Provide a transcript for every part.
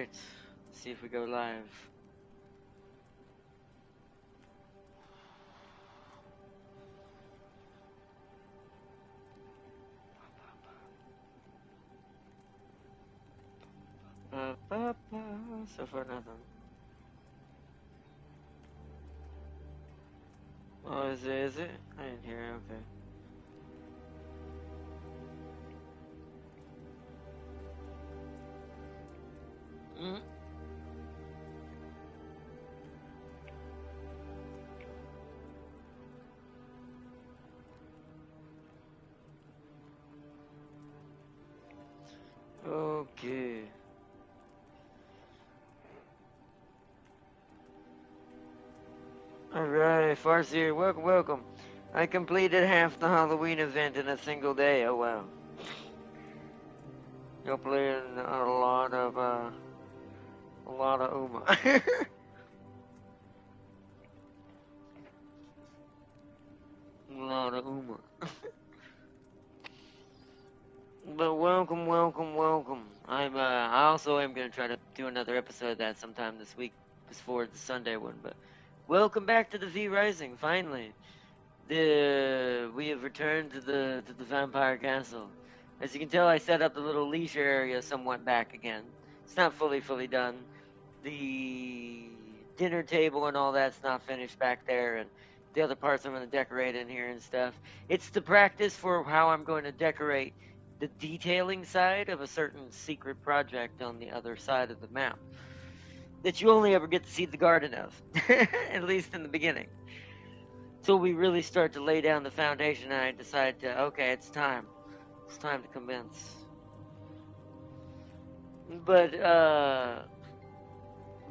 Alright. See if we go live. So far nothing. Oh, is it? I didn't hear it, okay. Mm. Okay. Alright, Farseer, welcome. I completed half the Halloween event in a single day. Oh wow. You're playing a lot of Uma. A lot of Uma. But welcome. I also am gonna try to do another episode of that sometime this week before the Sunday one. But welcome back to the V Rising. Finally, we have returned to the Vampire Castle. As you can tell, I set up the little leisure area somewhat back again. It's not fully done. The dinner table and all that's not finished back there, and the other parts I'm gonna decorate in here and stuff. It's the practice for how I'm going to decorate the detailing side of a certain secret project on the other side of the map that you only ever get to see the garden of, at least in the beginning. Till we really start to lay down the foundation, and I decide to, okay, it's time. It's time to commence. But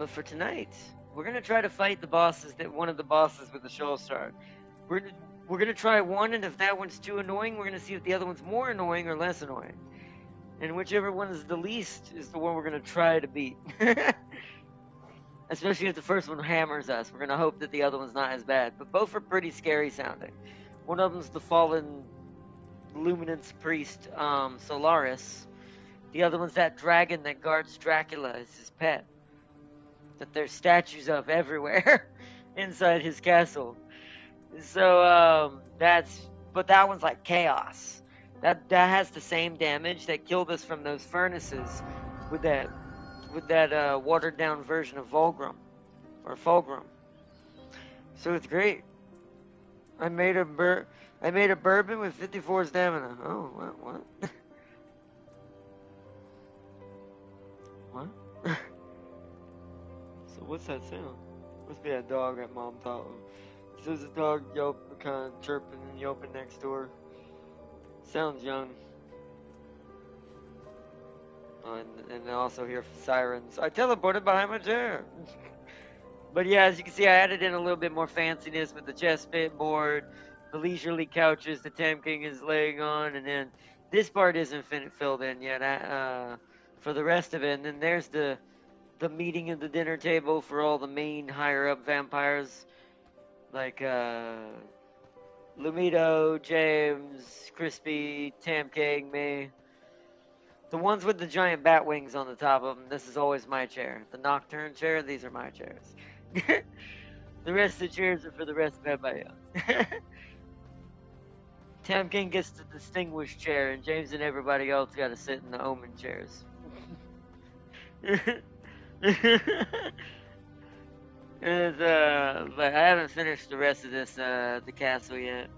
for tonight, we're gonna try to fight the bosses one of the bosses with the show start. We're we're gonna try one, and if that one's too annoying, we're gonna see if the other one's more annoying or less annoying. And whichever one is the least is the one we're gonna try to beat. Especially if the first one hammers us, we're gonna hope that the other one's not as bad. But both are pretty scary sounding. One of them's the fallen luminance priest, Solaris. The other one's that dragon that guards Dracula as his pet. That there's statues of everywhere inside his castle. So but that one's like chaos. That has the same damage that killed us from those furnaces with that watered down version of Fulgrim. So it's great. I made a bourbon with 54 stamina. Oh, what? What? So what's that sound? Must be a dog that mom taught him. So there's a dog kind of chirping and yelping next door. Sounds young. Oh, and I also hear sirens. I teleported behind my chair. But yeah, as you can see, I added in a little bit more fanciness with the chess pit board, the leisurely couches the Tam King is laying on, and then this part isn't filled in yet for the rest of it. And then there's the meeting of the dinner table for all the main higher up vampires, like Lumito, James, Crispy, Tam King, me. The ones with the giant bat wings on the top of them, this is always my chair. The Nocturne chair, these are my chairs. The rest of the chairs are for the rest of everybody else. Tam King gets the distinguished chair, and James and everybody else got to sit in the Omen chairs. But I haven't finished the rest of this the castle yet.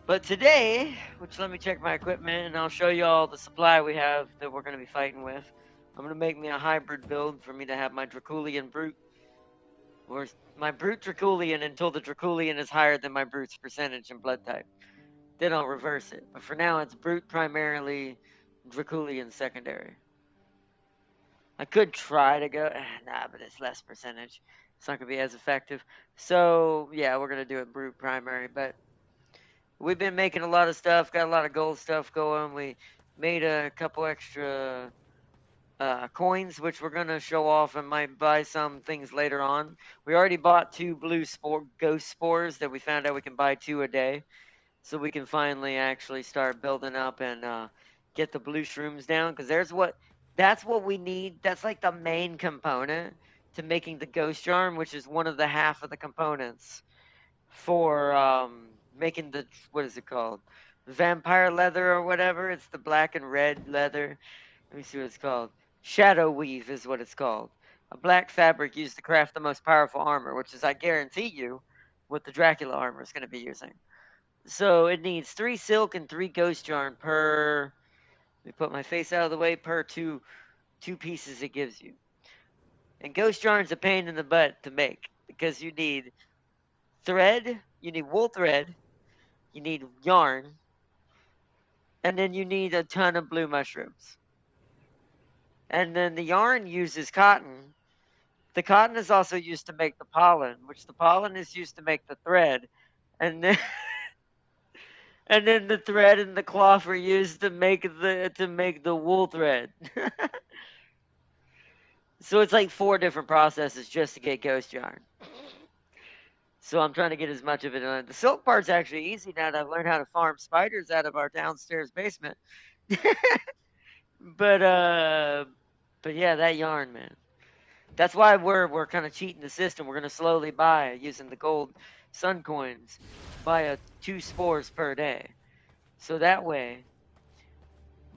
But today, let me check my equipment, and I'll show you all the supply we have that we're going to be fighting with. I'm going to make me a hybrid build for me to have my Draculian Brute, or my Brute Draculian until the Draculian is higher than my Brute's percentage and blood type. Then I'll reverse it. But for now, it's Brute primarily, Draculian secondary. I could try to go, but it's less percentage. It's not going to be as effective. So, yeah, we're going to do it Brute primary, but we've been making a lot of stuff, got a lot of gold stuff going. We made a couple extra coins, which we're going to show off and might buy some things later on. We already bought 2 blue ghost spores that we found out we can buy 2 a day. So we can finally actually start building up and get the blue shrooms down. Because there's what That's what we need. That's like the main component to making the ghost charm, which is one of the half of the components for making the, what is it called? Vampire leather or whatever. It's the black and red leather. Let me see what it's called. Shadow weave is what it's called. A black fabric used to craft the most powerful armor, which is, I guarantee you, what the Dracula armor is going to be using. So it needs 3 silk and 3 ghost yarn per. Let me put my face out of the way, per two pieces it gives you. And ghost yarn's a pain in the butt to make because you need thread, you need wool thread, you need yarn, and then you need a ton of blue mushrooms. And then the yarn uses cotton. The cotton is also used to make the pollen, which the pollen is used to make the thread. And then and then the thread and the cloth are used to make the wool thread. So it's like 4 different processes just to get ghost yarn. So I'm trying to get as much of it on. The silk part's actually easy now that I've learned how to farm spiders out of our downstairs basement. but uh but yeah, that yarn, man. That's why we're kind of cheating the system. We're gonna slowly buy using the gold sun coins, buy 2 spores per day. So that way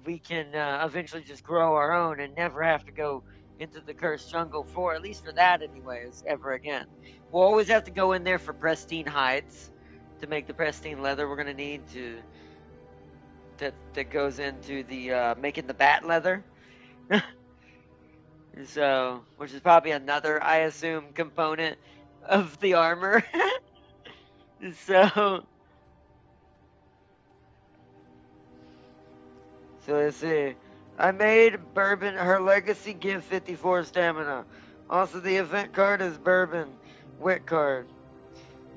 we can eventually just grow our own and never have to go into the cursed jungle for, at least for that anyways, ever again. We'll always have to go in there for pristine hides to make the pristine leather we're gonna need to that goes into the making the bat leather. So, which is probably another, I assume, component of the armor. so So let's see. I made Bourbon her legacy gift 54 stamina. Also, the event card is Bourbon wit card.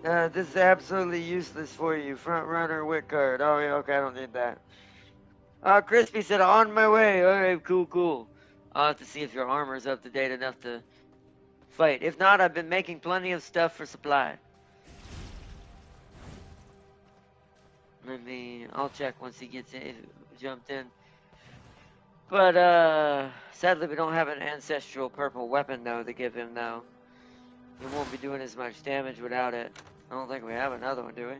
This is absolutely useless for you. Front runner wit card. Oh, yeah, okay, I don't need that. Crispy said, on my way. Alright, cool. I'll have to see if your armor's up to date enough to fight. If not, I've been making plenty of stuff for supply. I'll check once he gets in, jumped in. But sadly we don't have an ancestral purple weapon though to give him though. He won't be doing as much damage without it. I don't think we have another one, do we?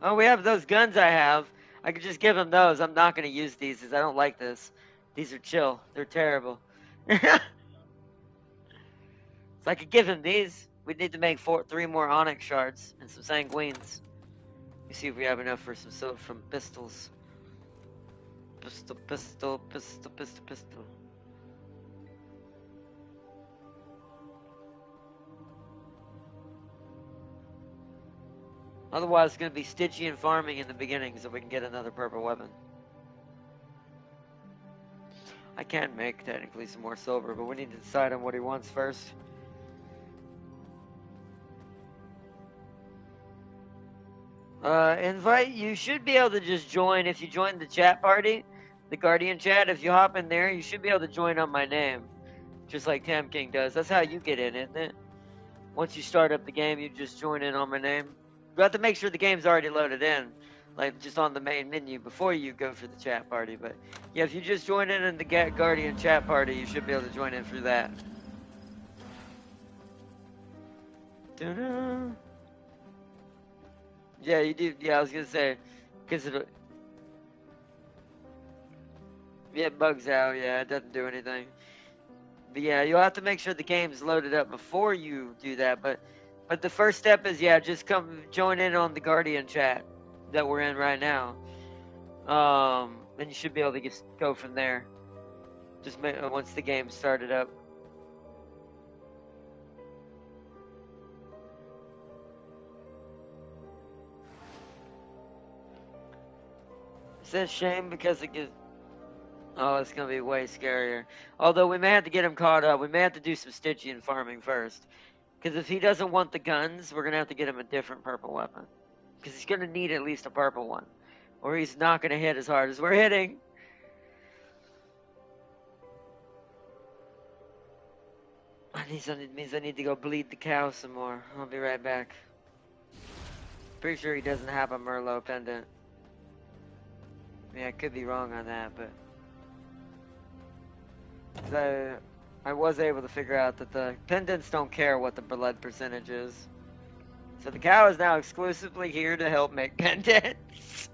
Oh, we have those guns I have. I could just give him those. I'm not gonna use these because I don't like this. These are chill. They're terrible. So I could give him these. We need to make 3 more onyx shards and some sanguines. You see if we have enough for some silk from pistols. Pistol. Otherwise, it's going to be Stygian farming in the beginning so we can get another purple weapon. I can make, technically, some more silver, but we need to decide on what he wants first. Invite, you should be able to just join, if you join the chat party, the Guardian chat, if you hop in there, you should be able to join on my name. Just like Tam King does. That's how you get in, isn't it? Once you start up the game, you just join in on my name. You have to make sure the game's already loaded in, like just on the main menu before you go for the chat party. But yeah, if you just join in the Guardian chat party, you should be able to join in through that. Ta-da. Yeah, you do. Yeah, I was gonna say, because it bugs out. Yeah, it doesn't do anything. But yeah, you'll have to make sure the game's loaded up before you do that. But the first step is, yeah, just come join in on the Guardian chat that we're in right now. And you should be able to just go from there. Just once the game started up. It says shame because it gives. Oh, it's gonna be way scarier. Although we may have to get him caught up. We may have to do some Stygian farming first. Because if he doesn't want the guns, we're gonna have to get him a different purple weapon. Because he's gonna need at least a purple one. Or he's not gonna hit as hard as we're hitting. That means I need to go bleed the cow some more. I'll be right back. Pretty sure he doesn't have a Merlot pendant. Yeah, I could be wrong on that, but... I was able to figure out that the pendants don't care what the blood percentage is. So the cow is now exclusively here to help make pendants.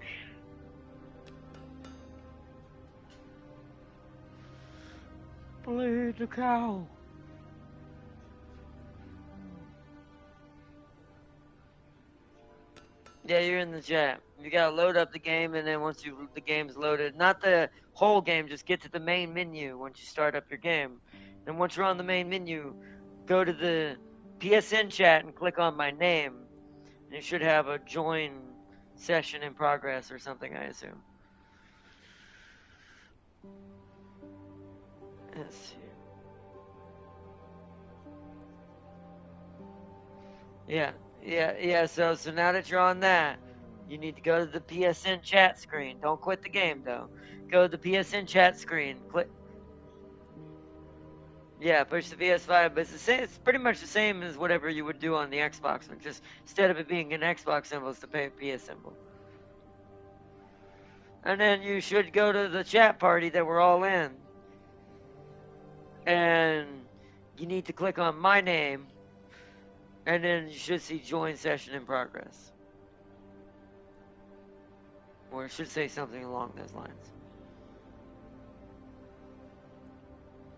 Bleed the cow. Yeah, you're in the chat. You gotta load up the game, and then once the game's loaded, not the whole game, just get to the main menu once you start up your game. And once you're on the main menu, go to the PSN chat and click on my name. And it should have a join session in progress or something, I assume. Let's see. Yeah. So now that you're on that, you need to go to the PSN chat screen. Don't quit the game though. Go to the PSN chat screen. Click. Yeah, push the PS5, but it's the same. It's pretty much the same as whatever you would do on the Xbox one. Just instead of it being an Xbox symbol, it's the PS symbol. And then you should go to the chat party that we're all in, and you need to click on my name, and then you should see join session in progress. Or it should say something along those lines.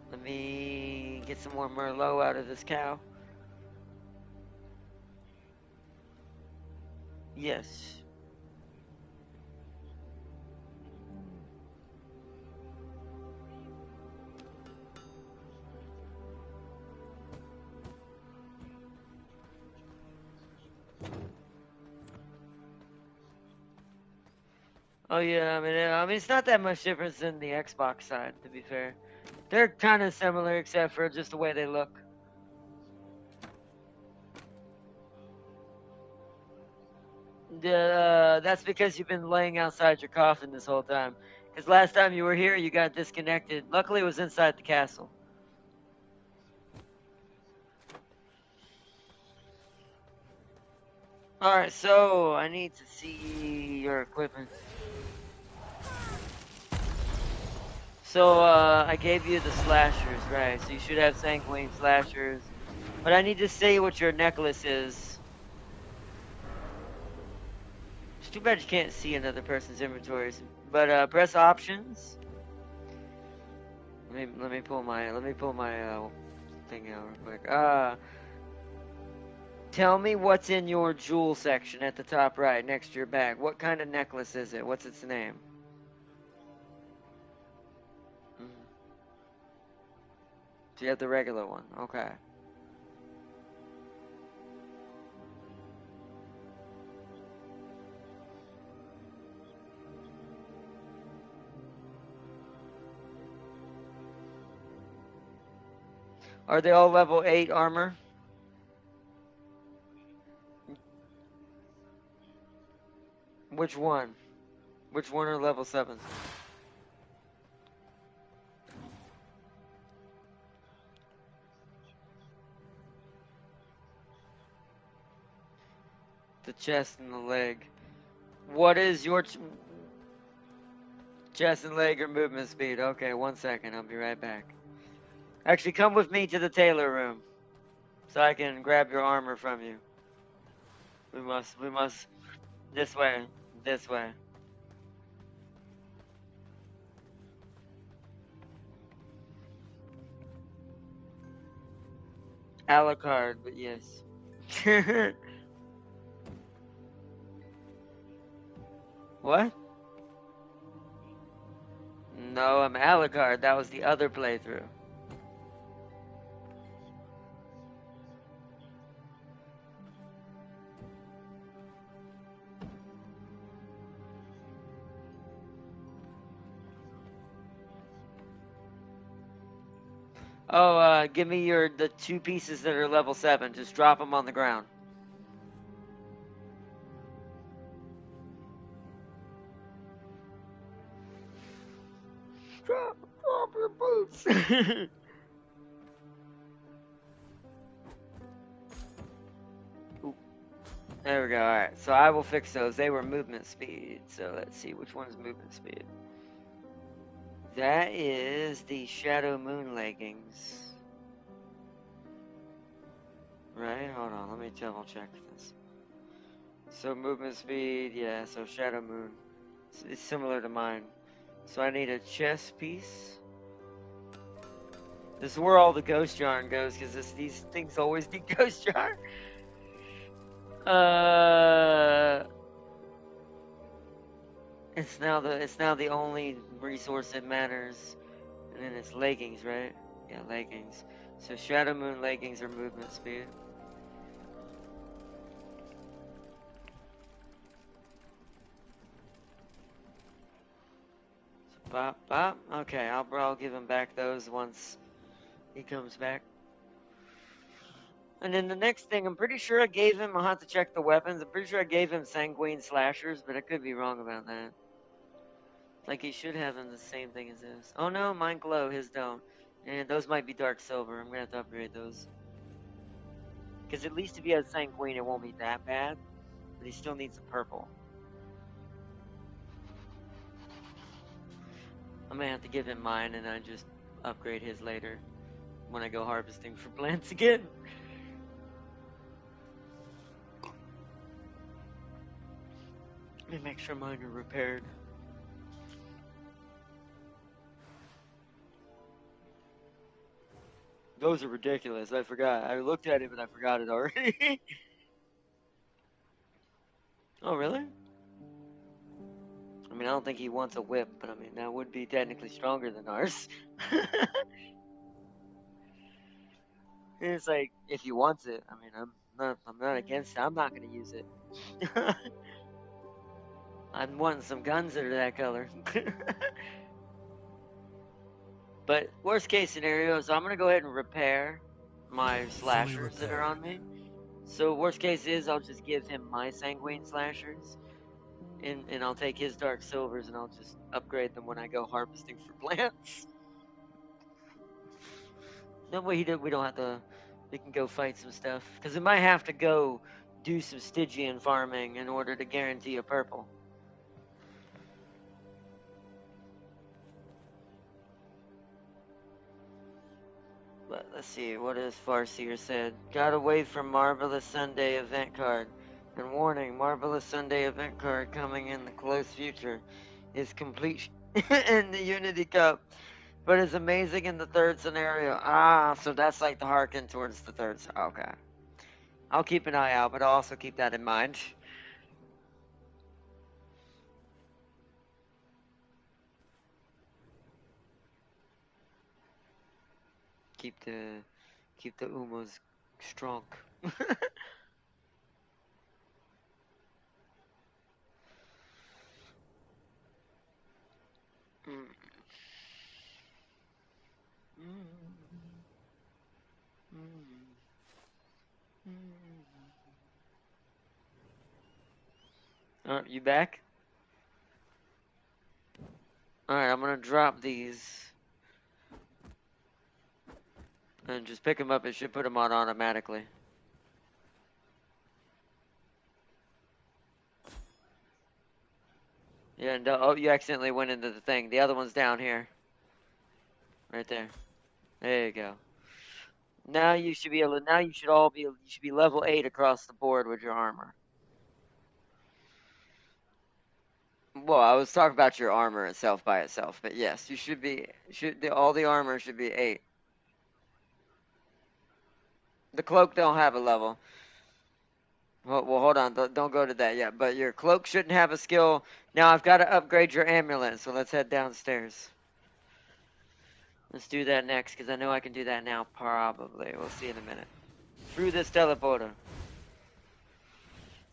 Let me get some more Merlot out of this cow. Yes. Oh yeah, I mean, it's not that much difference than the Xbox side, to be fair. They're kind of similar, except for just the way they look. That's because you've been laying outside your coffin this whole time. Because last time you were here, you got disconnected. Luckily, it was inside the castle. Alright, so I need to see your equipment. So, I gave you the slashers, right? So you should have sanguine slashers. But I need to see what your necklace is. It's too bad you can't see another person's inventories. But, press options. Let me pull my thing out real quick. Tell me what's in your jewel section at the top right, next to your bag. What kind of necklace is it? What's its name? So you have the regular one. Okay. Are they all level 8 armor? Which one? Which one are level 7s? The chest and the leg. What is your chest and leg or movement speed? Okay, 1 second. I'll be right back. Actually, come with me to the tailor room so I can grab your armor from you. We must, this way, this way. A la carte, but yes. What? No, I'm a la carte. That was the other playthrough. Oh, give me the 2 pieces that are level 7. Just drop them on the ground. Drop your boots. There we go. Alright, so I will fix those. They were movement speed. So let's see which one's movement speed. That is the Shadow Moon leggings. Right? Hold on, let me double check this. So movement speed, yeah, so Shadow Moon. It's similar to mine. So I need a chest piece. This is where all the ghost yarn goes, because these things always need ghost yarn. It's now the only resource that matters. And then it's leggings, right? Yeah, leggings. So Shadow Moon leggings are movement speed. So bop bop. Okay, I'll give him back those once he comes back. And then the next thing, I'm pretty sure I gave him. I'll have to check the weapons. I'm pretty sure I gave him sanguine slashers, but I could be wrong about that. Like he should have them the same thing as this. Oh no, mine glow, his don't. And those might be dark silver. I'm gonna have to upgrade those. Because at least if he has sanguine, it won't be that bad. But he still needs the purple. I'm gonna have to give him mine and I just upgrade his later when I go harvesting for plants again. Let me make sure mine are repaired. Those are ridiculous. I forgot. I looked at it, but I forgot it already. Oh, really? I mean, I don't think he wants a whip, but I mean, that would be technically stronger than ours. It's like, if he wants it, I mean, I'm not against it. I'm not gonna use it. I'm wanting some guns that are that color. But worst case scenario, so I'm gonna go ahead and repair my slashers that are on me. So worst case is I'll just give him my sanguine slashers, and I'll take his dark silvers and I'll just upgrade them when I go harvesting for plants. That way we don't have to. We can go fight some stuff because we might have to go do some Stygian farming in order to guarantee a purple. But let's see, what has Farseer said? Got away from Marvelous Sunday event card. And warning, Marvelous Sunday event card coming in the close future is complete in the Unity Cup, but is amazing in the third scenario. Ah, so that's like the harken towards the third. Okay. I'll keep an eye out, but I'll also keep that in mind. Keep the Umos strong. Mm. You back? Alright, I'm gonna drop these. And just pick them up. It should put them on automatically. Yeah, and oh, you accidentally went into the thing. The other one's down here. Right there. There you go. Now you should be able to, now you should all be, you should be level 8 across the board with your armor. Well, I was talking about your armor itself by itself, but yes, you should be, all the armor should be 8. The cloak don't have a level. Well, hold on, don't go to that yet, but your cloak shouldn't have a skill. Now I've got to upgrade your amulet, so let's head downstairs. Let's do that next, because I know I can do that now, probably. We'll see in a minute. Through this teleporter.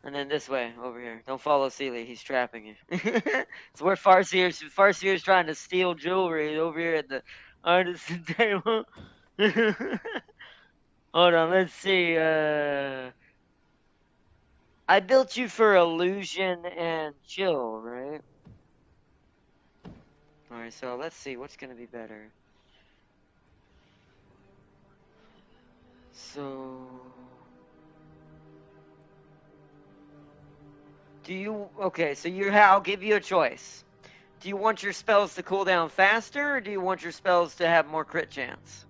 And then this way, over here. Don't follow Sealy, he's trapping you. It's where Farseer's trying to steal jewelry over here at the artisan table. Hold on, let's see. I built you for illusion and chill, right? Alright, so let's see, what's gonna be better? So... okay, so I'll give you a choice. Do you want your spells to cool down faster, or do you want your spells to have more crit chance?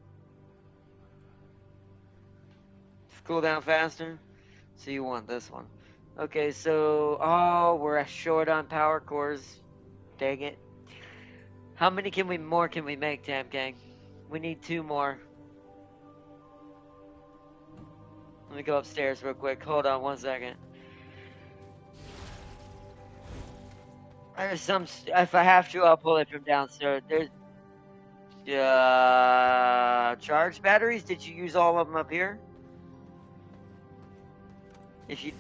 Cool down faster? So you want this one. Okay, so, oh, we're short on power cores. Dang it. How many more can we make, Tam Gang? We need 2 more. Let me go upstairs real quick. Hold on 1 second. There's some, if I have to, I'll pull it from downstairs. There's, charge batteries? Did you use all of them up here?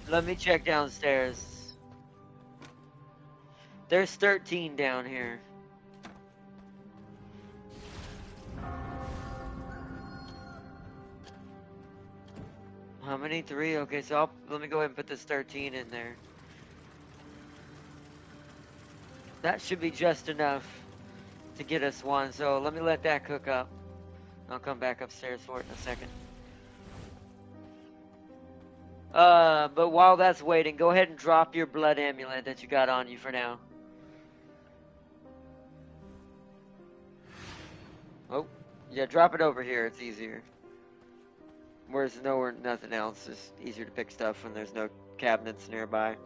Let me check downstairs. There's 13 down here. How many? 3? Okay, so let me go ahead and put this 13 in there. That should be just enough to get us 1. So let me let that cook up. I'll come back upstairs for it in a second. But while that's waiting, go ahead and drop your blood amulet that you got on you for now. Oh, yeah, drop it over here. It's easier. Whereas nothing else. It's easier to pick stuff when there's no cabinets nearby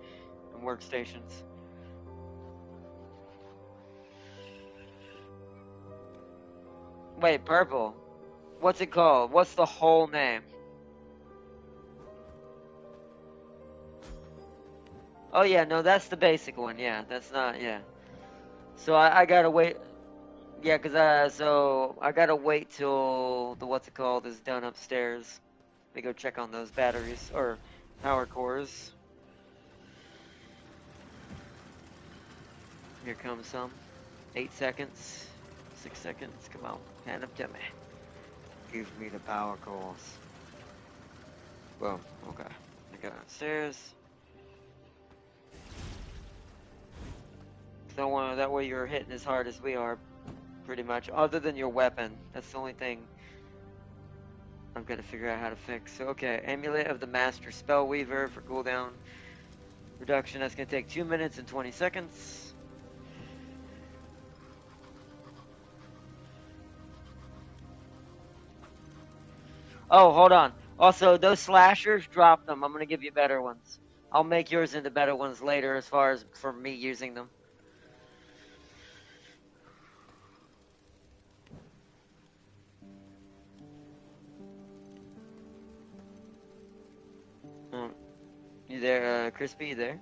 and workstations. Wait, purple. What's it called? What's the whole name? Oh yeah, no, that's the basic one. Yeah, that's not. Yeah. So I gotta wait. Yeah, so I gotta wait till the what's it called is done upstairs. Let me go check on those batteries or power cores. Here comes some. 8 seconds. 6 seconds. Come on, hand them to me. Give me the power cores. Boom. Okay. I got upstairs. That way you're hitting as hard as we are, pretty much. Other than your weapon. That's the only thing I'm gonna figure out how to fix. So, okay, Amulet of the Master Spellweaver for cooldown reduction. That's gonna take 2 minutes and 20 seconds. Oh, hold on. Also, those slashers, drop them. I'm gonna give you better ones. I'll make yours into better ones later as far as for me using them. You there, Crispy? You there?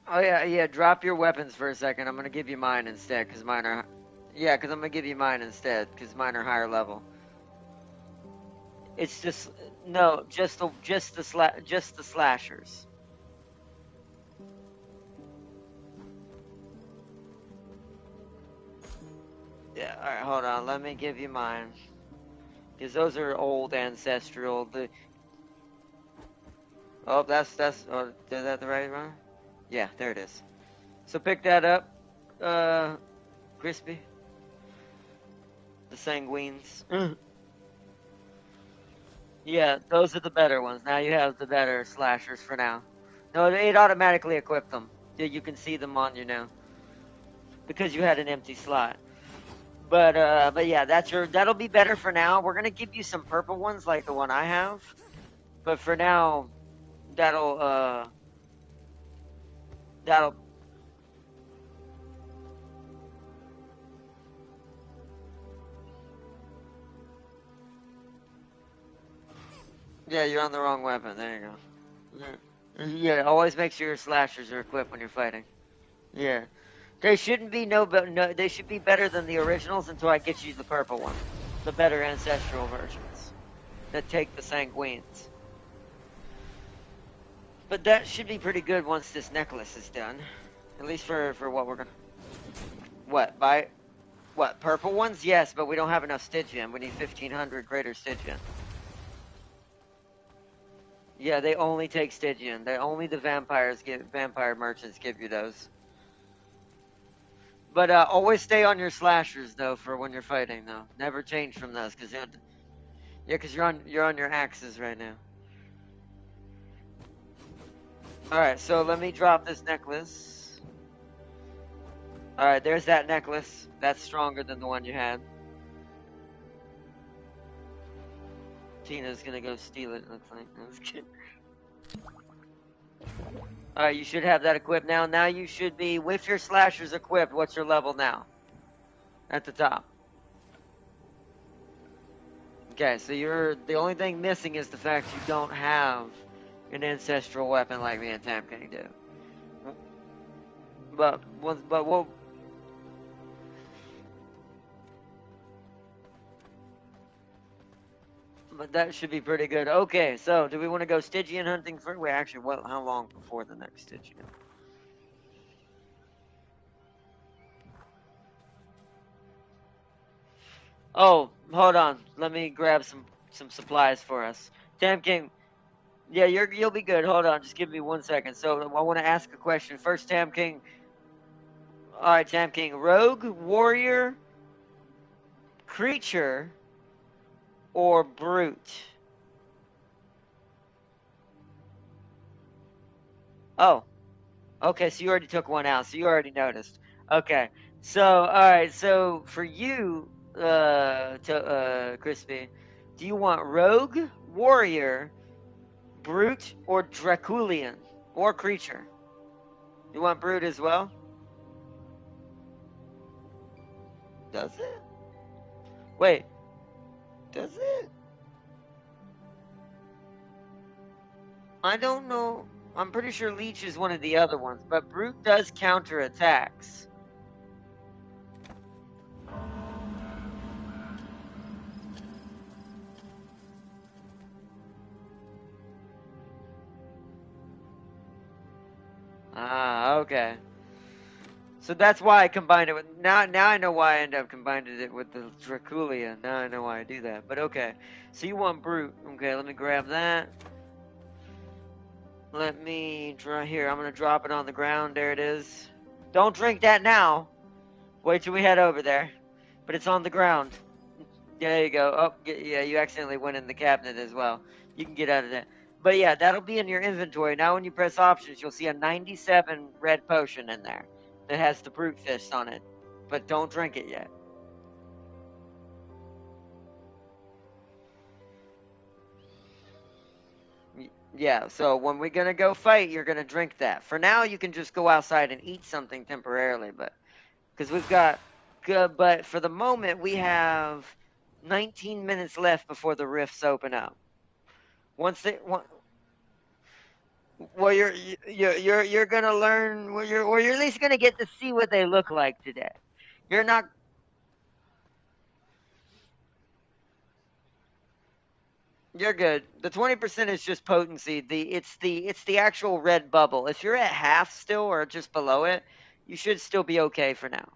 Oh yeah. Drop your weapons for a second. I'm gonna give you mine instead, cause mine are. Yeah, cause I'm gonna give you mine instead, cause mine are higher level. It's just no, just the slashers. Yeah. All right. Hold on. Let me give you mine, cause those are old ancestral. Oh, oh, is that the right one? Yeah, there it is. So pick that up, Crispy. The Sanguines. Yeah, those are the better ones. Now you have the better slashers for now. No, it automatically equipped them. Yeah, you can see them on you now. Because you had an empty slot. But yeah, that'll be better for now. We're gonna give you some purple ones like the one I have. But for now, that'll yeah, you're on the wrong weapon. There you go. Yeah, always make sure your slashers are equipped when you're fighting. Yeah. They shouldn't be they should be better than the originals until I get you the purple one. The better ancestral versions. That take the Sanguines. But that should be pretty good once this necklace is done. At least for what we're gonna... What, buy... What, purple ones? Yes, but we don't have enough Stygian. We need 1,500 greater Stygian. Yeah, they only take Stygian. Only the vampire merchants give you those. But always stay on your slashers though for when you're fighting though. Never change from those because you're on your axes right now. All right, so let me drop this necklace. Alright, there's that necklace. That's stronger than the one you had. Tina's gonna go steal it, looks like. I'm just kidding. Alright, you should have that equipped now. Now you should be, with your slashers equipped, what's your level now? At the top. Okay, so the only thing missing is the fact you don't have an ancestral weapon like me and Tam King do. But that should be pretty good. Okay, so do we want to go Stygian hunting for? Wait, actually, how long before the next Stygian? Oh, hold on. Let me grab some supplies for us. Tam King, yeah, you'll be good. Hold on, just give me 1 second. So I want to ask a question first, Tam King. All right, Tam King, rogue, warrior, creature, or brute? Oh, okay. So you already took one out. So you already noticed. Okay. So all right. So for you, Crispy, do you want rogue, warrior, brute, or Draculian, or creature? You want brute as well? Does it? Wait, does it? I don't know. I'm pretty sure leech is one of the other ones, but brute does counter attacks. Ah, okay. So that's why I combined it with now I know why I ended up combining it with the Draculia. Now I know why I do that. But okay. So you want brute. Okay, let me grab that. Let me draw here. I'm gonna drop it on the ground. There it is. Don't drink that now. Wait till we head over there. But it's on the ground. There you go. Oh, yeah, you accidentally went in the cabinet as well. You can get out of that. But yeah, that'll be in your inventory. Now when you press options, you'll see a 97 red potion in there that has the brute fist on it. But don't drink it yet. Yeah, so when we're gonna go fight, you're gonna drink that. For now, you can just go outside and eat something temporarily, but because we've got good. But for the moment, we have 19 minutes left before the rifts open up. Once they, well, you're gonna learn. You're at least gonna get to see what they look like today. You're not. You're good. The 20% is just potency. It's the actual red bubble. If you're at half still or just below it, you should still be okay for now.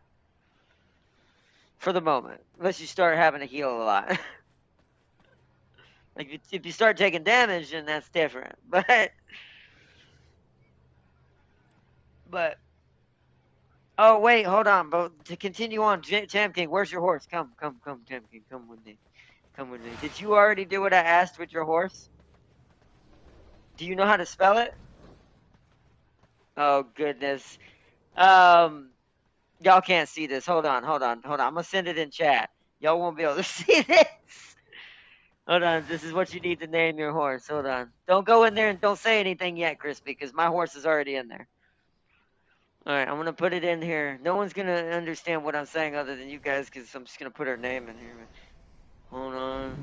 For the moment, unless you start having to heal a lot. Like if you start taking damage, then that's different. But oh wait, hold on. But to continue on, Tam King, where's your horse? Come, Tam King, come with me. Come with me. Did you already do what I asked with your horse? Do you know how to spell it? Oh goodness. Um, y'all can't see this. Hold on. I'm gonna send it in chat. Y'all won't be able to see this. Hold on. This is what you need to name your horse. Hold on. Don't go in there and don't say anything yet, Crispy, because my horse is already in there. All right, I'm gonna put it in here. No one's gonna understand what I'm saying other than you guys, because I'm just gonna put her name in here. Hold on.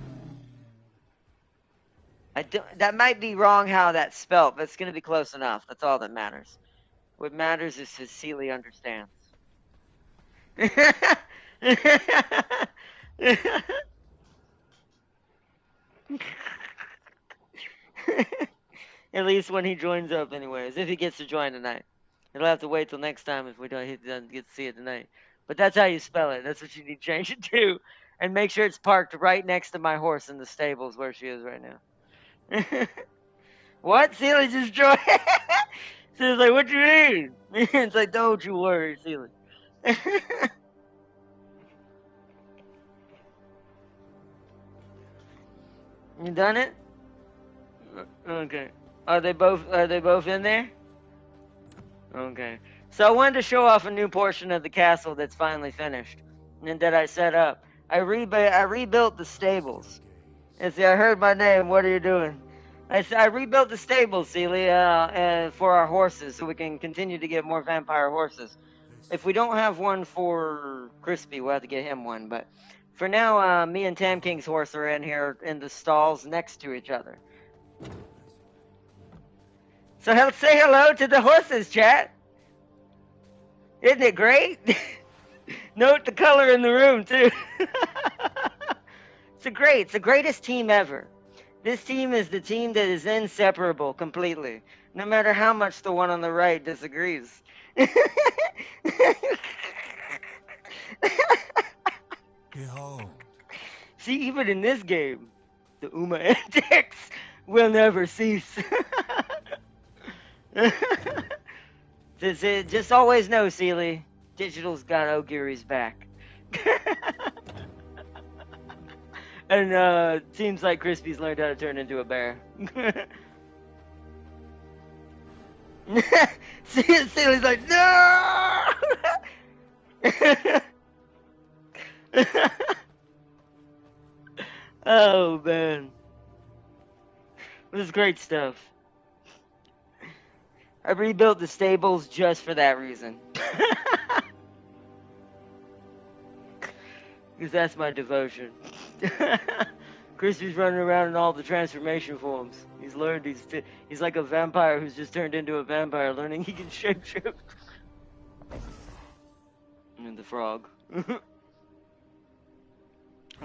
That might be wrong how that's spelled, but it's gonna be close enough. That's all that matters. What matters is Cecilia understands. At least when he joins up, anyways. If he gets to join tonight, he'll have to wait till next time if we don't he doesn't get to see it tonight. But that's how you spell it. That's what you need to change it to, and make sure it's parked right next to my horse in the stables where she is right now. What? Celia just joined. Celia's like, "What you mean?" It's like, "Don't you worry, Celia." You done it? Okay. Are they both in there? Okay. So I wanted to show off a new portion of the castle that's finally finished and that I set up. I rebuilt the stables. And see, I heard my name. What are you doing? I rebuilt the stables, Celia, for our horses, so we can continue to get more vampire horses. If we don't have one for Crispy, we'll have to get him one. But for now, me and Tam King's horse are in here in the stalls next to each other. So say hello to the horses, chat. Isn't it great? Note the color in the room too. It's the greatest team ever. This team is the team that is inseparable completely, no matter how much the one on the right disagrees. Behold. See, even in this game, the Uma antics will never cease. Just always know, Sealy, Digital's got Ogiri's back. And seems like Crispy's learned how to turn into a bear. Sealy's like, no! Oh, man. This is great stuff. I rebuilt the stables just for that reason. Because that's my devotion. Crispy's running around in all the transformation forms. He's learned he's like a vampire who's just turned into a vampire, learning he can shapeshift. And the frog. But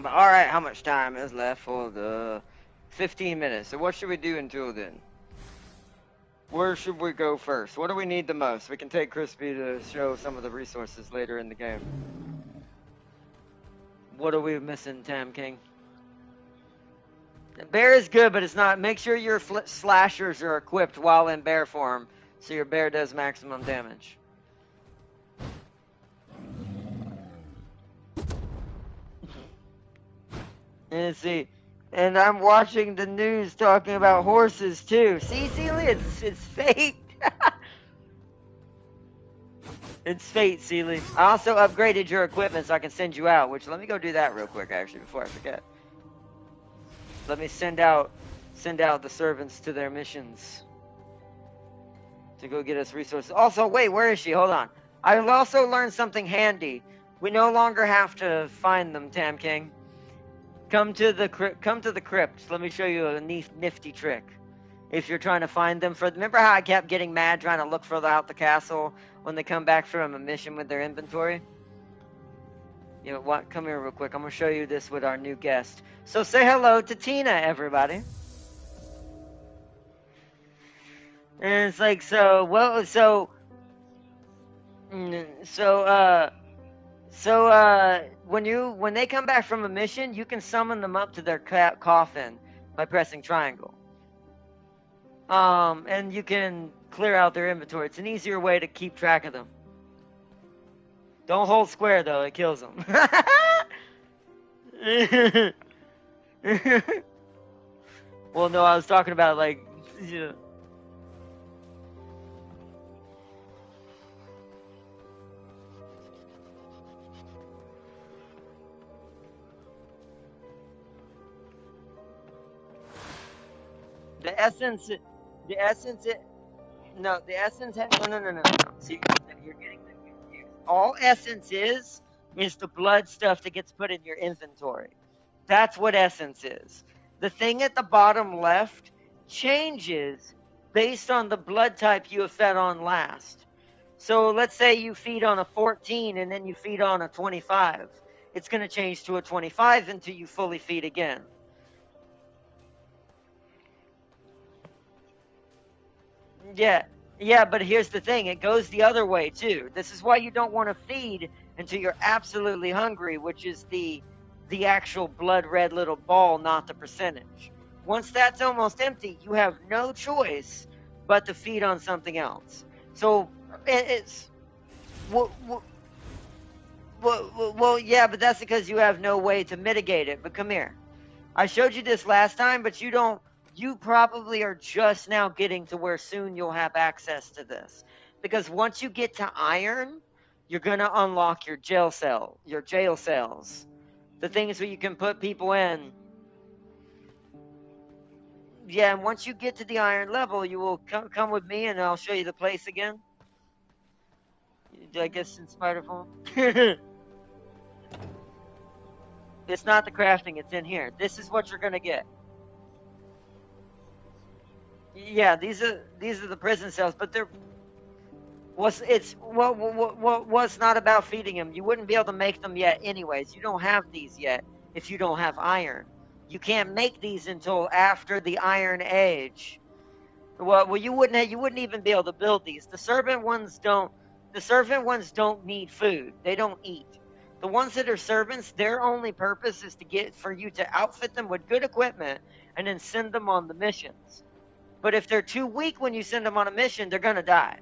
alright, how much time is left for the 15 minutes? So what should we do until then? Where should we go first? What do we need the most? We can take Crispy to show some of the resources later in the game. What are we missing, Tam King? The bear is good, but it's not. Make sure your slashers are equipped while in bear form, so your bear does maximum damage. And see, and I'm watching the news talking about horses too. See, Celia, it's fate. It's fate, Sealy. I also upgraded your equipment so I can send you out, which let me go do that real quick, actually, before I forget. Let me send out the servants to their missions to go get us resources. Also, wait, where is she? Hold on. I've also learned something handy. We no longer have to find them, Tam King. Come to the crypt. Let me show you a nifty trick. If you're trying to find them remember how I kept getting mad trying to look out the castle when they come back from a mission with their inventory? You know what? Come here real quick. I'm gonna show you this with our new guest. So say hello to Tina, everybody. And it's like, when they come back from a mission, you can summon them up to their coffin by pressing triangle. And you can clear out their inventory. It's an easier way to keep track of them. Don't hold square though, it kills them. Well, no, I was talking about like, you know. The essence, no. See, you're getting confused. All essence is the blood stuff that gets put in your inventory. That's what essence is. The thing at the bottom left changes based on the blood type you have fed on last. So let's say you feed on a 14 and then you feed on a 25. It's going to change to a 25 until you fully feed again. Yeah, but here's the thing. It goes the other way, too. This is why you don't want to feed until you're absolutely hungry, which is the actual blood red little ball, not the percentage. Once that's almost empty, you have no choice but to feed on something else. So, it's... Well, yeah, but that's because you have no way to mitigate it. But come here. I showed you this last time, but you probably are just now getting to where soon you'll have access to this. Because once you get to iron, you're going to unlock your jail cells. The things where you can put people in. Yeah, and once you get to the iron level, you will come with me and I'll show you the place again. I guess in spider form. It's not the crafting, it's in here. This is what you're going to get. Yeah, these are the prison cells, but they're what's not about feeding them. You wouldn't be able to make them yet anyways. You don't have these yet if you don't have iron. You can't make these until after the Iron Age. Well, you wouldn't even be able to build these. The servant ones don't need food. They don't eat. The ones that are servants, their only purpose is for you to outfit them with good equipment and then send them on the missions. But if they're too weak when you send them on a mission, they're gonna die.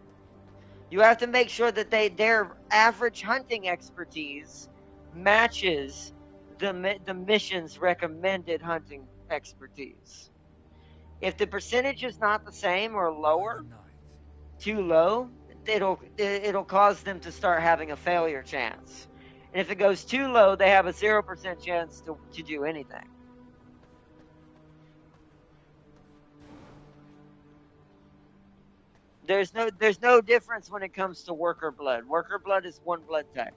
You have to make sure that their average hunting expertise matches the mission's recommended hunting expertise. If the percentage is not the same or lower, too low, it'll cause them to start having a failure chance. And if it goes too low, they have a 0% chance to do anything. There's no difference when it comes to worker blood. Worker blood is one blood type.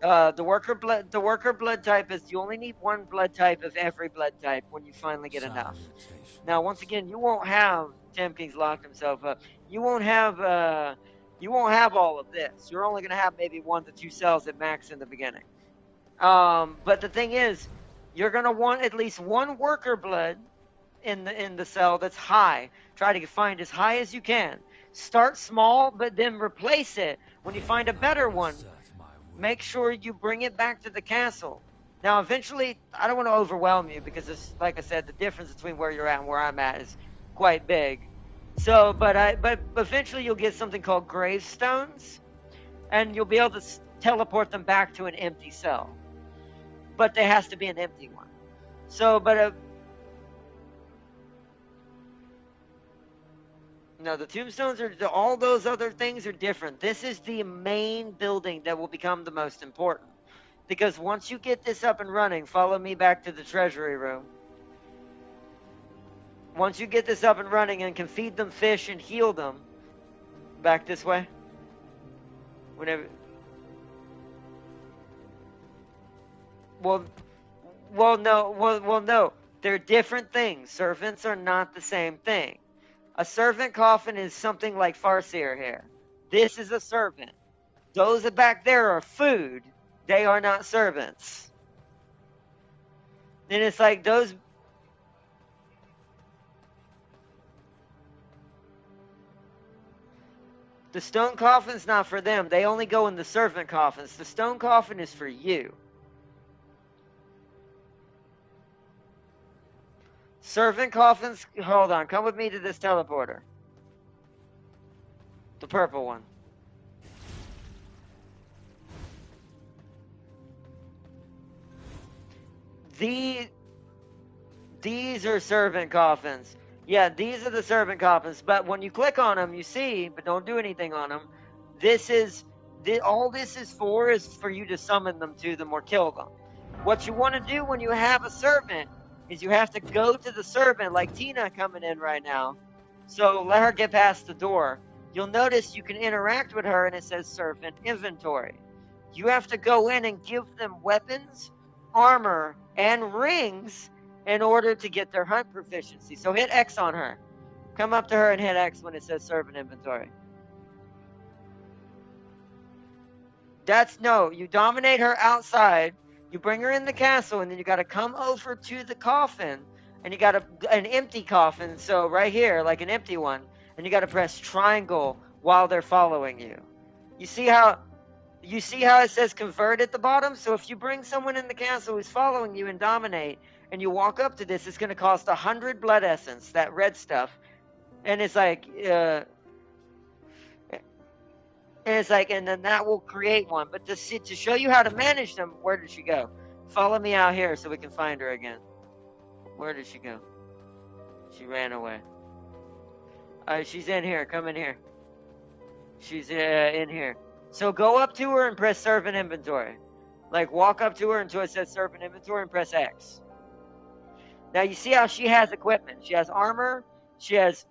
The worker blood type is you only need one blood type of every blood type when you finally get enough. Now, once again, you won't have Tim King's locked himself up. You won't have all of this. You're only gonna have maybe 1 to 2 cells at max in the beginning. But the thing is, you're gonna want at least one worker blood in the cell that's high. Try to find as high as you can. Start small, but then replace it when you find a better one. Make sure you bring it back to the castle. Now, eventually, I don't want to overwhelm you because, like I said, the difference between where you're at and where I'm at is quite big. So, but eventually you'll get something called gravestones, and you'll be able to teleport them back to an empty cell. But there has to be an empty one. So, no, the tombstones all those other things are different. This is the main building that will become the most important. Because once you get this up and running, follow me back to the treasury room. Once you get this up and running and can feed them fish and heal them, back this way. Whenever. No. They're different things. Servants are not the same thing. A servant coffin is something like Farseer here. This is a servant. Those back there are food. They are not servants. And it's like those. The stone coffin's not for them. They only go in the servant coffins. The stone coffin is for you. Servant coffins, hold on. Come with me to this teleporter. The purple one. These are servant coffins. Yeah, these are the servant coffins. But when you click on them, you see, but don't do anything on them. All this is for you to summon them to them or kill them. What you want to do when you have a servant is you have to go to the servant, like Tina coming in right now. So let her get past the door. You'll notice you can interact with her and it says servant inventory. You have to go in and give them weapons, armor, and rings in order to get their hunt proficiency. So hit X on her. Come up to her and hit X when it says servant inventory. You dominate her outside. You bring her in the castle, and then you got to come over to the coffin, and you got an empty coffin, so right here, like an empty one, and you got to press triangle while they're following you. You see how it says convert at the bottom? So if you bring someone in the castle who's following you and dominate, and you walk up to this, it's going to cost 100 blood essence, that red stuff, and it's like, and then that will create one. But to show you how to manage them, where did she go? Follow me out here so we can find her again. Where did she go? She ran away. Alright, she's in here. Come in here. She's in here. So go up to her and press serve in inventory. Like walk up to her until it says serve in inventory and press X. Now you see how she has equipment. She has armor. She has.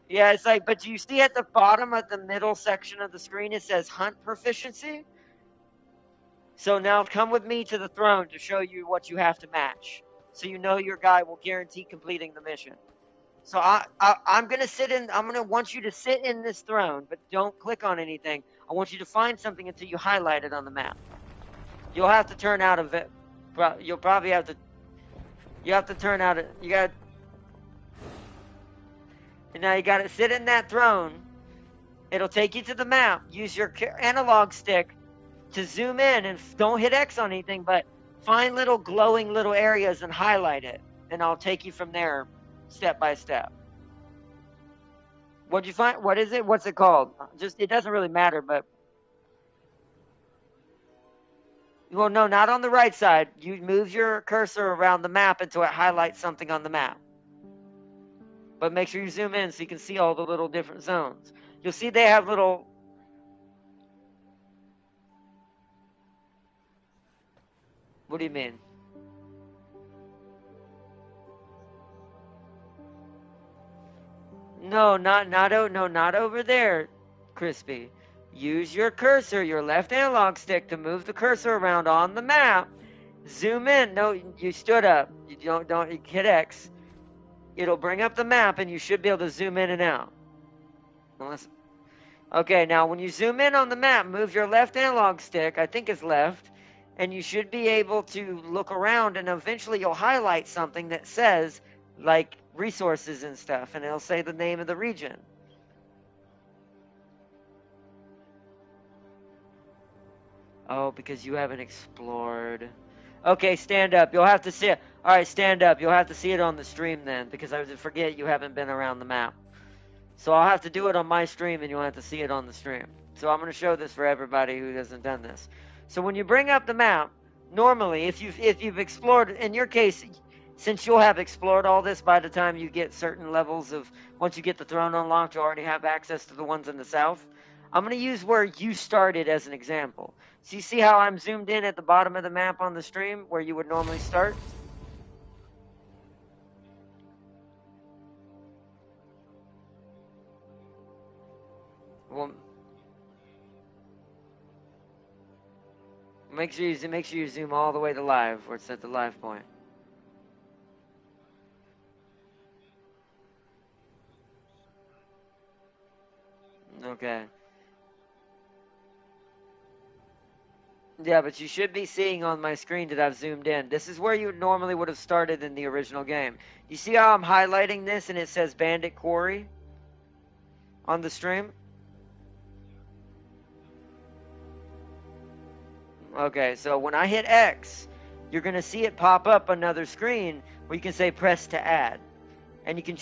Yeah, it's like, but do you see at the bottom of the middle section of the screen it says hunt proficiency? So now come with me to the throne to show you what you have to match. So you know your guy will guarantee completing the mission. So I'm gonna sit in. I'm gonna want you to sit in this throne, but don't click on anything. I want you to find something until you highlight it on the map. You'll have to turn out of it. You'll probably have to. You have to turn out it. You got. And now you got to sit in that throne. It'll take you to the map. Use your analog stick to zoom in and don't hit X on anything, but find little glowing little areas and highlight it, and I'll take you from there, step by step. What'd you find? What is it? What's it called? Just it doesn't really matter, but well, no, not on the right side. You move your cursor around the map until it highlights something on the map. But make sure you zoom in so you can see all the little different zones. You'll see they have little. What do you mean? No, not over there, Crispy. Use your cursor, your left analog stick, to move the cursor around on the map. Zoom in. No, you stood up. You don't you hit X. It'll bring up the map, and you should be able to zoom in and out. Unless, okay, now when you zoom in on the map, move your left analog stick. I think it's left, and you should be able to look around, and eventually you'll highlight something that says like resources and stuff, and it'll say the name of the region. Oh, because you haven't explored. Okay, stand up. You'll have to see it. All right, stand up. You'll have to see it on the stream then, because I forget you haven't been around the map. So I'll have to do it on my stream, and you'll have to see it on the stream. So I'm going to show this for everybody who hasn't done this. So when you bring up the map, normally, if you've explored, in your case, since you'll have explored all this by the time you get certain levels of, once you get the throne unlocked, you already have access to the ones in the south. I'm going to use where you started as an example. So you see how I'm zoomed in at the bottom of the map on the stream where you would normally start? Well, make sure you zoom all the way to live, where it's at the live point. Okay. Yeah, but you should be seeing on my screen that I've zoomed in. This is where you normally would have started in the original game. You see how I'm highlighting this and it says Bandit Quarry on the stream? Okay, so when I hit X, you're going to see it pop up another screen where you can say press to add. And you can...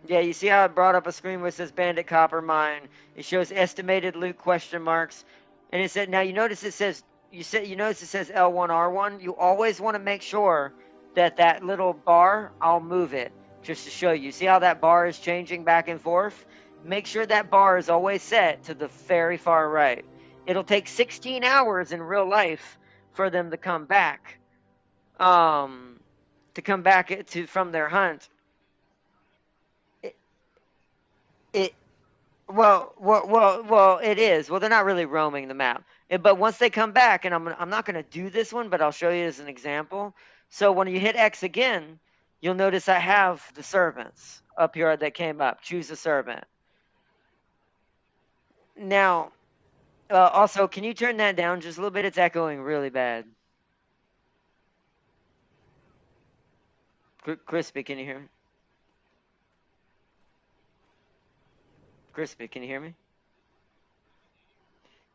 Yeah, you see how it brought up a screen where it says Bandit Copper Mine. It shows estimated loot question marks. And it said, now you notice it says, you notice it says L1R1. You always want to make sure that that little bar, I'll move it just to show you. See how that bar is changing back and forth? Make sure that bar is always set to the very far right. It'll take 16 hours in real life for them to come back. From their hunt. It well, it is. Well, they're not really roaming the map. But once they come back, and I'm not going to do this one, but I'll show you as an example. So when you hit X again, you'll notice I have the servants up here that came up. Choose a servant. Now, also, can you turn that down just a little bit? It's echoing really bad. Crispy, can you hear me? Crispy, can you hear me?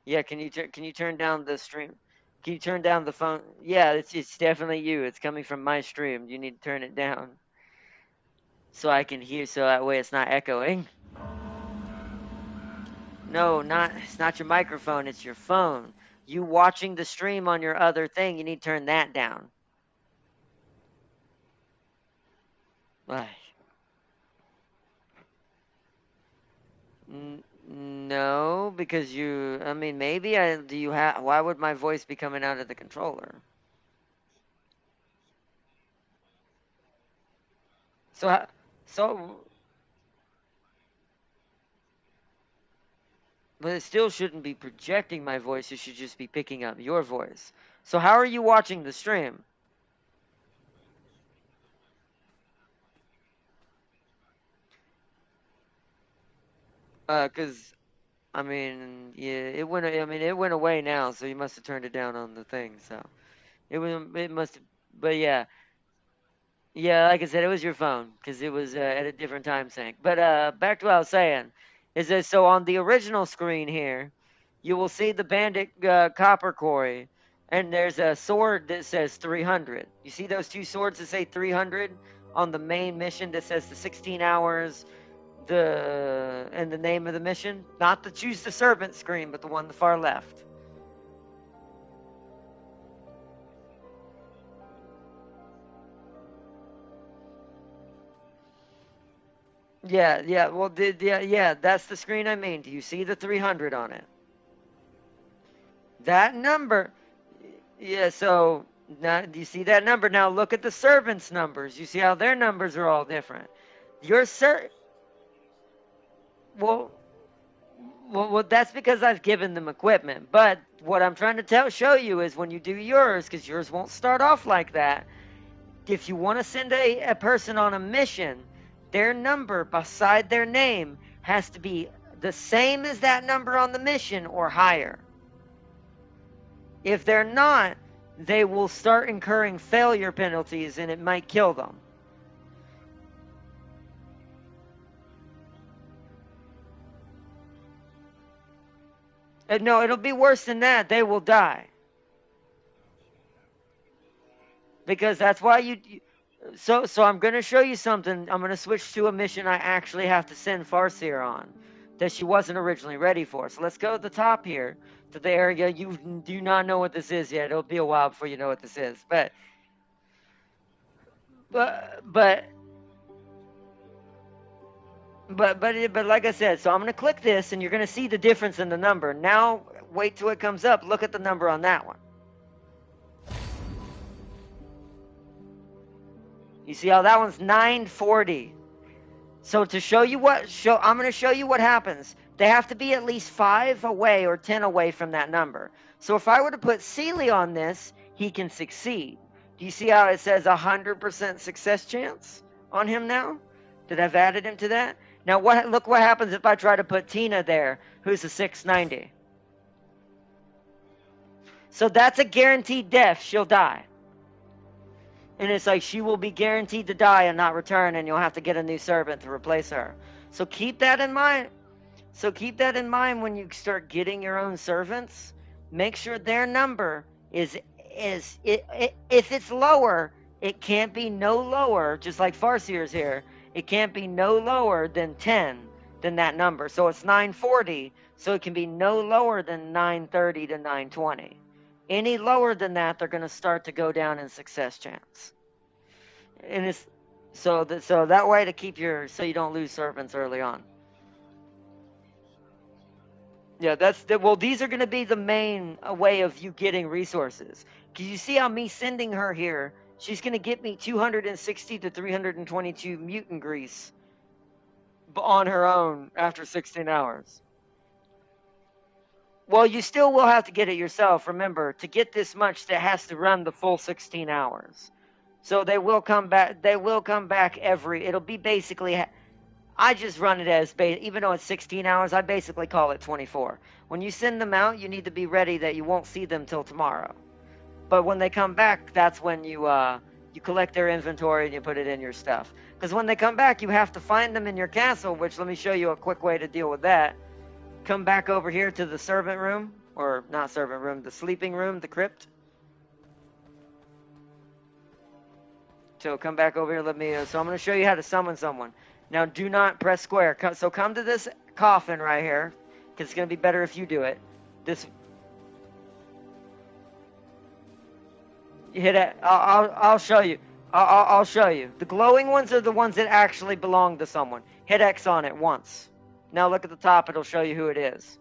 Yeah, can you turn down the stream? Can you turn down the phone? Yeah, it's definitely you. It's coming from my stream. You need to turn it down so I can hear, so that way it's not echoing. No, it's not your microphone, it's your phone. You watching the stream on your other thing, you need to turn that down. Like, no, because I mean, maybe do you have, why would my voice be coming out of the controller? So, so, but it still shouldn't be projecting my voice. It should just be picking up your voice. So, how are you watching the stream? Cause I mean, yeah, it went. I mean, it went away now, so you must have turned it down on the thing. So it was. It must. But yeah, yeah. Like I said, it was your phone because it was at a different time sync. But back to what I was saying is that so on the original screen here, you will see the bandit copper quarry, and there's a sword that says 300. You see those two swords that say 300 on the main mission that says the 16 hours and the name of the mission, not the choose the servant screen, but the one on the far left. Yeah, yeah. Well, yeah. That's the screen I mean. Do you see the 300 on it? That number. Yeah. So now, do you see that number? Now look at the servants' numbers. You see how their numbers are all different. Your ser. Well, well, that's because I've given them equipment. But what I'm trying to show you is when you do yours, because yours won't start off like that. If you want to send a person on a mission, their number beside their name has to be the same as that number on the mission or higher. If they're not, they will start incurring failure penalties and it might kill them. No, it'll be worse than that. They will die. Because that's why so I'm going to show you something. I'm going to switch to a mission I actually have to send Farseer on that she wasn't originally ready for. So let's go to the top here to the area. You do not know what this is yet. It'll be a while before you know what this is. But but like I said, so I'm going to click this and you're going to see the difference in the number. Now wait till it comes up. Look at the number on that one. You see how that one's 940. So to show you I'm going to show you what happens. They have to be at least 5 away or 10 away from that number. So if I were to put Sealy on this, he can succeed. Do you see how it says 100% success chance on him now? That I've added him to that? Now look what happens if I try to put Tina there, who's a 690. So that's a guaranteed death. She'll die. And it's like she will be guaranteed to die and not return, and you'll have to get a new servant to replace her. So keep that in mind. So keep that in mind when you start getting your own servants. Make sure their number is if it's lower, it can't be no lower. Just like Farseer's here, it can't be no lower than 10 than that number. So it's 940. So it can be no lower than 930 to 920. Any lower than that, they're going to start to go down in success chance. And it's so that way to keep so you don't lose servants early on. Yeah, well. These are going to be the main way of you getting resources. Cause you see how me sending her here, she's going to get me 260 to 322 mutant grease on her own after 16 hours. Well, you still will have to get it yourself. Remember, to get this much, that has to run the full 16 hours. So they will come back. They will come back it'll be basically. I just run it as even though it's 16 hours, I basically call it 24. When you send them out, you need to be ready that you won't see them till tomorrow. But when they come back, that's when you collect their inventory and you put it in your stuff. Because when they come back, you have to find them in your castle. Which let me show you a quick way to deal with that. Come back over here to the servant room, or not servant room, the sleeping room, the crypt. So come back over here. So I'm going to show you how to summon someone. Now, do not press square. So come to this coffin right here, because it's going to be better if you do it. You hit it. I'll show you. I'll show you. The glowing ones are the ones that actually belong to someone. Hit X on it once. Now look at the top. It'll show you who it is.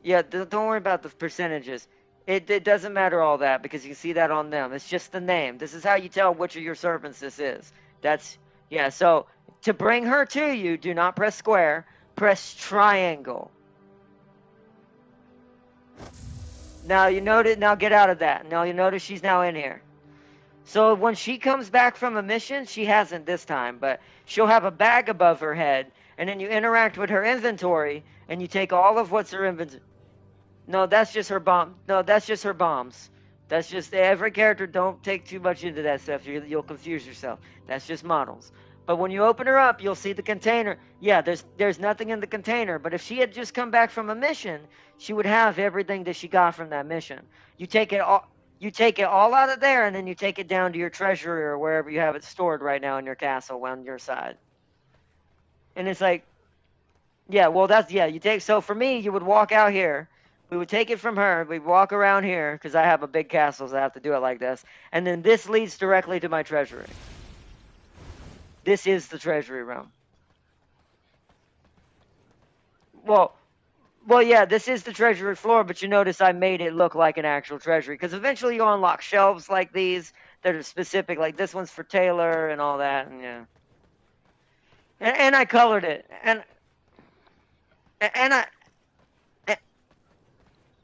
Yeah, don't worry about the percentages. It doesn't matter all that because you can see that on them. It's just the name. This is how you tell which of your servants this is. That's, yeah, so to bring her to you, do not press square. Press triangle. Now you notice, now get out of that. Now you notice she's now in here. So when she comes back from a mission, she hasn't this time, but she'll have a bag above her head, and then you interact with her inventory, and you take all of what's her inventory. No, that's just her bomb. No, that's just her bombs. That's just every character. Don't take too much into that stuff. You'll confuse yourself. That's just models. But when you open her up, you'll see the container. Yeah, there's nothing in the container. But if she had just come back from a mission, she would have everything that she got from that mission. You take it all. You take it all out of there, and then you take it down to your treasury or wherever you have it stored right now in your castle on your side. And it's like, yeah, well, that's, yeah, you take, so for me, you would walk out here. We would take it from her. We'd walk around here, because I have a big castle, so I have to do it like this. And then this leads directly to my treasury. This is the treasury room. Well, yeah, this is the treasury floor, but you notice I made it look like an actual treasury, because eventually you unlock shelves like these that are specific, like this one's for Taylor and all that, and yeah. And I colored it, and I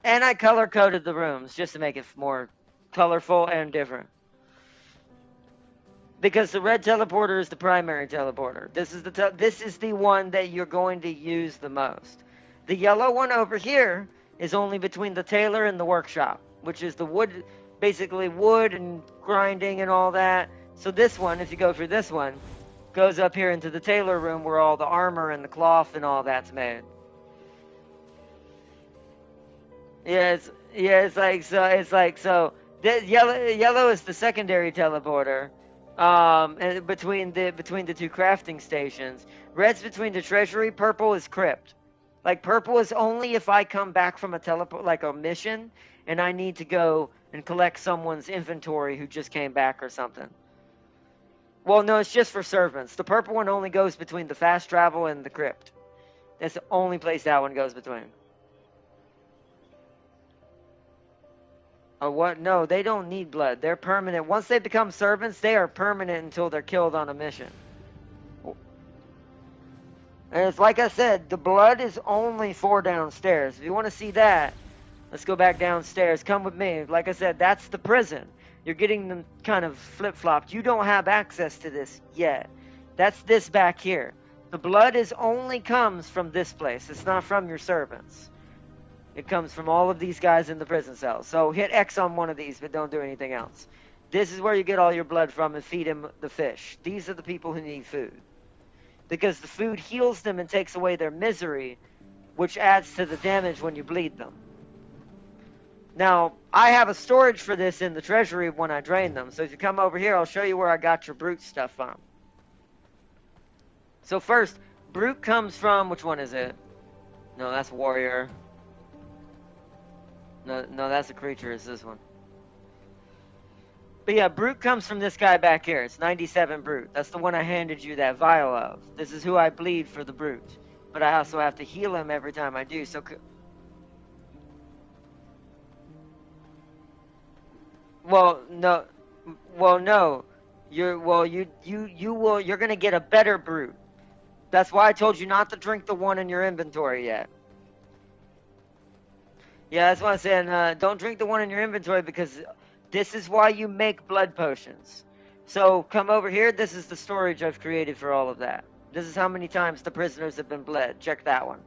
and I color coded the rooms just to make it more colorful and different. Because the red teleporter is the primary teleporter. This is the one that you're going to use the most. The yellow one over here is only between the tailor and the workshop, which is the wood, basically wood and grinding and all that. So this one, if you go for this one, goes up here into the tailor room where all the armor and the cloth and all that's made. It's like so. The yellow is the secondary teleporter, and between the two crafting stations. Red's between the treasury. Purple is crypt. Like purple is only if I come back from a teleport, like a mission, and I need to go and collect someone's inventory who just came back or something. Well, no, it's just for servants. The purple one only goes between the fast travel and the crypt. That's the only place that one goes between. Oh, what? No, they don't need blood. They're permanent. Once they become servants, they are permanent until they're killed on a mission. And it's like I said, the blood is only for downstairs. If you want to see that, let's go back downstairs. Come with me. Like I said, that's the prison. You're getting them kind of flip-flopped. You don't have access to this yet. That's this back here. The blood only comes from this place. It's not from your servants. It comes from all of these guys in the prison cells. So hit X on one of these, but don't do anything else. This is where you get all your blood from and feed him the fish. These are the people who need food. Because the food heals them and takes away their misery, which adds to the damage when you bleed them. Now, I have a storage for this in the treasury when I drain them. So if you come over here, I'll show you where I got your brute stuff from. So first, brute comes from, which one is it? No, that's warrior. No, that's a creature. It's this one. But yeah, brute comes from this guy back here. It's 97 brute. That's the one I handed you that vial of. This is who I bleed for the brute. But I also have to heal him every time I do. So, no. You're gonna get a better brute. That's why I told you not to drink the one in your inventory yet. Yeah, that's why I'm saying don't drink the one in your inventory because this is why you make blood potions. So come over here. This is the storage I've created for all of that. This is how many times the prisoners have been bled. Check that one.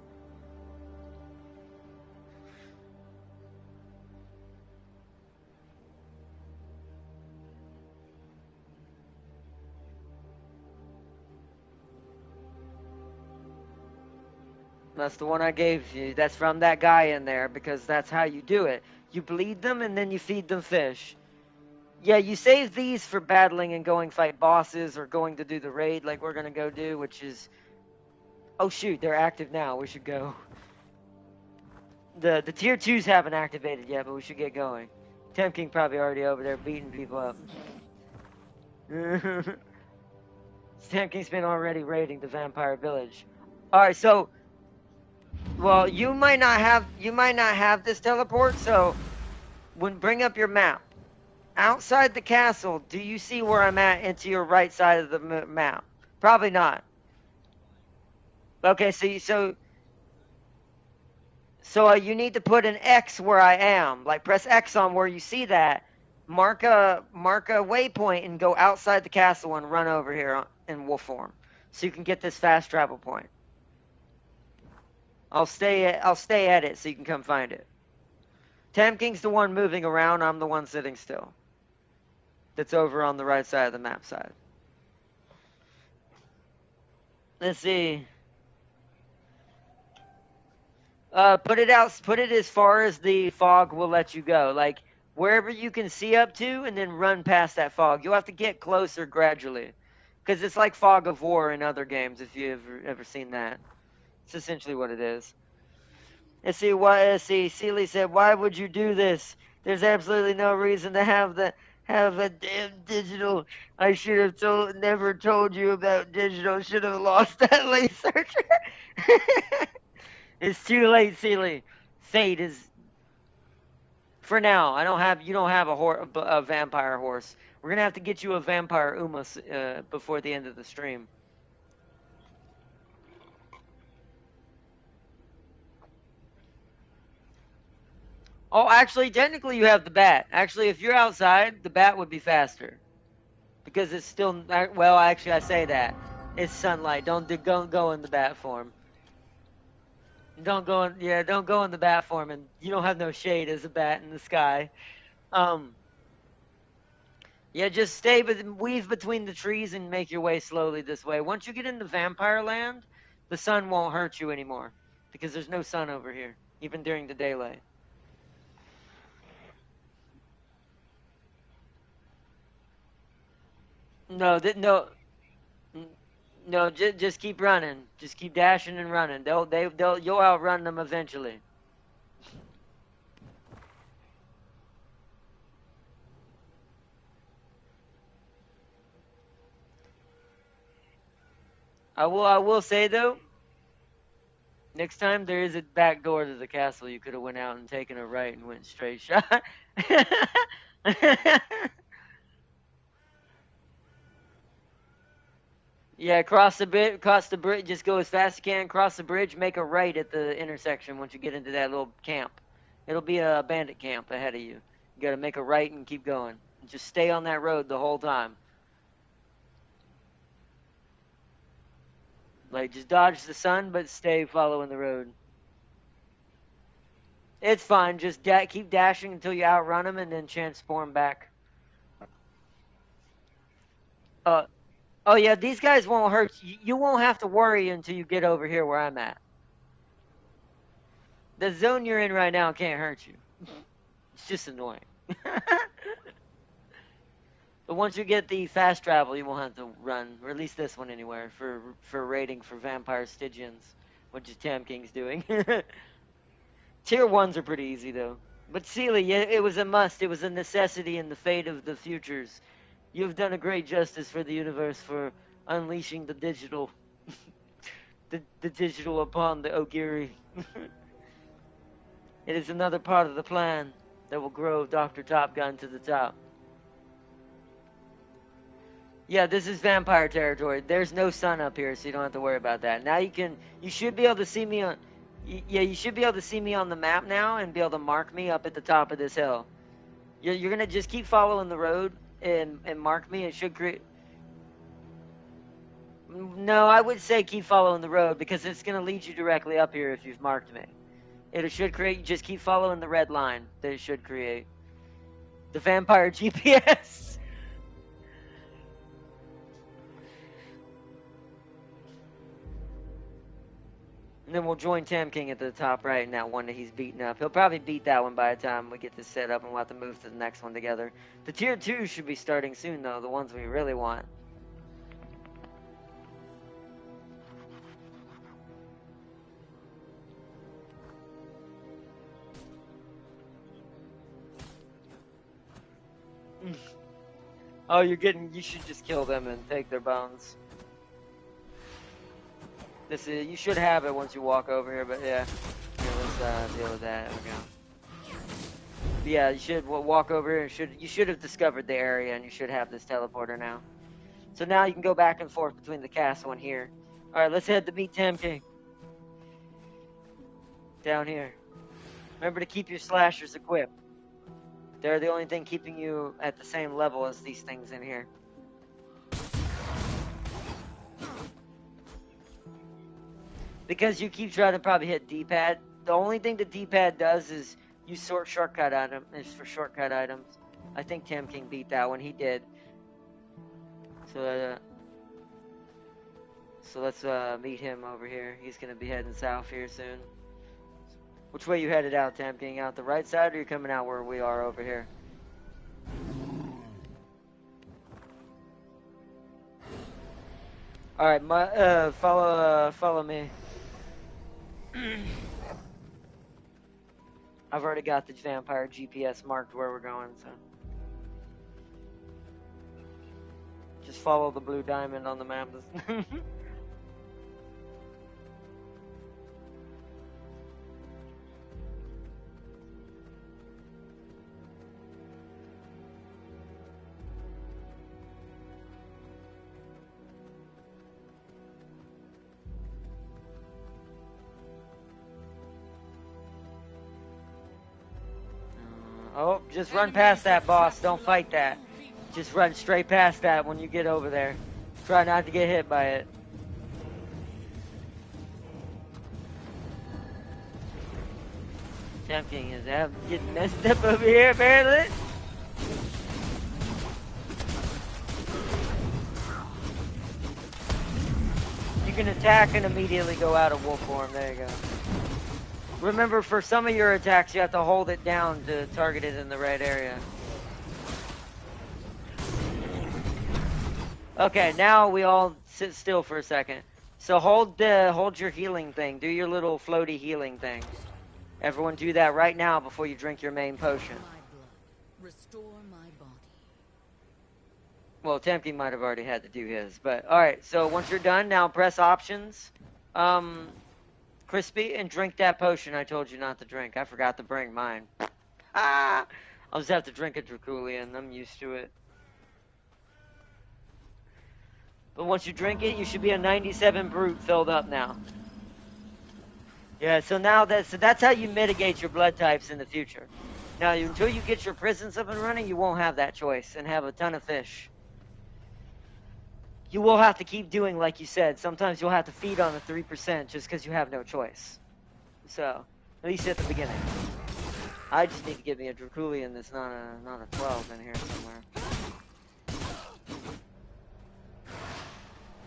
That's the one I gave you. That's from that guy in there because that's how you do it. You bleed them and then you feed them fish. Yeah, you save these for battling and going fight bosses or going to do the raid like we're going to go do, which is... Oh, shoot, they're active now. We should go. The tier 2s haven't activated yet, but we should get going. Temp King probably already over there beating people up. Temp King's been already raiding the vampire village. Alright, so well, you might not have this teleport, so bring up your map. Outside the castle, do you see where I'm at into your right side of the map? Probably not. Okay, so you need to put an X where I am. Like press X on where you see that. Mark a waypoint and go outside the castle and run over here in wolf form, so you can get this fast travel point. I'll stay at it so you can come find it. Tam King's the one moving around. I'm the one sitting still. That's over on the right side of the map side. Let's see. Put it as far as the fog will let you go. Like, wherever you can see up to, and then run past that fog. You'll have to get closer gradually. Because it's like Fog of War in other games, if you've ever seen that. It's essentially what it is. Let's see, Sealy said, why would you do this? There's absolutely no reason to have a damn digital. I should have never told you about digital. Should have lost that laser. It's too late, Sealy. Fate is for now. You don't have a vampire horse. We're gonna have to get you a vampire Uma before the end of the stream. Oh, actually, technically, you have the bat. Actually, if you're outside, the bat would be faster because it's still. Well, actually, I say that it's sunlight. Don't go in the bat form. Don't go in the bat form, and you don't have no shade as a bat in the sky. Yeah, just weave between the trees and make your way slowly this way. Once you get into vampire land, the sun won't hurt you anymore because there's no sun over here, even during the daylight. No, no, just keep running. Just keep dashing and running. You'll outrun them eventually. I will say though, next time there is a back door to the castle, you could have went out and taken a right and went straight shot. Yeah, cross the bridge, just go as fast as you can, cross the bridge, make a right at the intersection once you get into that little camp. It'll be a bandit camp ahead of you. You gotta make a right and keep going. Just stay on that road the whole time. Like, just dodge the sun, but stay following the road. It's fine, just keep dashing until you outrun them and then transform back. Oh yeah, these guys won't hurt you. You won't have to worry until you get over here where I'm at. The zone you're in right now can't hurt you. It's just annoying. But once you get the fast travel, you won't have to run, or at least this one anywhere, for raiding for vampire Stygians, which is Tam King's doing. Tier 1s are pretty easy though. But Sealy, yeah, it was a must. It was a necessity in the fate of the futures. You have done a great justice for the universe for unleashing the digital, the digital upon the Ogiri. It is another part of the plan that will grow Dr. Top Gun to the top. Yeah, this is vampire territory. There's no sun up here, so you don't have to worry about that. Now you should be able to see me on, yeah, you should be able to see me on the map now and be able to mark me up at the top of this hill. You're gonna just keep following the road and mark me. It should create. No, I would say keep following the road because it's gonna lead you directly up here if you've marked me. It should create. Just keep following the red line that it should create. The vampire GPS. And then we'll join Tam King at the top right in that one that he's beating up. He'll probably beat that one by the time we get this set up and we'll have to move to the next one together. The tier 2 should be starting soon though, the ones we really want. Oh, you should just kill them and take their bones. You should have it once you walk over here, but yeah. Here, let's deal with that. There we go. But yeah, you should walk over here and you should have discovered the area and you should have this teleporter now. So now you can go back and forth between the castle and here. Alright, let's head to meet Tam King. Down here. Remember to keep your slashers equipped. They're the only thing keeping you at the same level as these things in here. Because you keep trying to probably hit D-pad. The only thing the D-pad does is use shortcut items. I think Tam King beat that one. He did. So let's meet him over here. He's gonna be heading south here soon. Which way you headed out, Tam King? Out the right side, or you coming out where we are over here? All right, follow me. I've already got the vampire GPS marked where we're going, so just follow the blue diamond on the map. Oh, just run past that, boss. Don't fight that. Just run straight past that when you get over there. Try not to get hit by it. Tam King is getting messed up over here, apparently. You can attack and immediately go out of wolf form. There you go. Remember, for some of your attacks, you have to hold it down to target it in the right area. Okay, now we all sit still for a second. So hold your healing thing. Do your little floaty healing thing. Everyone do that right now before you drink your main potion. Restore my body. Well, Tam King might have already had to do his, but alright, so once you're done, now press options. Crispy, and drink that potion I told you not to drink. I forgot to bring mine. I'll just have to drink a Draculian. I'm used to it. But once you drink it, you should be a 97 brute filled up now. Yeah, so now that's how you mitigate your blood types in the future. Now, until you get your prisons up and running, you won't have that choice and have a ton of fish. You will have to keep doing like you said. Sometimes you'll have to feed on the 3% just because you have no choice. So, at least at the beginning. I just need to get me a Draculian that's not a 12 in here somewhere.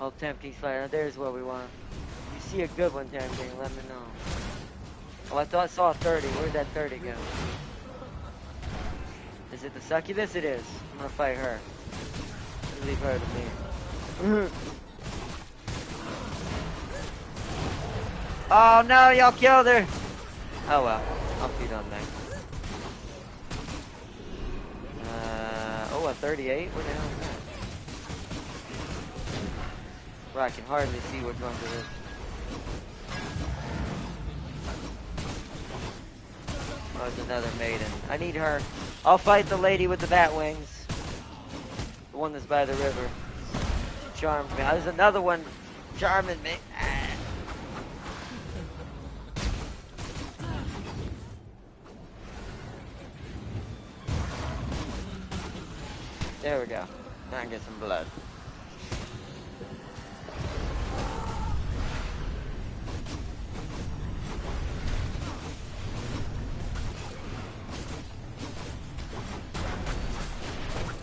Oh, Tam King's fire. There's what we want. If you see a good one, Tam King, let me know. Oh, I saw a 30. Where'd that 30 go? Is it the succubus? It is. I'm gonna fight her. Leave her to me. Oh no, y'all killed her! Oh well, I'll feed on that. Oh, a 38? What the hell is that? Well, I can hardly see which ones it is. Oh, it's another maiden. I need her. I'll fight the lady with the bat wings. The one that's by the river. Charmed me. There's another one charming me. There we go. Now I can get some blood.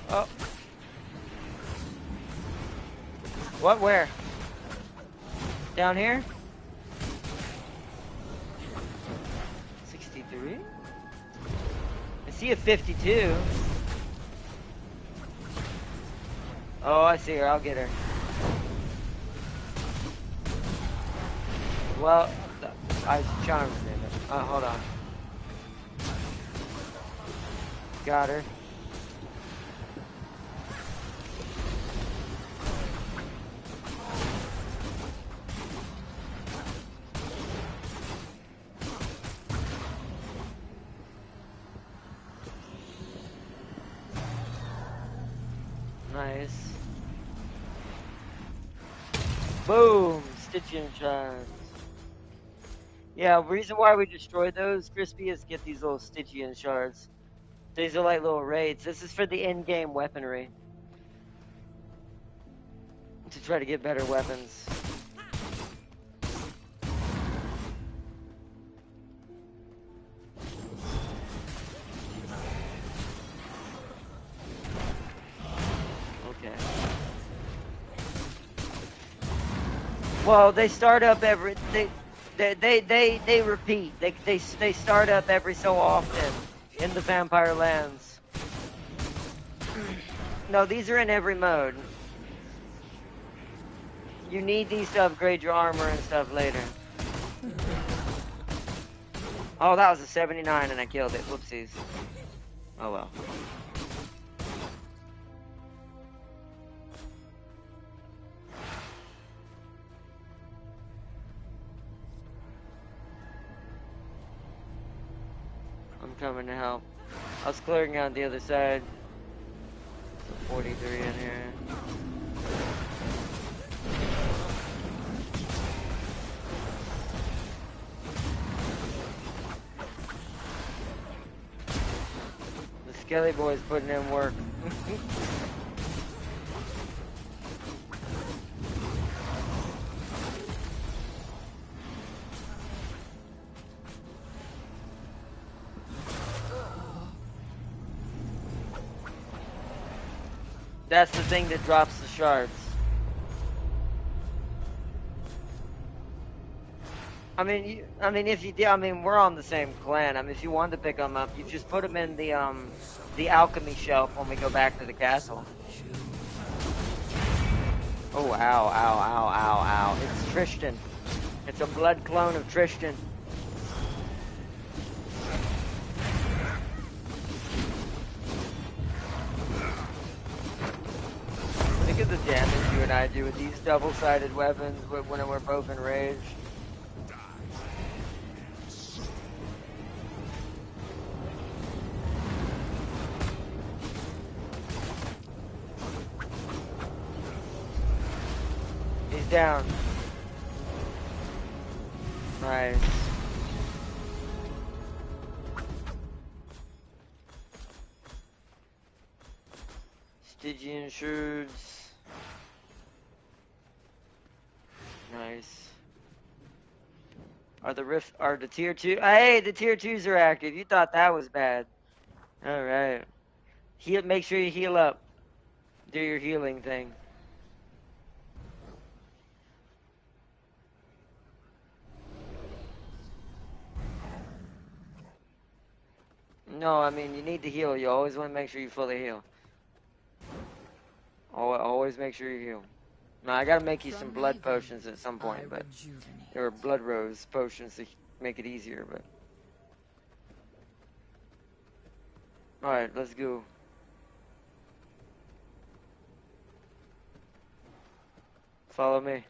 Oh. What? Where? Down here? 63? I see a 52. Oh, I see her. I'll get her. Well, I charmed me. Oh, hold on. Got her. Nice. Boom! Stygian shards. Yeah, reason why we destroyed those, Crispy, is get these little Stygian shards. These are like little raids. This is for the in-game weaponry. To try to get better weapons. Okay. Well, they start up every they repeat. They start up every so often in the Vampire Lands. No, these are in every mode. You need these to upgrade your armor and stuff later. Oh, that was a 79 and I killed it. Whoopsies. Oh well. I'm coming to help. I was clearing out the other side. 43 in here. The Skelly boy's putting in work. That's the thing that drops the shards. I mean, we're on the same clan. I mean, if you wanted to pick them up, you just put them in the alchemy shelf when we go back to the castle. Oh, ow, ow, ow, ow, ow. It's Tristan. It's a blood clone of Tristan. Look at the damage you and I do with these double-sided weapons when we're both enraged. He's down. Nice. Stygian shards. Nice. Are the tier 2? Hey, the tier 2s are active. You thought that was bad. Alright. Make sure you heal up. Do your healing thing. No, I mean, you need to heal. You always want to make sure you fully heal. Always make sure you heal. Now, I gotta make you some blood potions at some point, but there are blood rose potions to make it easier, but. Alright, let's go. Follow me.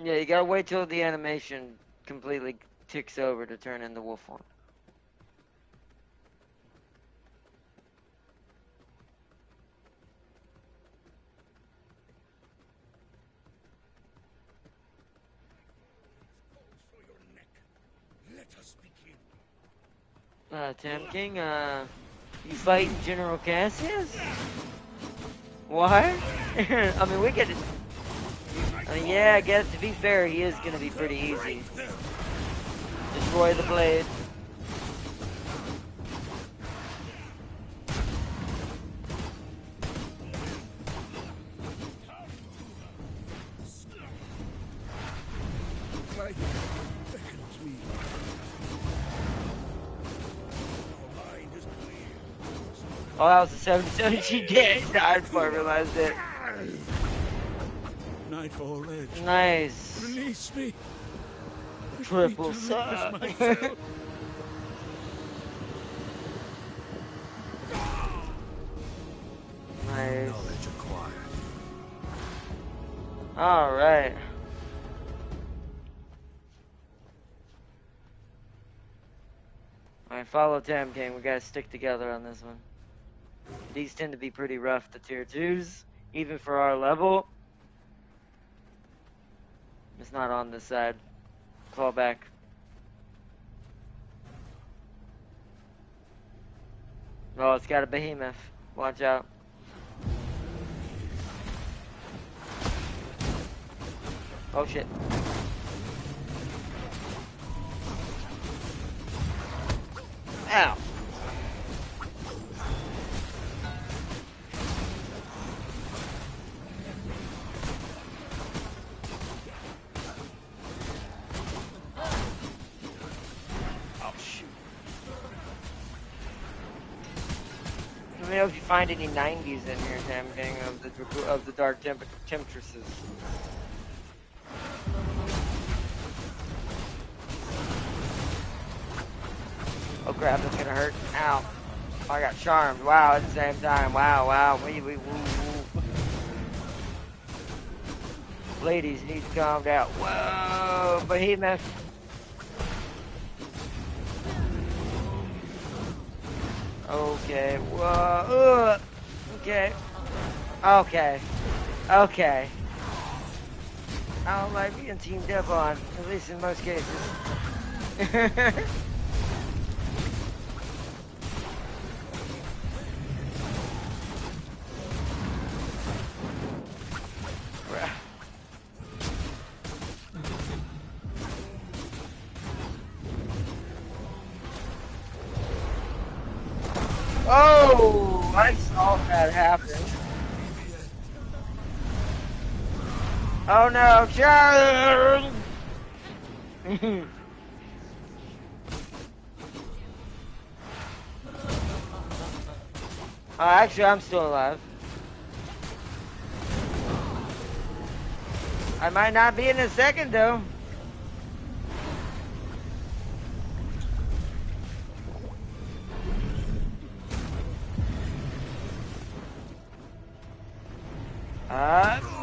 Yeah, you gotta wait till the animation completely ticks over to turn into wolf form. Tam King, you fighting General Cassius? What? I mean, we could. I mean, yeah, I guess to be fair, he is gonna be pretty easy. Destroy the blade. Oh, that was a 77. She died before I realized it. Nightfall Edge. Nice. Release me. Triple suck. Nice. Knowledge acquired. All right. Alright, follow Tam King. We gotta stick together on this one. These tend to be pretty rough, the tier 2s, even for our level. It's not on this side. Fall back. Oh, it's got a behemoth. Watch out. Oh shit. Ow. Oh shoot. Let me know if you find any 90s in here, Tam King, of the dark temptresses. Oh crap, that's gonna hurt. Ow. Oh, I got charmed. Wow, at the same time. Wow, wow. Wee, wee, woo, woo. Ladies need to calm down. Whoa, behemoth. Okay, whoa. Okay. Okay. Okay. I don't like being teamed up on, at least in most cases. Oh, I saw that happen. Oh no, Sharon! Oh, actually, I'm still alive. I might not be in a second, though.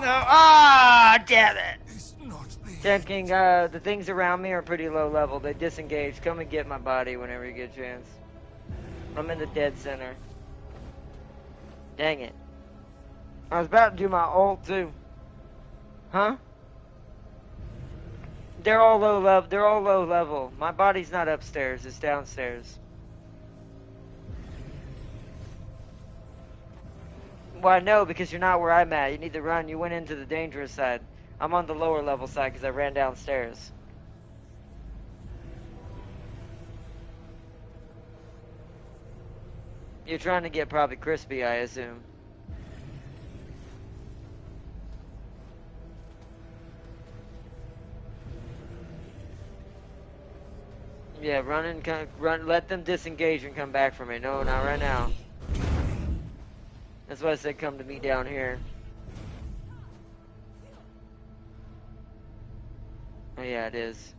No. Ah, damn it. Tam King, the things around me are pretty low level. They disengage. Come and get my body whenever you get a chance. I'm in the dead center. Dang it. I was about to do my ult, too. Huh? They're all low level. They're all low level. My body's not upstairs. It's downstairs. Well, no, because you're not where I'm at. You need to run. You went into the dangerous side. I'm on the lower level side because I ran downstairs. You're trying to get probably crispy, I assume. Yeah, run. Let them disengage and come back for me. No, not right now. That's why I said come to me down here. Oh yeah, it is.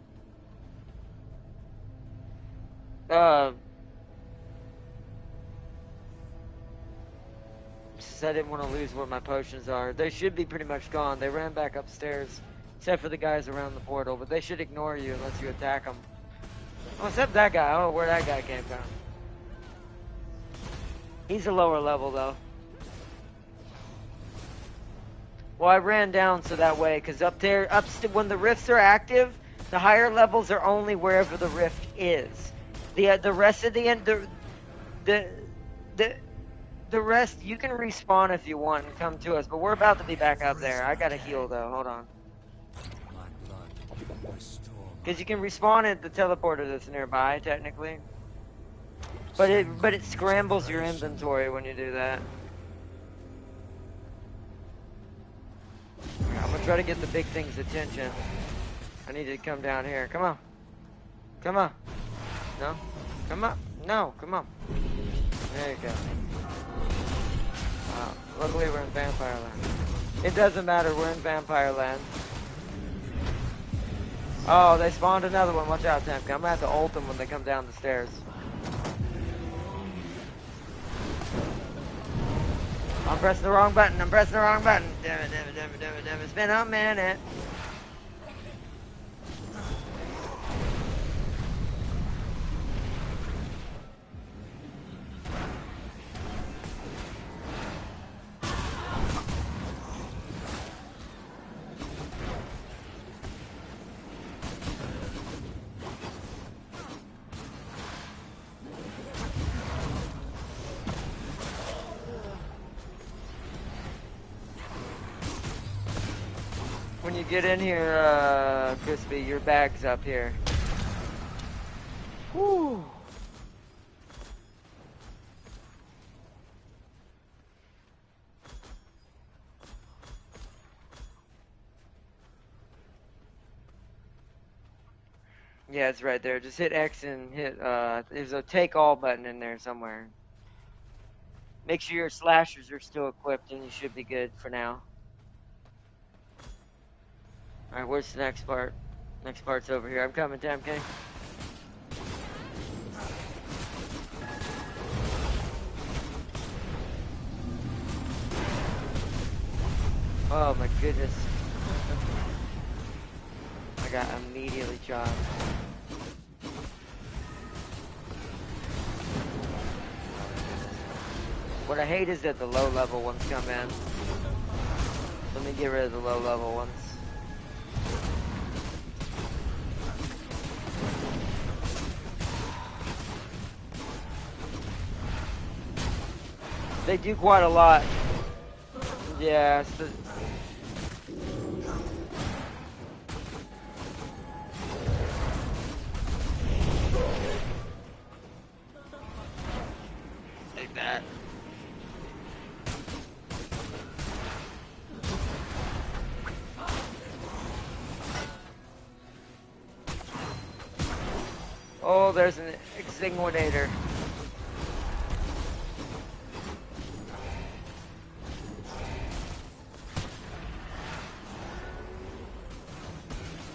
Just I didn't want to lose where my potions are. They should be pretty much gone. They ran back upstairs, except for the guys around the portal. But they should ignore you unless you attack them. Oh, except that guy. I don't know where that guy came from. He's a lower level though. Well, I ran down so that way, because up there, when the rifts are active, the higher levels are only wherever the rift is. The rest of the end, the rest, you can respawn if you want and come to us, but we're about to be back up there. I gotta heal though. Hold on. Because you can respawn at the teleporter that's nearby, technically. But it scrambles your inventory when you do that. I'm gonna try to get the big thing's attention. I need to come down here. Come on. Come on. No? Come on. No, come on. There you go. Wow. Luckily we're in Vampire Land. It doesn't matter, we're in Vampire Land. Oh, they spawned another one. Watch out, Temp. I'm gonna have to ult them when they come down the stairs. I'm pressing the wrong button. I'm pressing the wrong button. Damn it, damn it, damn it, damn it, damn it. It's been a minute. get in here, Crispy, your bag's up here. Whew. Yeah, it's right there. Just hit X and hit, there's a take all button in there somewhere. Make sure your slashers are still equipped and you should be good for now. Alright, where's the next part? Next part's over here. I'm coming, Tam King. Oh my goodness. I got immediately chopped. What I hate is that the low level ones come in. Let me get rid of the low level ones. They do quite a lot. Yeah, take that. Oh, there's an extinguinator.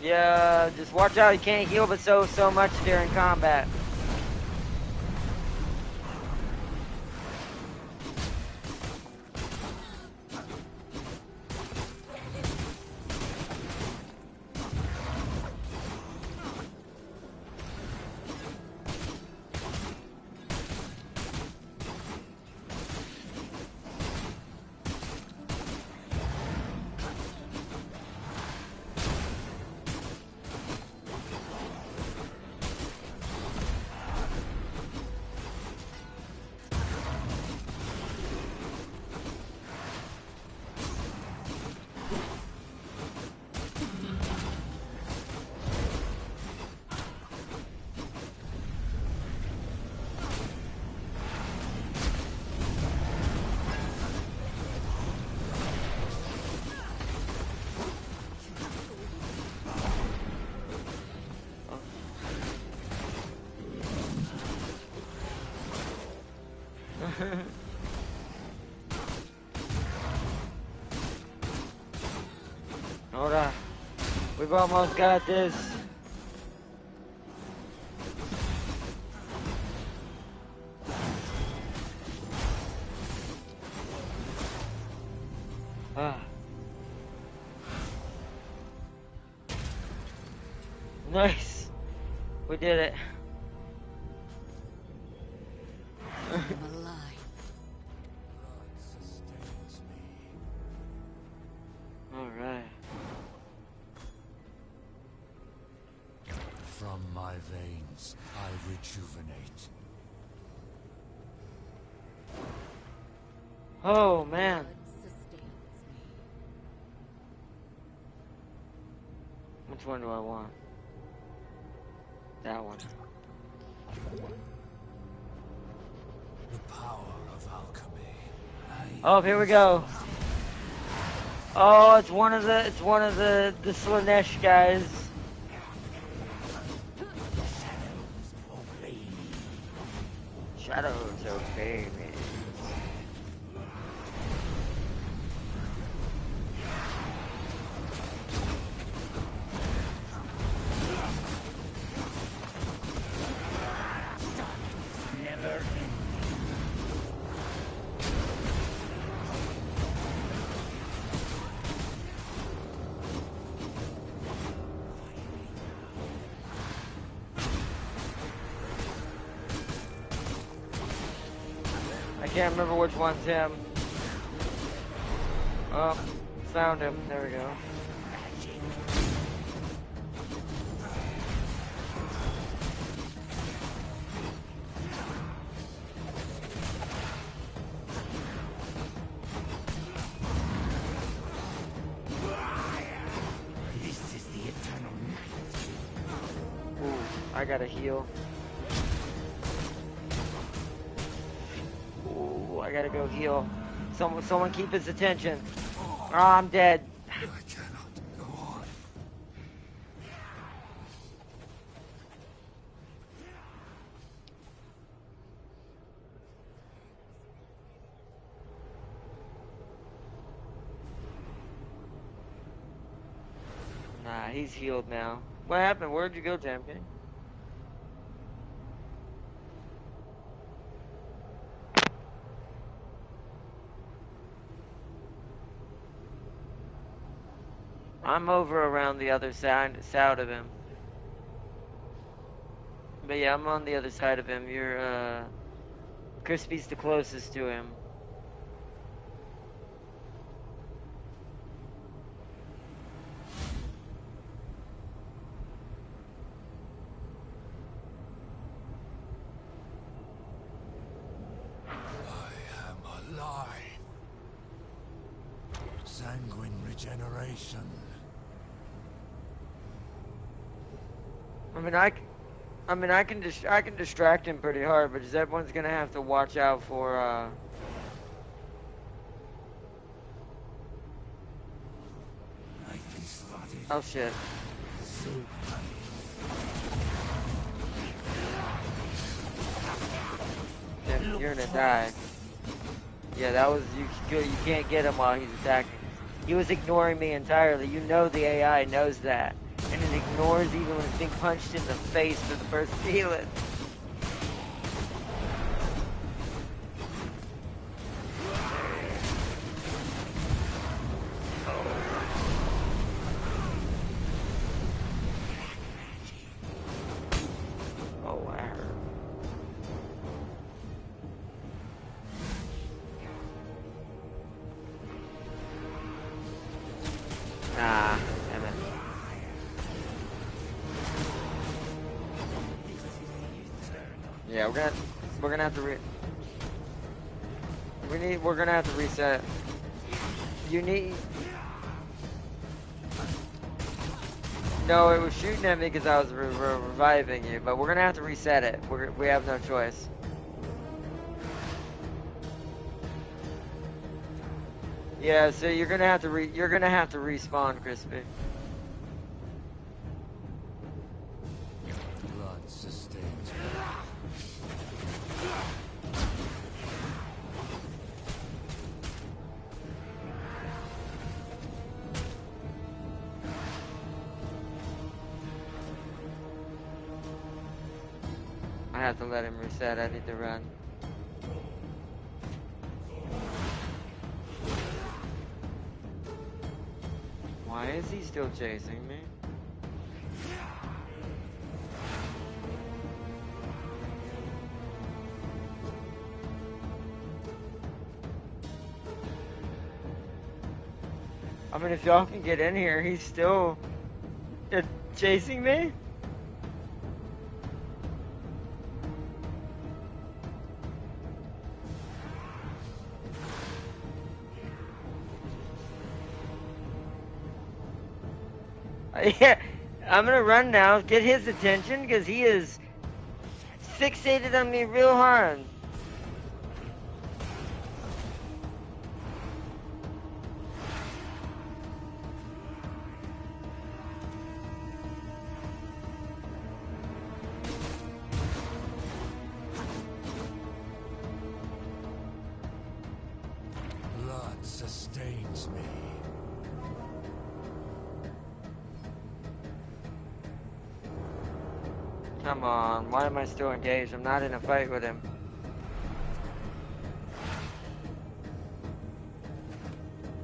Yeah, just watch out. You can't heal but so much during combat. Hold on. We've almost got this. Ah. Nice. We did it. I'm alive. Alright. From my veins, I rejuvenate. Oh man. Blood sustains me. Which one do I want? That one. The power of alchemy. Oh, here we go. Oh, it's one of the Slanesh guys. Shadows obey me. I can't remember which one's him. Oh, found him. There we go. I gotta heal. Ooh, I gotta go heal. Someone keep his attention. Oh, I'm dead. I cannot go on. Nah, he's healed now. What happened? Where'd you go, Tamkin? I'm over around the other side of him. But yeah, I'm on the other side of him. You're, Crispy's the closest to him. I am alive. Sanguine regeneration. I can distract him pretty hard, but everyone's gonna have to watch out for, I've been spotted. oh shit. You're gonna die. Yeah, that was, you can't get him while he's attacking. He was ignoring me entirely. You know the AI knows that. And it ignores even when it's being punched in the face for the first healing. Oh, I hurt. Nah, damn it. Yeah, we're gonna have to we're gonna have to reset. You need. No, it was shooting at me because I was reviving you, but we're gonna have to reset it. We have no choice. Yeah, so you're gonna have to respawn, Crispy. Blood sustains me. I have to let him reset. I need to run. Why is he still chasing me? I mean, if y'all can get in here, he's still chasing me? Yeah, I'm gonna run now, get his attention, because he is fixated on me real hard. Blood sustains me. Come on, why am I still engaged? I'm not in a fight with him.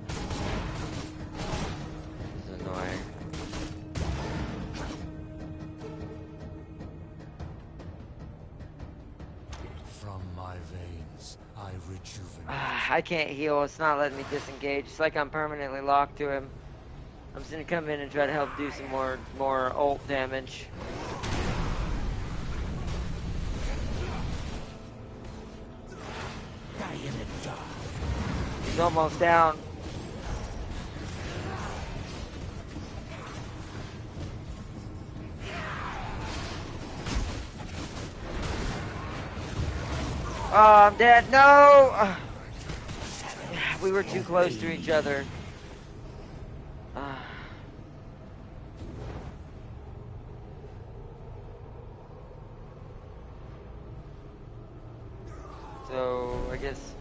This is annoying. From my veins, I rejuvenate. I can't heal, it's not letting me disengage. It's like I'm permanently locked to him. I'm just gonna come in and try to help do some more ult damage. He's almost down. Oh, I'm dead. No! We were too close to each other. So, I guess...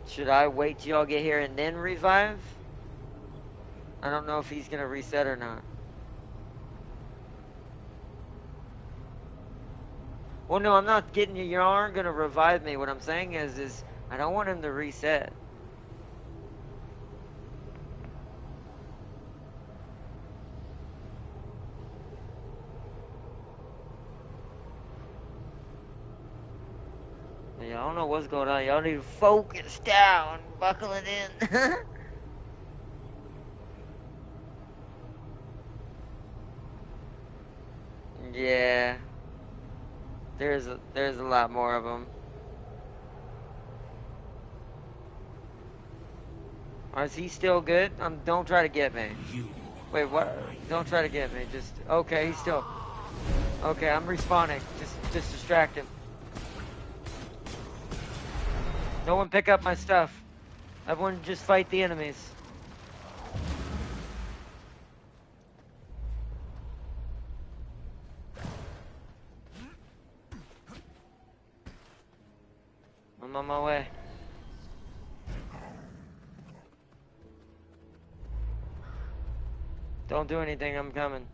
Should I wait till y'all get here and then revive? I don't know if he's gonna reset or not. Well, no, I'm not getting you. You aren't gonna revive me. What I'm saying is I don't want him to reset. Yeah, I don't know what's going on. Y'all need to focus down, buckle it in. Yeah, there's a lot more of them. Is he still good? Don't try to get me. Wait, what? Don't try to get me. Just okay. He's still okay. I'm respawning. Just distract him. No one pick up my stuff. Everyone just fight the enemies. I'm on my way. Don't do anything. I'm coming.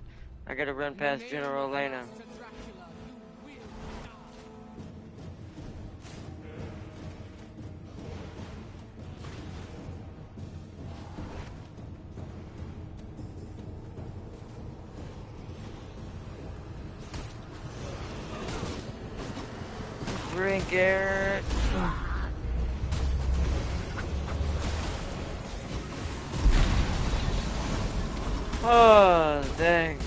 I gotta run past General Elena. Drink air. Oh, dang.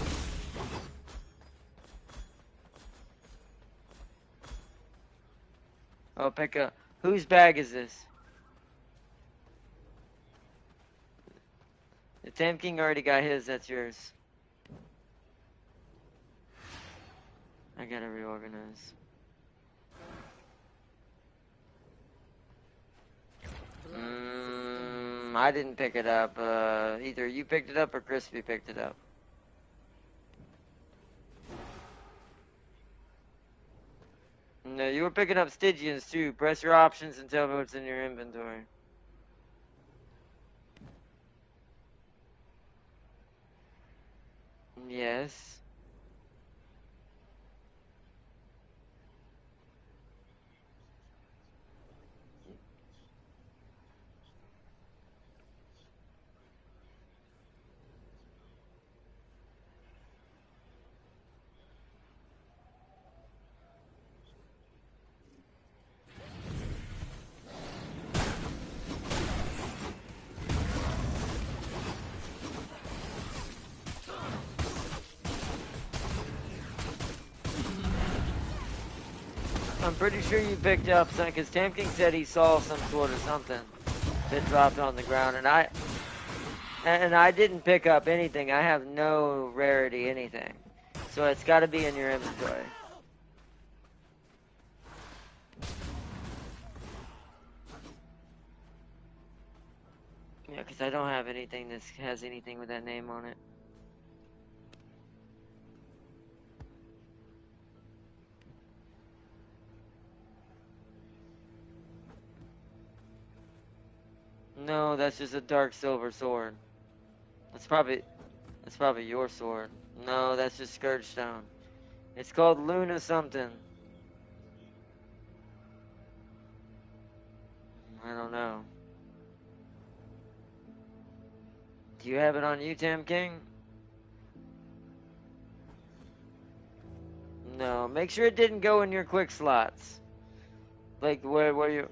Oh, pick up. Whose bag is this? The Tam King already got his. That's yours. I gotta reorganize. I didn't pick it up. Either you picked it up or Crispy picked it up. No, you were picking up Stygians too. Press your options and tell me what's in your inventory. Yes. I'm pretty sure you picked up something, because Tam King said he saw some sort of something that dropped on the ground, and I didn't pick up anything. I have no rarity anything. So it's got to be in your inventory. Yeah, because I don't have anything that has anything with that name on it. No, that's just a dark silver sword. That's probably your sword. No, that's just Scourge Stone. It's called Luna something. I don't know. Do you have it on you, Tam King? No. Make sure it didn't go in your quick slots. Like where you...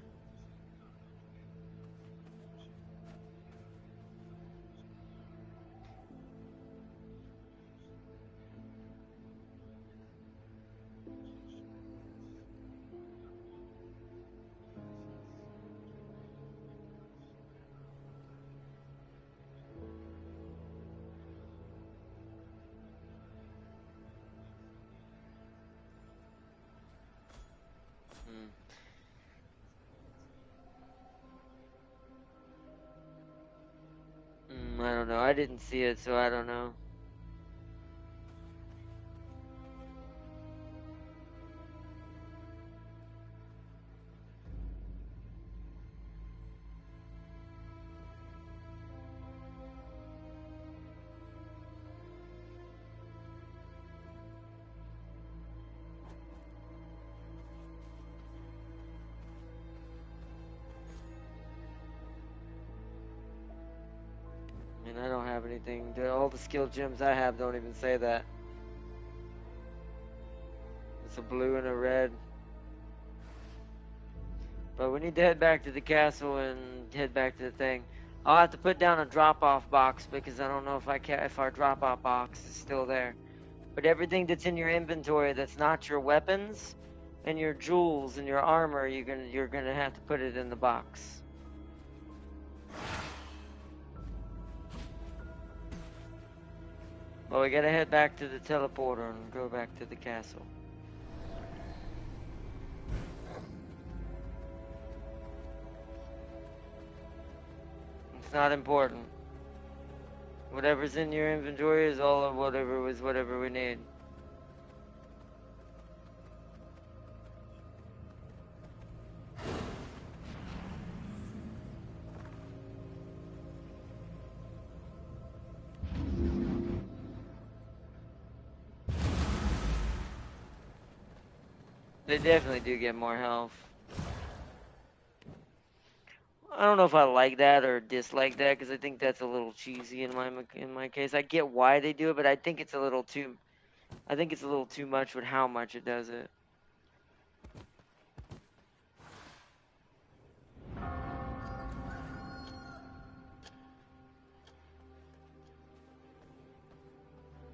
Hmm. I don't know. I didn't see it, so I don't know. I mean, I don't have anything. All the skill gems I have don't even say that. It's a blue and a red. But we need to head back to the castle and head back to the thing. I'll have to put down a drop-off box because I don't know if our drop-off box is still there. But everything that's in your inventory that's not your weapons and your jewels and your armor, you're gonna have to put it in the box. Well, we gotta head back to the teleporter and go back to the castle. It's not important. Whatever's in your inventory is all of whatever we need. They definitely do get more health. I don't know if I like that or dislike that because I think that's a little cheesy in my case. I get why they do it, but I think it's a little too. I think it's a little too much with how much it does it.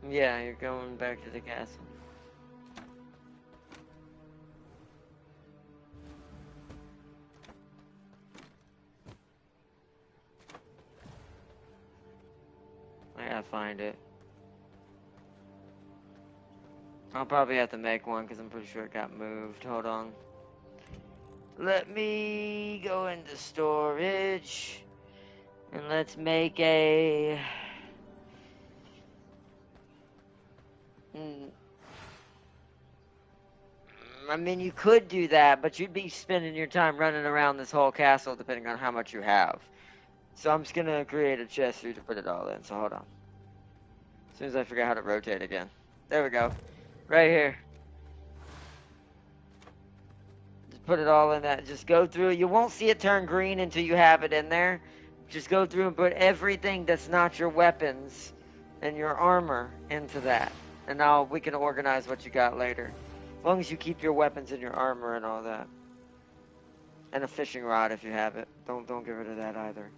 Yeah, you're going back to the castle. I gotta find it. I'll probably have to make one because I'm pretty sure it got moved. Hold on. Let me go into storage and let's make a. Mm, I mean, you could do that, but you'd be spending your time running around this whole castle depending on how much you have. So I'm just gonna create a chest for you to put it all in. So hold on. As soon as I figure out how to rotate again. There we go. Right here. Just put it all in that. Just go through it. You won't see it turn green until you have it in there. Just go through and put everything that's not your weapons and your armor into that. And now we can organize what you got later. As long as you keep your weapons and your armor and all that. And a fishing rod if you have it. Don't get rid of that either.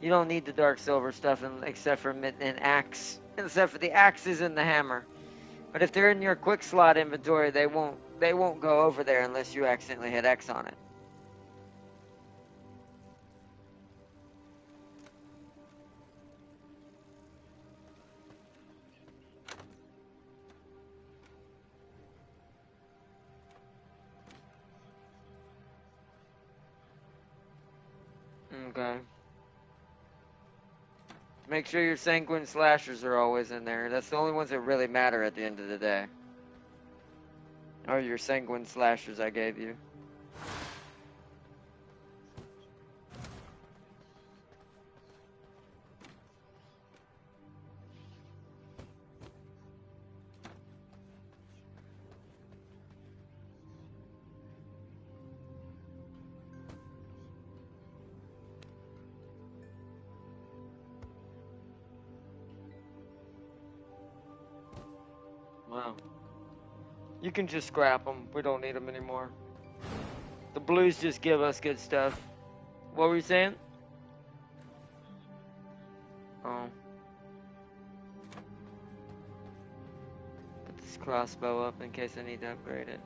You don't need the dark silver stuff except for an axe. Except for the axes and the hammer. But if they're in your quick slot inventory, they won't go over there unless you accidentally hit X on it. Okay. Make sure your sanguine slashers are always in there. That's the only ones that really matter at the end of the day. Or your sanguine slashers I gave you. Wow. You can just scrap them. We don't need them anymore. The blues just give us good stuff. What were you saying? Oh. Put this crossbow up in case I need to upgrade it.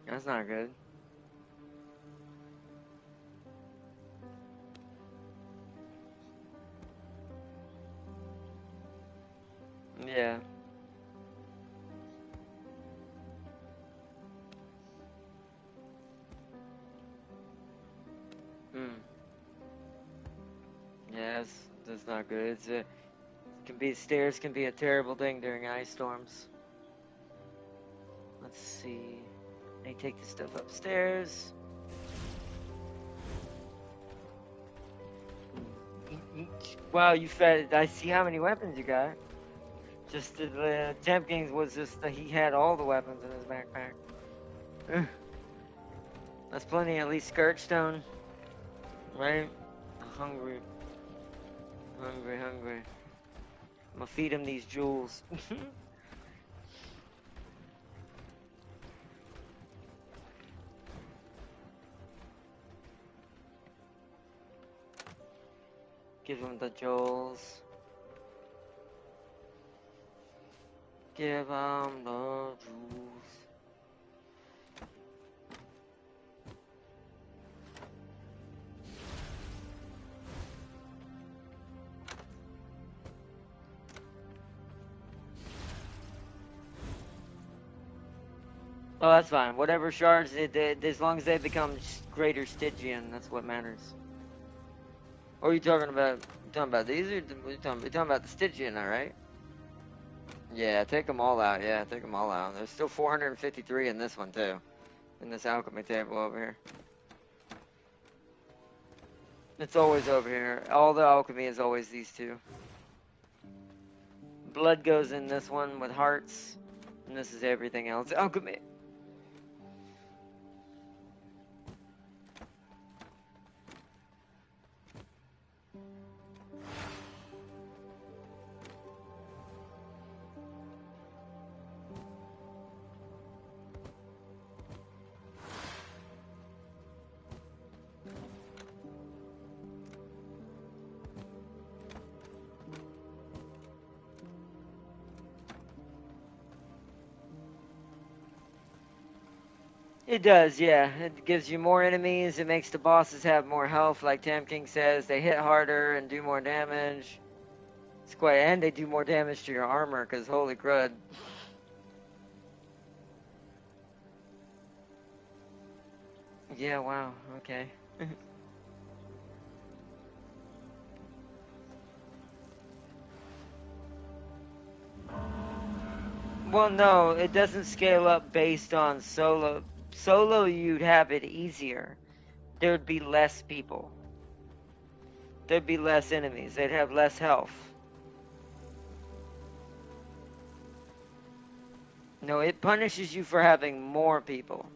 That's not good. Yeah. Hmm. Yeah, that's not good. Stairs can be a terrible thing during ice storms. Let's see. I take this stuff upstairs. Wow, you fed. I see how many weapons you got. Just the Temp Kings was just he had all the weapons in his backpack. That's plenty. At least Skirtstone, right? Hungry, hungry, hungry. I'm gonna feed him these jewels. Give him the jewels. Give him the jewels. Oh, that's fine. Whatever shards, as long as they become greater Stygian, that's what matters. Or are you talking about? You talking about these, or you talking about the Stygian, all right? Yeah, take them all out. Yeah, take them all out. There's still 453 in this one too, in this alchemy table over here. It's always over here. All the alchemy is always these two. Blood goes in this one with hearts, and this is everything else. Alchemy. It does, yeah. It gives you more enemies. It makes the bosses have more health, like Tam King says. They hit harder and do more damage. It's quite, and they do more damage to your armor, because holy crud. Yeah, wow, okay. Well, no, it doesn't scale up based on solo. Solo, you'd have it easier. There'd be less people. There'd be less enemies. They'd have less health. No, it punishes you for having more people.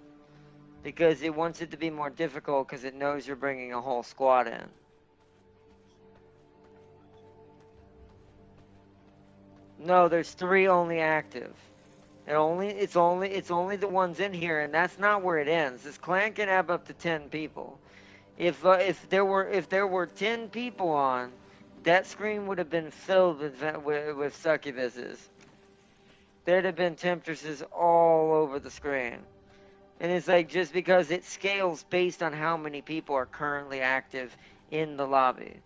Because it wants it to be more difficult because it knows you're bringing a whole squad in. No, there's 3 only active. It's only the ones in here, and that's not where it ends. This clan can have up to 10 people. If there were 10 people on, that screen would have been filled with succubuses. There'd have been temptresses all over the screen. And it's like just because it scales based on how many people are currently active in the lobby.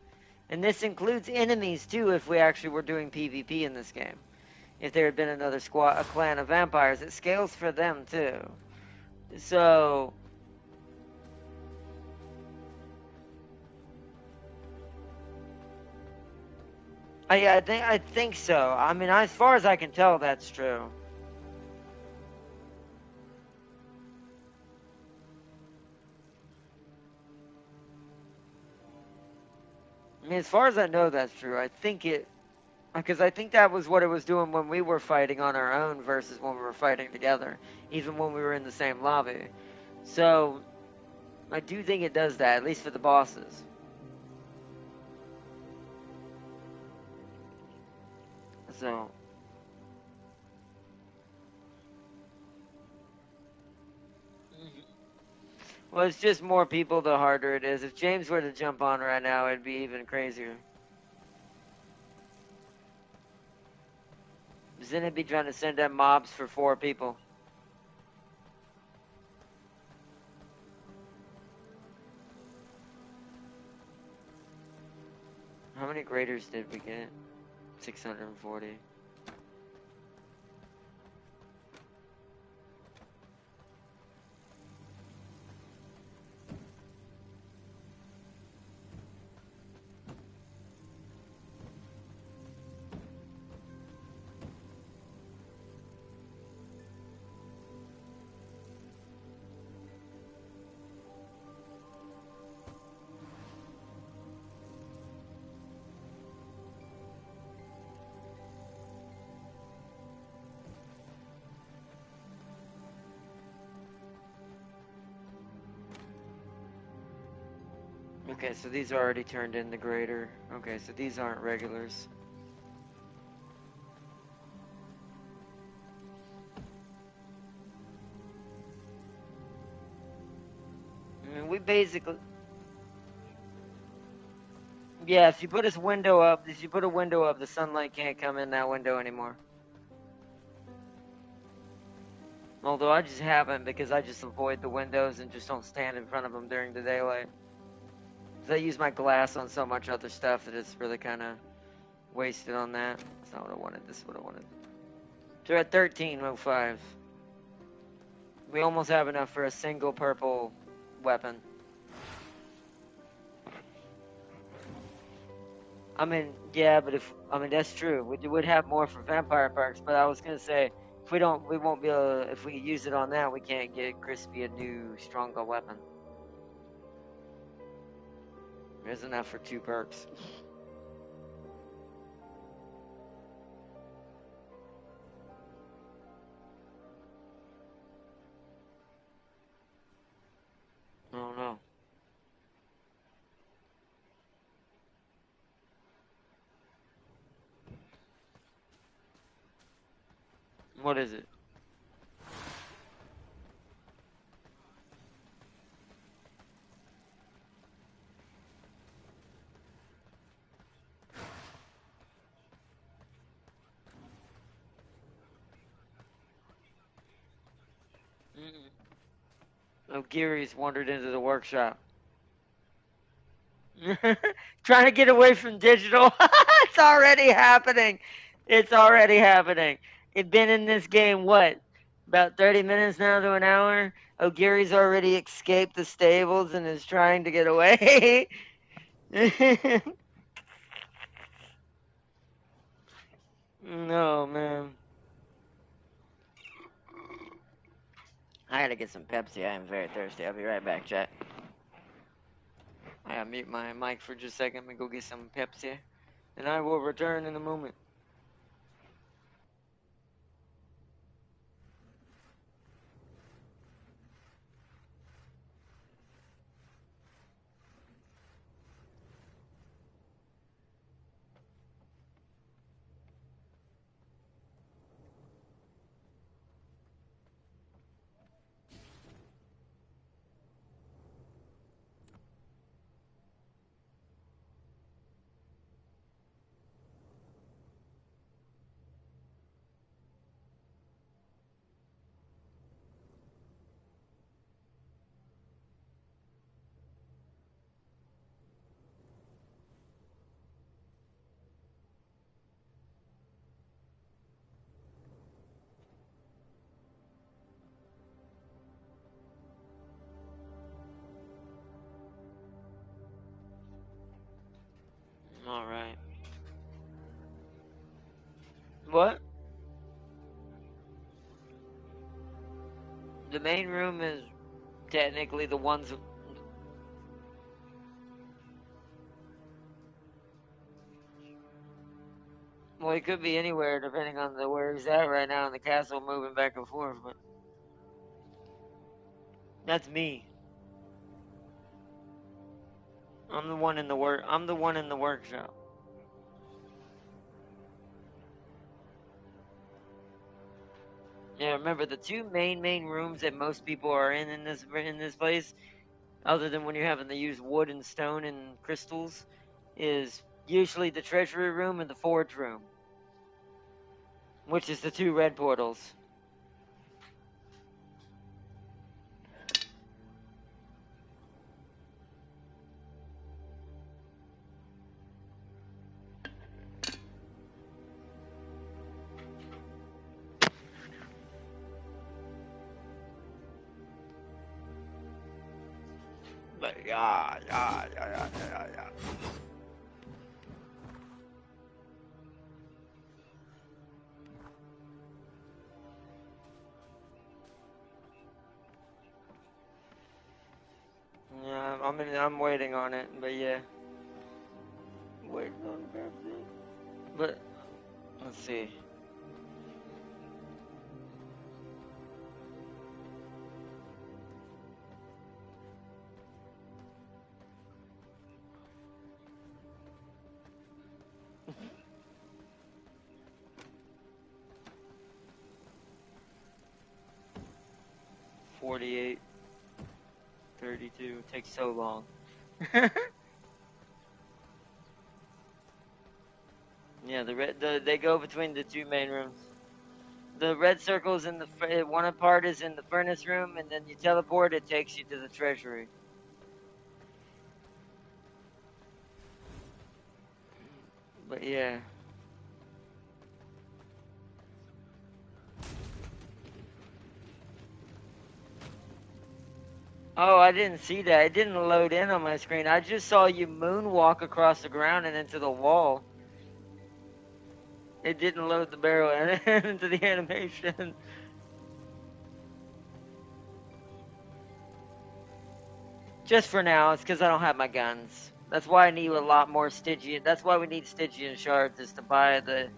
And this includes enemies too if we actually were doing PvP in this game. If there had been another squad, a clan of vampires, it scales for them too. So I think so. I mean, as far as I can tell, that's true. I mean, as far as I know, that's true. I think it, because I think that was what it was doing when we were fighting on our own versus when we were fighting together, even when we were in the same lobby. So I do think it does that, at least for the bosses. So. Well, it's just more people the harder it is. If James were to jump on right now, it'd be even crazier. Then it'd be trying to send out mobs for 4 people. many graders did we get? 640. Okay, so these are already turned in the grader. Okay, so these aren't regulars. I mean, we basically... Yeah, if you put a window up, the sunlight can't come in that window anymore. Although I just haven't, because I just avoid the windows and just don't stand in front of them during the daylight. Because I use my glass on so much other stuff that it's really kind of wasted on that. That's not what I wanted. This is what I wanted. So we're at 1305. We almost have enough for a single purple weapon. I mean, yeah, but that's true. We would have more for vampire perks, but I was gonna say, if we won't be able to, if we use it on that, we can't get Crispy a new, stronger weapon. There's enough for 2 perks. Oh no. What is it? Oh, Geary's wandered into the workshop. Trying to get away from digital. It's already happening. It's already happening. It's been in this game, what? About 30 minutes now to an hour? Oh, Gary's already escaped the stables and is trying to get away. No, man. I gotta get some Pepsi. I am very thirsty. I'll be right back, chat. I gotta mute my mic for just a second and go get some Pepsi. And I will return in a moment. Alright. What? The main room is technically the ones. Well, he could be anywhere depending on where he's at right now in the castle, moving back and forth. But that's me. I'm the one in the work. I'm the one in the workshop. Yeah, remember the two main rooms that most people are in this place, other than when you're having to use wood and stone and crystals, is usually the treasury room and the forge room, which is the 2 red portals. Yeah, yeah, yeah, yeah, yeah, yeah. Yeah, I'm waiting on it, but yeah. Waiting on it. But, let's see. $48, $32. Takes so long. Yeah, they go between the two main rooms. The red circle's in the one part is in the furnace room, and then you teleport. It takes you to the treasury. But yeah. Oh, I didn't see that. It didn't load in on my screen. I just saw you moonwalk across the ground and into the wall. It didn't load the barrel into the animation. Just for now, it's because I don't have my guns. That's why I need a lot more Stygian. That's why we need Stygian shards, is to buy the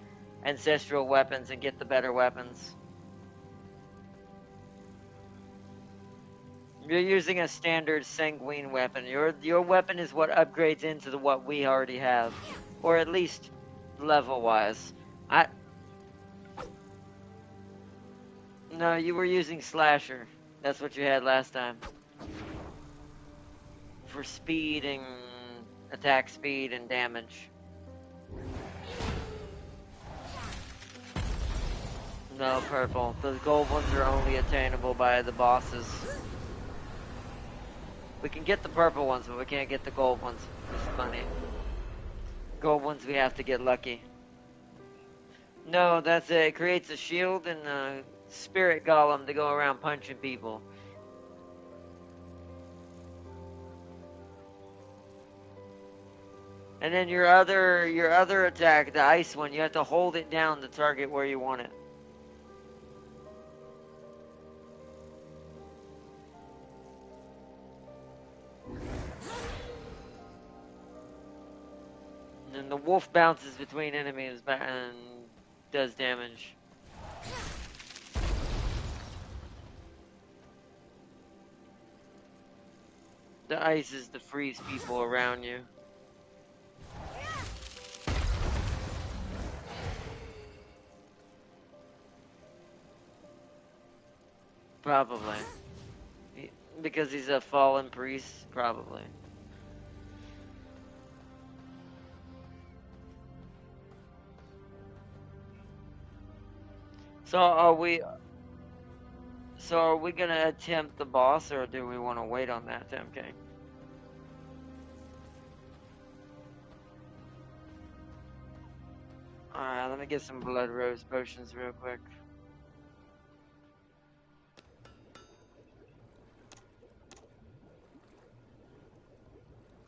ancestral weapons and get the better weapons. You're using a standard sanguine weapon. Your weapon is what upgrades into what we already have, or at least level wise. I No, you were using slasher. That's what you had last time for speed and attack speed and damage. No, purple. The gold ones are only attainable by the bosses. We can get the purple ones, but we can't get the gold ones. It's funny. Gold ones we have to get lucky. No, that's it. It creates a shield and a spirit golem to go around punching people. And then your other attack, the ice one, you have to hold it down to target where you want it. And the wolf bounces between enemies and does damage. The ice is to freeze people around you. Probably. Because he's a fallen priest, probably. So are we gonna attempt the boss, or do we want to wait on that, MK? Alright, let me get some blood rose potions real quick.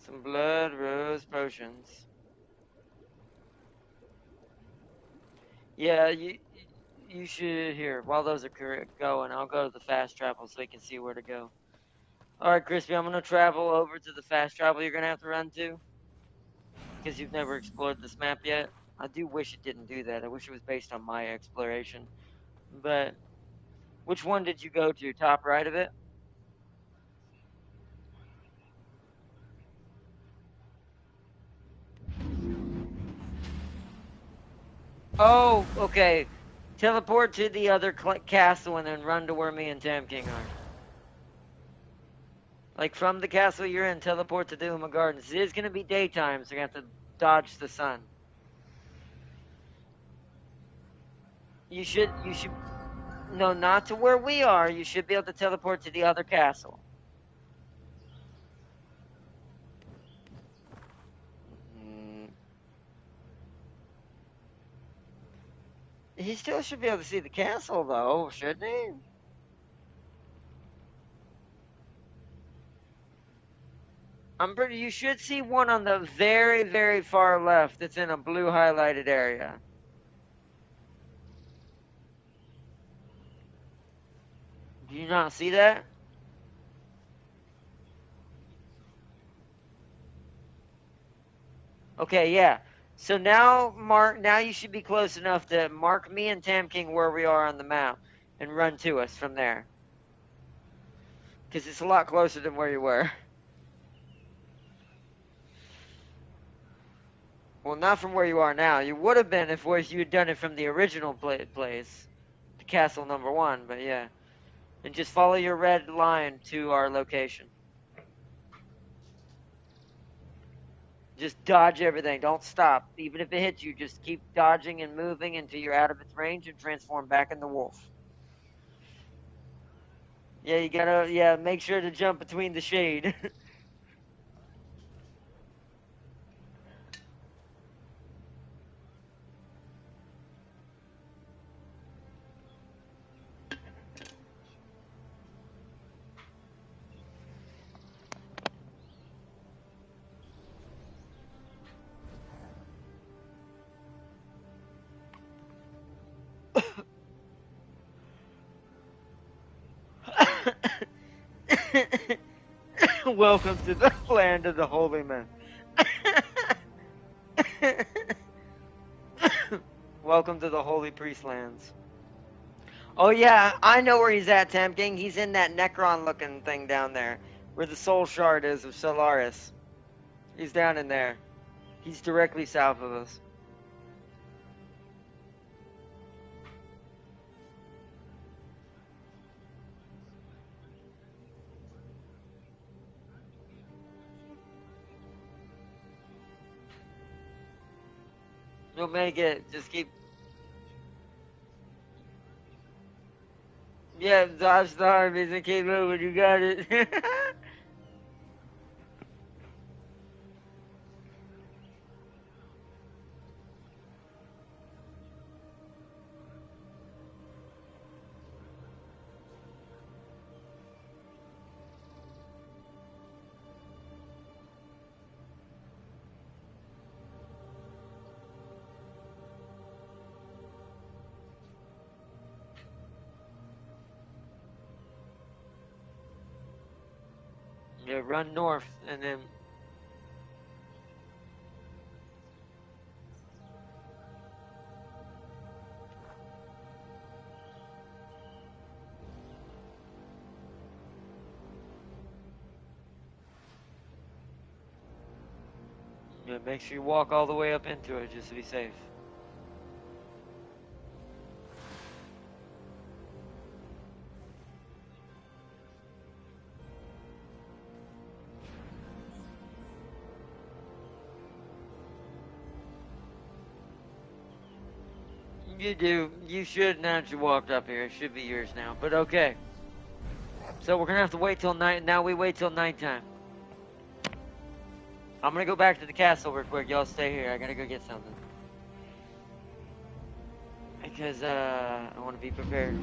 Some blood rose potions. Yeah, you should here. While those are going, I'll go to the fast travel so we can see where to go. Alright, Crispy, I'm gonna travel over to the fast travel you're gonna have to run to. Because you've never explored this map yet. I do wish it didn't do that. I wish it was based on my exploration. But which one did you go to? Top right of it? Oh, okay. Teleport to the other castle and then run to where me and Tam King are. Like from the castle you're in, teleport to Dooma Gardens. It is gonna be daytime, so you have to dodge the sun. You should no, not to where we are. You should be able to teleport to the other castle. Mm, he still should be able to see the castle though, shouldn't he? You should see one on the very, very far left that's in a blue highlighted area. Do you not see that? Okay, yeah. So now, now you should be close enough to mark me and Tam King where we are on the map and run to us from there. Because it's a lot closer than where you were. Well, not from where you are now. You would have been if you had done it from the original place, the castle number 1, but yeah. And just follow your red line to our location. Just dodge everything. Don't stop. Even if it hits you, just keep dodging and moving until you're out of its range and transform back into wolf. Yeah, you gotta, yeah, make sure to jump between the shade. Welcome to the land of the holy men. Welcome to the holy priest lands. Oh yeah, I know where he's at, Tam King. He's in that Necron looking thing down there, where the soul shard is of Solaris. He's down in there. He's directly south of us. You'll make it. Just keep. Yeah, dodge the armies and keep moving. You got it. Yeah, run north and then. Yeah, make sure you walk all the way up into it just to be safe. You do. You should now that you walked up here. It should be yours now. But okay. So we're gonna have to wait till night. Now we wait till nighttime. I'm gonna go back to the castle real quick. Y'all stay here. I gotta go get something. Because I want to be prepared.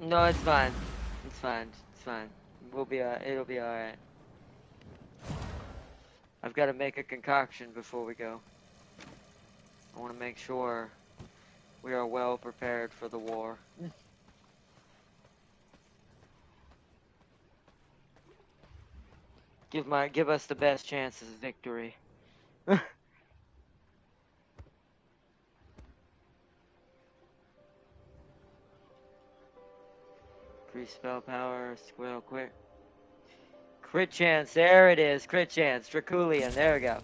No, it's fine. It's fine. It's fine. We'll be. It'll be all right. I've got to make a concoction before we go. I want to make sure we are well prepared for the war. Give us the best chances of victory. Increase spell power, squirrel quick. Crit chance, there it is. Crit chance, Draculian, there we go.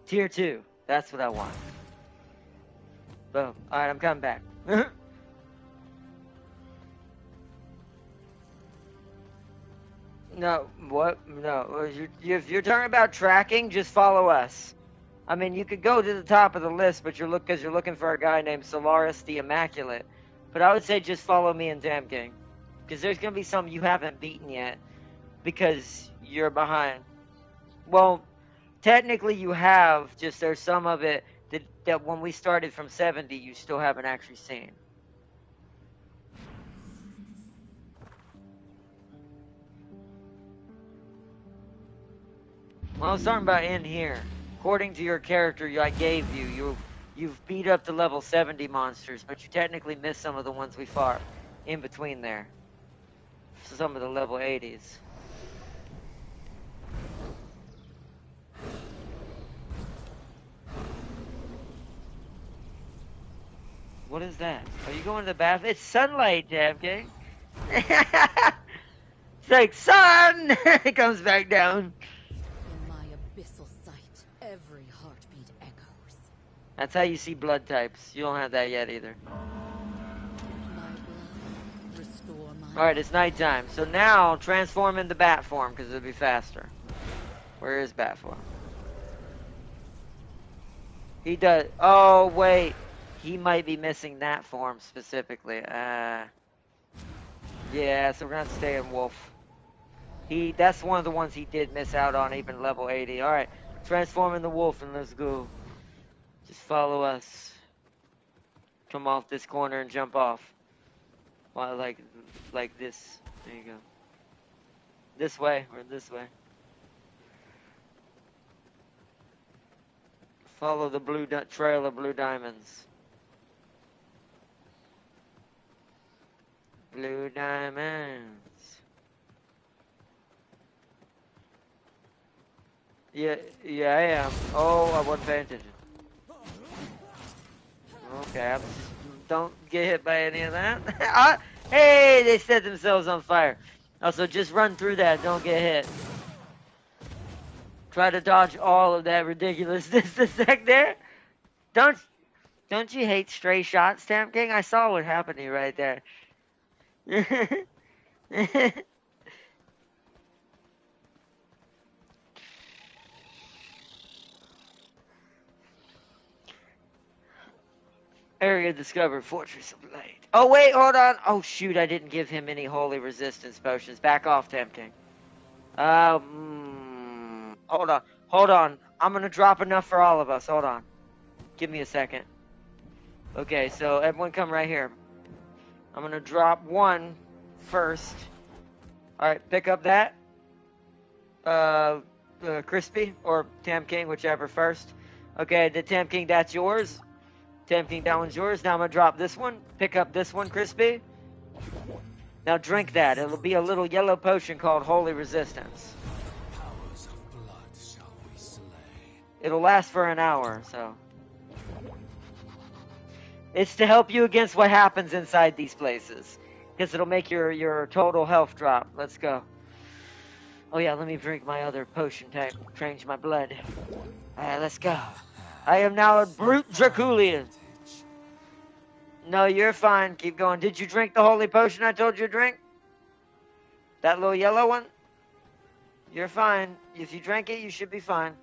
Tier 2, that's what I want. Boom. Alright, I'm coming back. No, what? No, if you're talking about tracking, just follow us. I mean, you could go to the top of the list, but you're looking for a guy named Solaris the Immaculate. But I would say just follow me and Tam King, because there's gonna be some you haven't beaten yet, because you're behind. Well, technically you have. Just there's some of it that when we started from 70, you still haven't actually seen. Well, I was talking about in here. According to your character I gave you, you've beat up to level 70 monsters, but you technically missed some of the ones we fought in between there. Some of the level 80s. What is that? Are you going to the bathroom? It's sunlight, damn king. It's like, sun! It comes back down. In my abyssal sight, every heartbeat echoes. That's how you see blood types. You don't have that yet either. My blood, restore my Alright, it's nighttime. So now, transform into bat form, because it'll be faster. Where is bat form? He does... Oh, wait. He might be missing that form specifically. Yeah, so we're gonna have to stay in wolf. That's one of the ones he did miss out on, even level 80. Alright, transform into wolf and let's go. Just follow us. Come off this corner and jump off. Well, like this. There you go. This way, or this way. Follow the trail of blue diamonds. Blue diamonds. Yeah, I am. Oh, I wasn't paying attention. Okay, don't get hit by any of that. Hey, they set themselves on fire. Also, just run through that. Don't get hit. Try to dodge all of that ridiculousness a sec there. Don't you hate stray shots, Tam King? I saw what happened to you right there. Area discovered, Fortress of Light. Oh, wait, hold on. Oh, shoot, I didn't give him any holy resistance potions. Back off, Tam King. Hold on. I'm gonna drop enough for all of us. Hold on. Give me a second. Okay, so everyone come right here. I'm gonna drop one first. Alright, pick up that. Crispy, or Tam King, whichever first. Okay, the Tam King, that's yours. Tam King, that one's yours. Now I'm gonna drop this one. Pick up this one, Crispy. Now drink that. It'll be a little yellow potion called Holy Resistance. Powers of blood shall we slay. It'll last for an hour, so. It's to help you against what happens inside these places. Because it'll make your total health drop. Let's go. Oh yeah, let me drink my other potion type. Change my blood. Alright, let's go. I am now a brute Draculian. No, you're fine. Keep going. Did you drink the holy potion I told you to drink? That little yellow one? You're fine. If you drank it, you should be fine.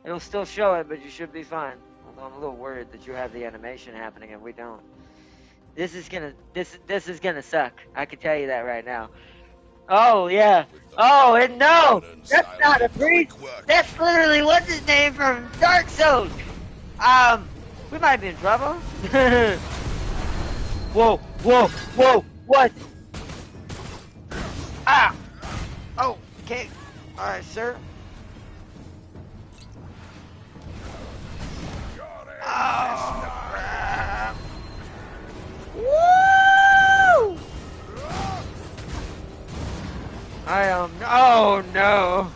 It'll still show it, but you should be fine. Although I'm a little worried that you have the animation happening and we don't. This is gonna suck. I can tell you that right now. Oh yeah. Oh, and no! That's not a priest! That's literally what's his name from Dark Souls! We might be in trouble. Whoa, what? Ah! Oh, okay. Alright, sir. Oh, crap. Woo! Oh no!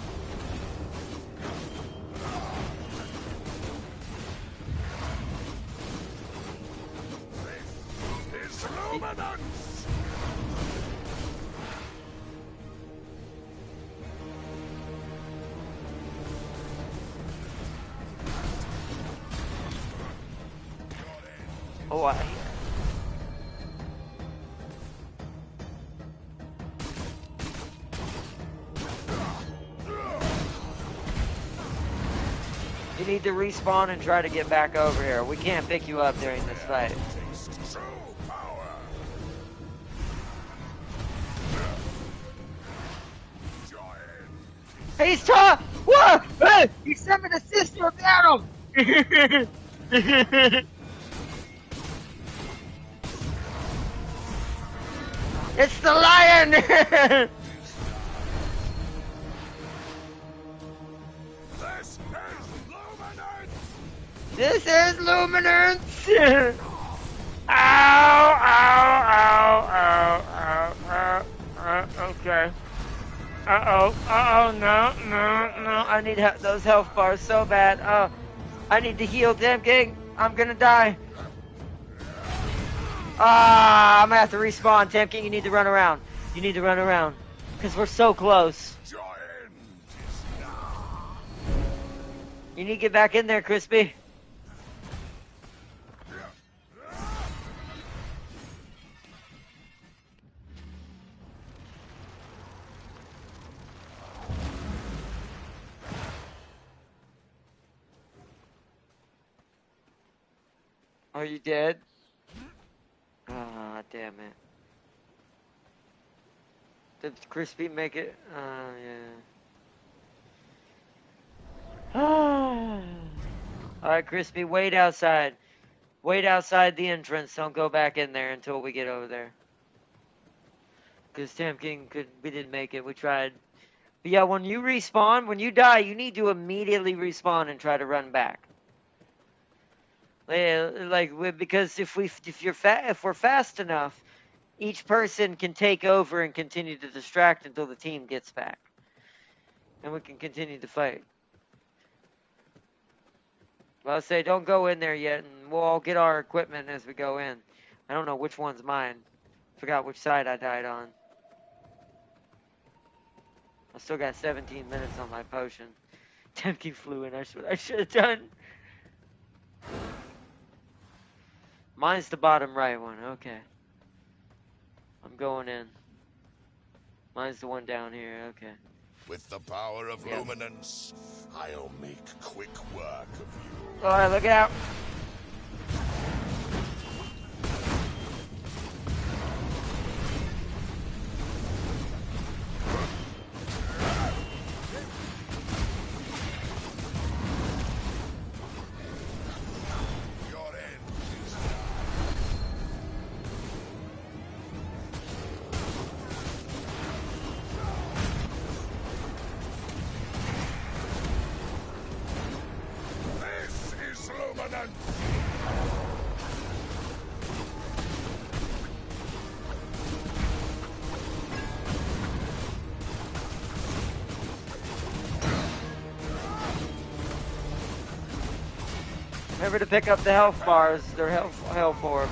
Oh, I hear. You need to respawn and try to get back over here. We can't pick you up during this fight. He's tough! Whoa! Hey! He summoned a sister of Adam! It's the lion! This is luminance! Ow, ow, ow, ow, ow, ow, okay. Uh-oh, no, no, no, I need those health bars so bad. Oh, I need to heal, damn king. I'm gonna die. Ah, I'm gonna have to respawn. Tam King, you need to run around. You need to run around. Because we're so close. You need to get back in there, Crispy. Are you dead? Ah, damn it. Did Crispy make it? Yeah. Alright, Crispy, wait outside. Wait outside the entrance. Don't go back in there until we get over there. Because Tam King we didn't make it. We tried. But yeah, when you respawn, when you die, you need to immediately respawn and try to run back. Because if we're fast enough, each person can take over and continue to distract until the team gets back, and we can continue to fight. Well, I say don't go in there yet, and we'll all get our equipment as we go in. I don't know which one's mine. Forgot which side I died on. I still got 17 minutes on my potion. Temki flew in. I should have done. Mine's the bottom right one. Okay. I'm going in. Mine's the one down here. Okay. With the power of luminance, I'll make quick work of you. Alright, look out. Remember to pick up the health bars. They're health orbs.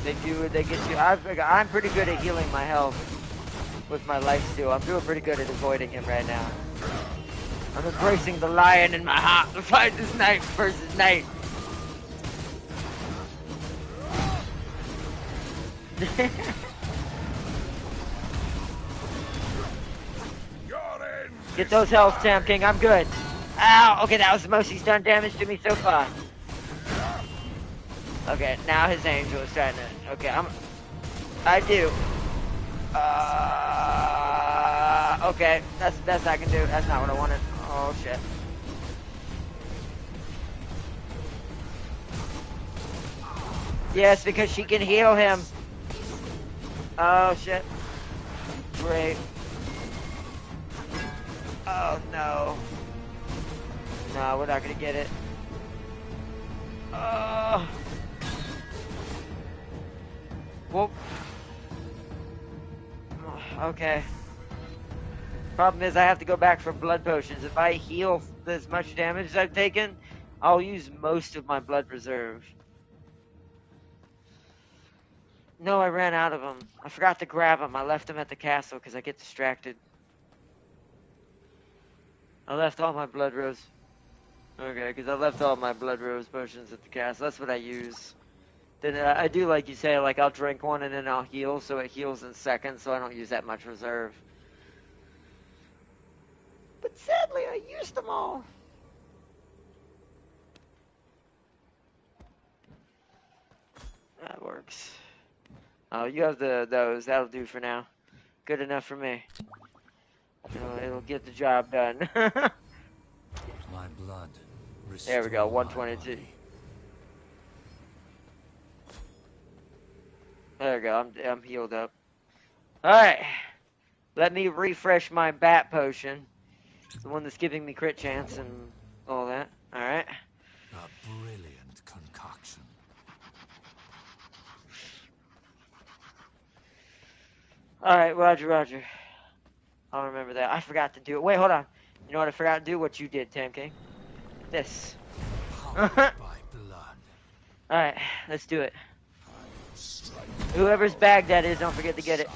They get you. I'm pretty good at healing my health with my lifesteal. I'm doing pretty good at avoiding him right now. I'm embracing the lion in my heart to fight this knight versus knight. Get those health, Tam King. I'm good. Ow! Okay, that was the most he's done damage to me so far. Okay, now his angel is trying to. Okay, I do. Okay, that's the best I can do. That's not what I wanted. Oh shit. Yes, because she can heal him. Oh shit. Great. Oh no. No, we're not gonna get it. Well. Okay. Problem is I have to go back for blood potions. If I heal as much damage as I've taken, I'll use most of my blood reserve. No, I ran out of them. I forgot to grab them. I left them at the castle because I get distracted. I left all my blood rose. Okay, because I left all my blood rose potions at the castle. That's what I use. Then I do like you say, like I'll drink one and then I'll heal, so it heals in seconds, so I don't use that much reserve. But sadly, I used them all. That works. Oh, you have those. That'll do for now. Good enough for me. It'll get the job done. My blood. There we go, 122. There we go, I'm healed up. Alright. Let me refresh my bat potion. The one that's giving me crit chance and all that. All right. A brilliant concoction. All right, Roger, Roger. I'll remember that. I forgot to do it. Wait, hold on. You know what I forgot to do? What you did, Tam King. This. All Powered by blood. right, let's do it. Whoever's bag that is, don't forget to get it.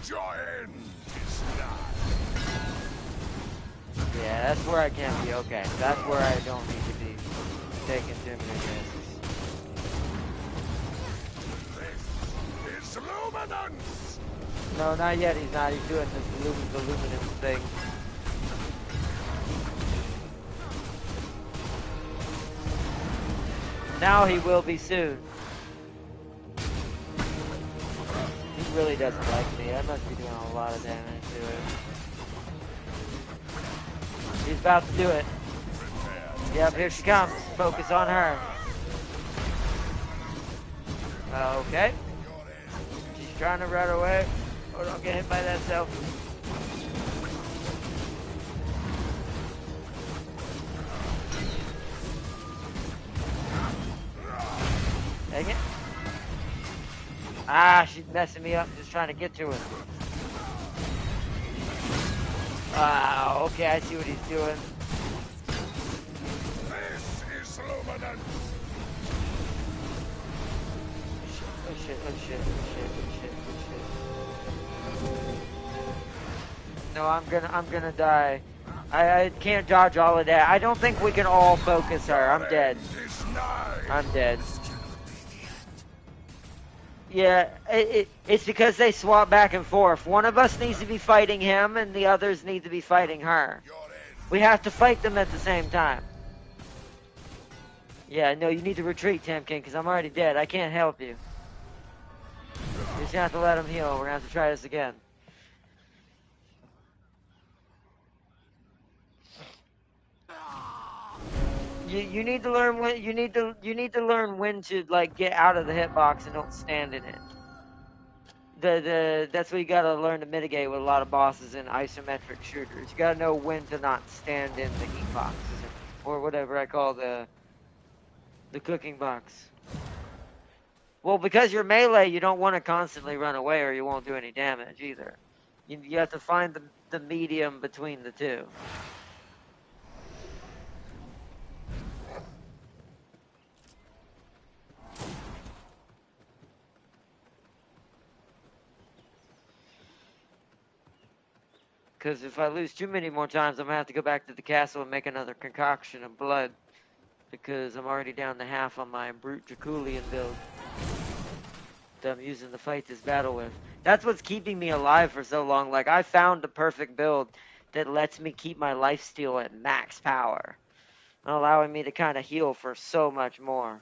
Giant is nigh. Yeah, that's where I can be. Okay, that's where I don't need to be taking too many risks. It's luminance. No, not yet. He's not. He's doing this luminous thing. Now he will be soon. He really doesn't like me. I must be doing a lot of damage to him. He's about to do it. Yep, here she comes. Focus on her. Okay. She's trying to run away. Oh, don't get hit by that self. Dang it. Ah, she's messing me up. Just trying to get to her. Ah, okay, I see what he's doing. This is luminance. Oh shit, oh shit, oh shit, oh shit, oh shit. No, I'm gonna die. I can't dodge all of that. I don't think we can all focus her. I'm dead. Is nigh. I'm dead. Yeah, it's because they swap back and forth. One of us needs to be fighting him, and the others need to be fighting her. Your end. We have to fight them at the same time. Yeah, no, you need to retreat, Tam King, because I'm already dead. I can't help you. You just have to let him heal. We're gonna have to try this again. You need to learn when you need to learn when to like get out of the hitbox and don't stand in it. That's what you gotta learn to mitigate with a lot of bosses in isometric shooters. You gotta know when to not stand in the heat box or whatever I call the cooking box. Well, because you're melee, you don't want to constantly run away or you won't do any damage either. You have to find the medium between the two. Because if I lose too many more times, I'm going to have to go back to the castle and make another concoction of blood. Because I'm already down to half on my brute Draculian build that I'm using to fight this battle with. That's what's keeping me alive for so long. Like, I found the perfect build that lets me keep my lifesteal at max power, allowing me to kind of heal for so much more.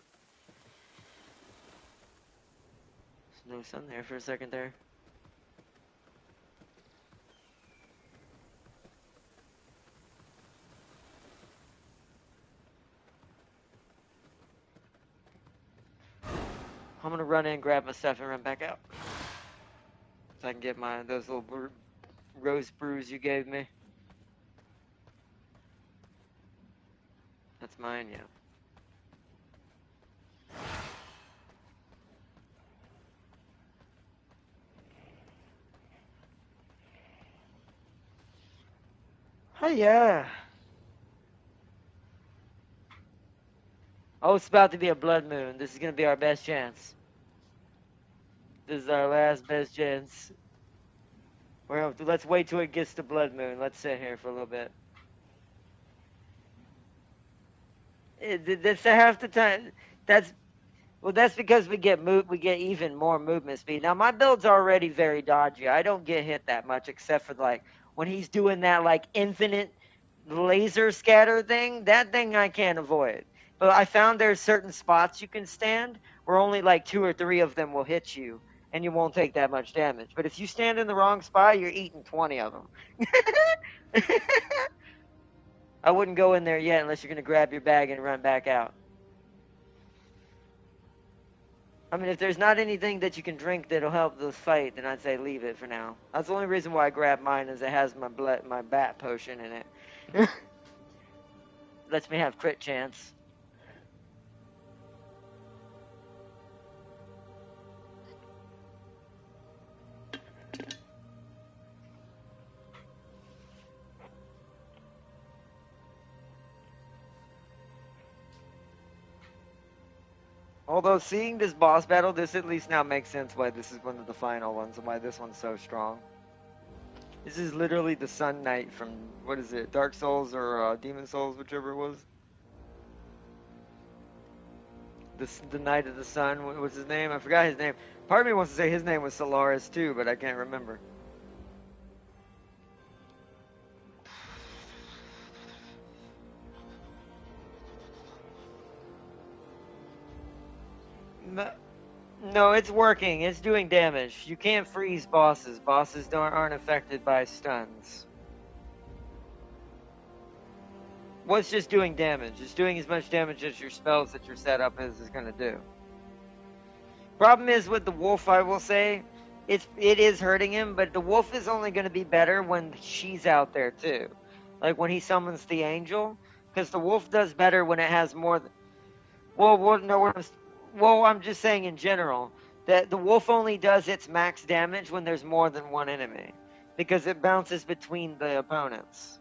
There's no sun there for a second there. I'm gonna run in, grab my stuff, and run back out. So I can get those little rose brews you gave me. That's mine, yeah. Hiya! Oh, it's about to be a blood moon. This is gonna be our best chance. This is our last best chance. Let's wait till it gets to blood moon. Let's sit here for a little bit. That's half the time. That's because we get even more movement speed. Now my build's already very dodgy. I don't get hit that much except for like when he's doing that like infinite laser scatter thing. That thing I can't avoid. But I found there's certain spots you can stand where only like 2 or 3 of them will hit you and you won't take that much damage. But if you stand in the wrong spot, you're eating 20 of them. I wouldn't go in there yet unless you're going to grab your bag and run back out. I mean, if there's not anything that you can drink that'll help the fight, then I'd say leave it for now. That's the only reason why I grabbed mine is it has my bat potion in it. Lets me have crit chance. Although seeing this boss battle, this at least now makes sense why this is one of the final ones and why this one's so strong. This is literally the Sun Knight from, what is it, Dark Souls or Demon Souls, whichever it was. The Knight of the Sun, what was his name? I forgot his name. Part of me wants to say his name was Solaris too, but I can't remember. No, it's working. It's doing damage. You can't freeze bosses. Bosses aren't affected by stuns. Well, it's just doing damage. It's doing as much damage as your spells that your setup is going to do. Problem is with the wolf, I will say, it is hurting him, but the wolf is only going to be better when she's out there too. Like when he summons the angel, because the wolf does better when it has more. Well, I'm just saying in general that the wolf only does its max damage when there's more than one enemy, because it bounces between the opponents.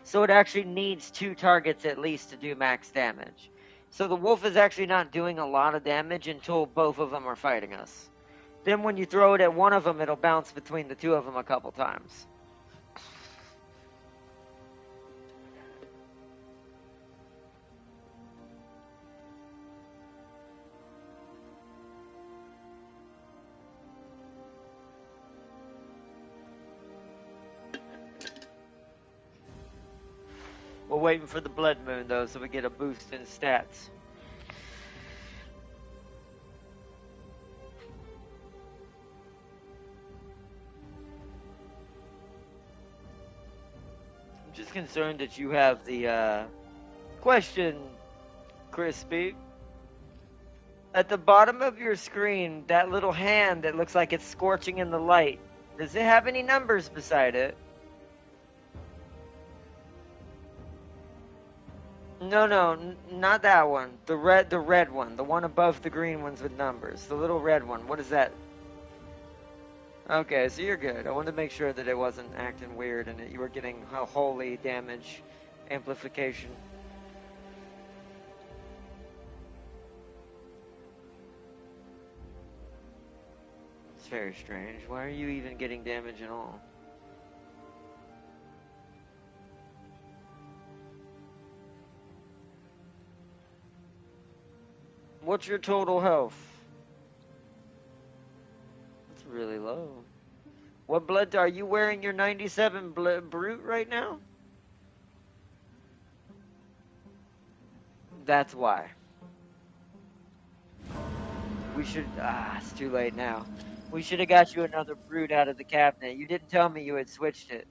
So it actually needs 2 targets at least to do max damage. So the wolf is actually not doing a lot of damage until both of them are fighting us. Then when you throw it at one of them, it'll bounce between the 2 of them a couple times. We're waiting for the blood moon though, so we get a boost in stats. I'm just concerned that you have the question, Crispy. At the bottom of your screen, that little hand that looks like it's scorching in the light, does it have any numbers beside it? No, not that one. The red one. The one above the green ones with numbers. The little red one. What is that? Okay, so you're good. I wanted to make sure that it wasn't acting weird and that you were getting a holy damage amplification. It's very strange. Why are you even getting damage at all? What's your total health? It's really low. What blood are you wearing? Your 97 brute right now? That's why. We should. It's too late now. We should have got you another brute out of the cabinet. You didn't tell me you had switched it.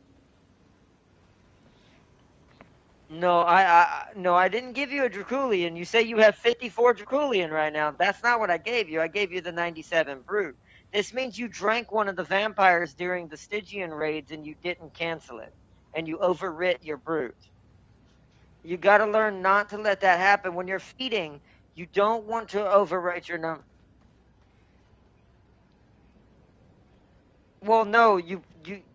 No, I didn't give you a Draculian. You say you have 54 Draculian right now. That's not what I gave you. I gave you the 97 Brute. This means you drank one of the vampires during the Stygian raids and you didn't cancel it. And you overwrit your Brute. You gotta learn not to let that happen. When you're feeding, you don't want to overwrite your number. Well, no, you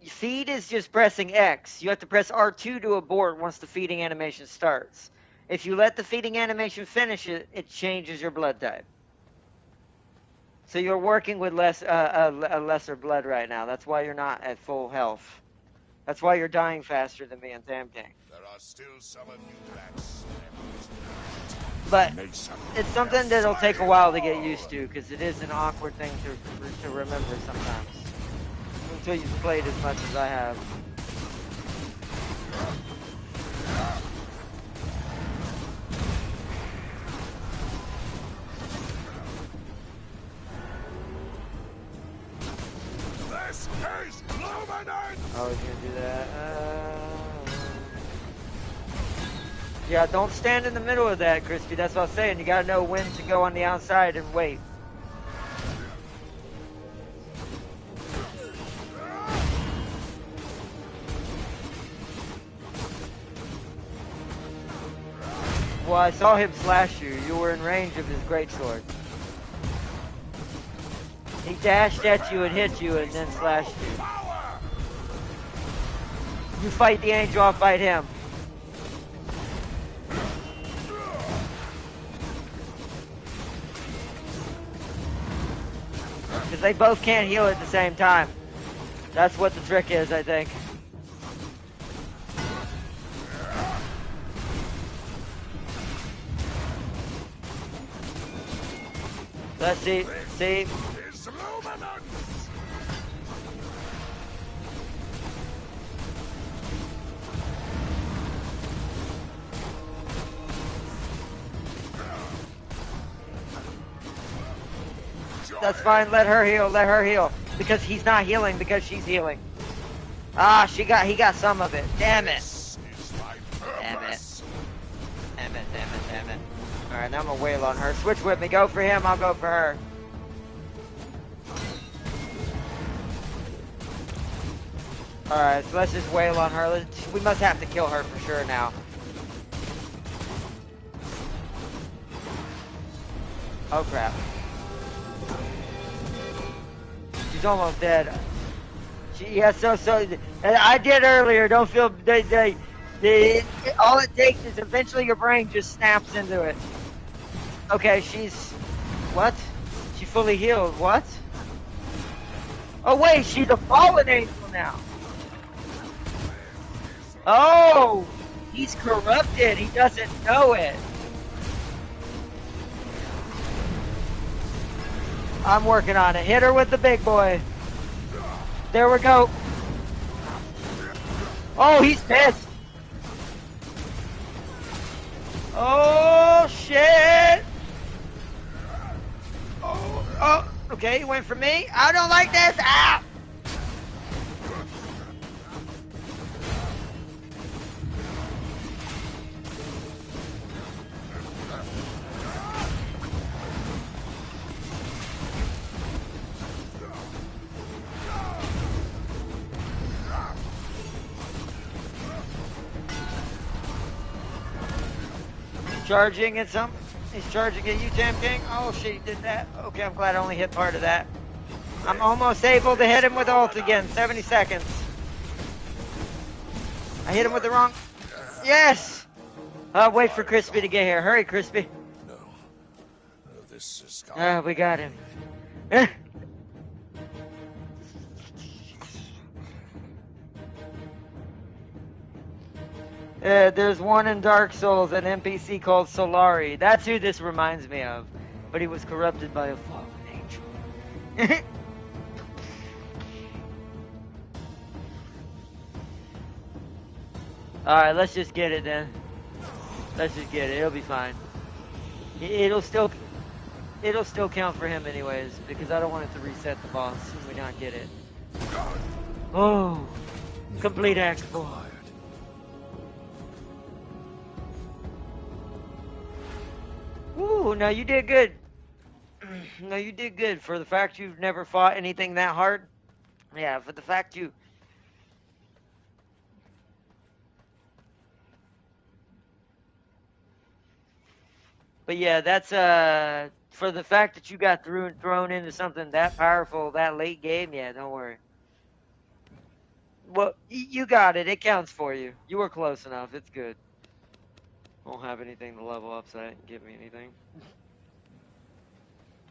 feed is just pressing X. You have to press R2 to abort once the feeding animation starts. If you let the feeding animation finish it, it changes your blood type. So you're working with a lesser blood right now. That's why you're not at full health. That's why you're dying faster than me and Tam King. There are still some of you bats. But it's something that'll take a while to get used to, because it is an awkward thing to remember sometimes. Until you've played as much as I have. This is Luminance! I was gonna do that. Yeah, don't stand in the middle of that, Crispy. That's what I was saying. You gotta know when to go on the outside and wait. Well, I saw him slash you. You were in range of his greatsword. He dashed at you and hit you and then slashed you. You fight the angel, I'll fight him. Because they both can't heal at the same time. That's what the trick is, I think. Let's see. See? That's fine. Let her heal. Let her heal. Because he's not healing because she's healing. Ah, he got some of it. Damn it. Damn it. Damn it, damn it, damn it. Alright, now I'm gonna wail on her. Switch with me. Go for him, I'll go for her. Alright, so let's just wail on her. We must have to kill her for sure now. Oh crap. She's almost dead. I did earlier. Don't feel all it takes is eventually your brain just snaps into it. Okay, she's what? She fully healed. What? Oh wait, she's a fallen angel now. Oh, he's corrupted. He doesn't know it. I'm working on it. Hit her with the big boy. There we go. Oh, he's pissed. Oh, shit. Oh, okay, he went for me. I don't like this. Ah! Charging at some. He's charging at you, Tam King. Oh shit, he did that. Okay, I'm glad I only hit part of that. I'm almost able to hit him with ult again. 70 seconds. I hit him with the wrong. Yes! Wait for Crispy to get here. Hurry, Crispy. No. This is gone. We got him. There's one in Dark Souls, an NPC called Solari. That's who this reminds me of. But he was corrupted by a fallen angel. Alright, let's just get it then. Let's just get it. It'll be fine. It'll still count for him anyways, because I don't want it to reset the boss when we not get it. Oh, complete Act 4. Ooh, no, you did good. No, you did good. For the fact you've never fought anything that hard. Yeah, for the fact you... But yeah, that's, for the fact that you got thrown into something that powerful that late game, yeah, don't worry. Well, you got it. It counts for you. You were close enough. It's good. Won't have anything to level up, so that didn't give me anything.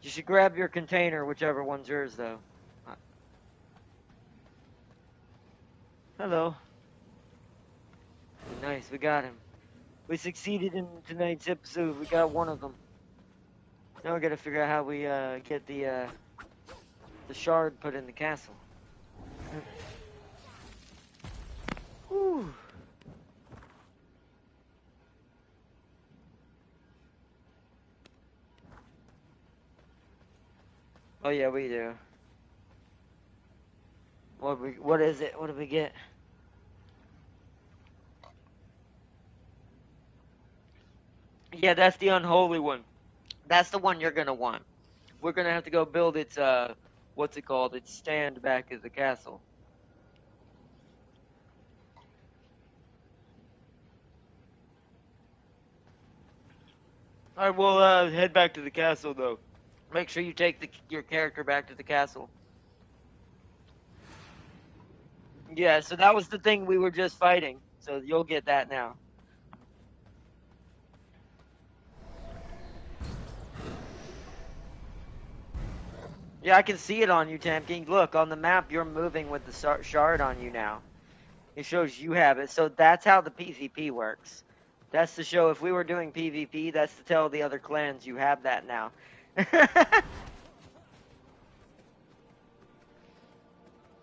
You should grab your container, whichever one's yours, though. Hello. Nice, we got him. We succeeded in tonight's episode. We got one of them. Now we gotta figure out how we get the shard put in the castle. Whew. Oh yeah, we do. What is it? What do we get? Yeah, that's the unholy one. That's the one you're gonna want. We're gonna have to go build its what's it called? Its stand back at the castle. All right, we'll head back to the castle though. Make sure you take your character back to the castle. Yeah, so that was the thing we were just fighting. So you'll get that now. Yeah, I can see it on you, Tam King. Look, on the map, you're moving with the shard on you now. It shows you have it. So that's how the PvP works. That's to show if we were doing PvP, that's to tell the other clans you have that now.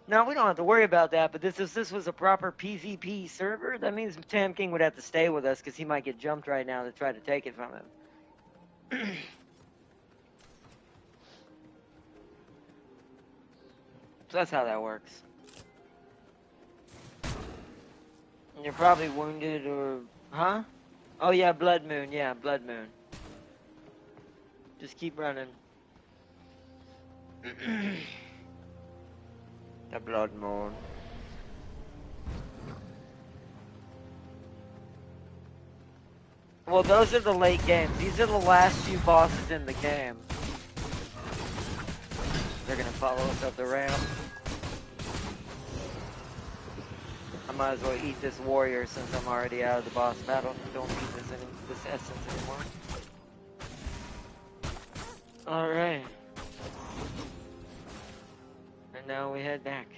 No, we don't have to worry about that, but this was a proper PvP server. That means Tam King would have to stay with us because he might get jumped right now to try to take it from him. So that's how that works. And you're probably wounded or... Huh? Oh yeah, Blood Moon. Yeah, Blood Moon. Just keep running. The Blood Moon. Well, those are the late games. These are the last few bosses in the game. They're gonna follow us up the ramp. I might as well eat this warrior since I'm already out of the boss battle. Don't need this essence anymore. Alright. And now we head back.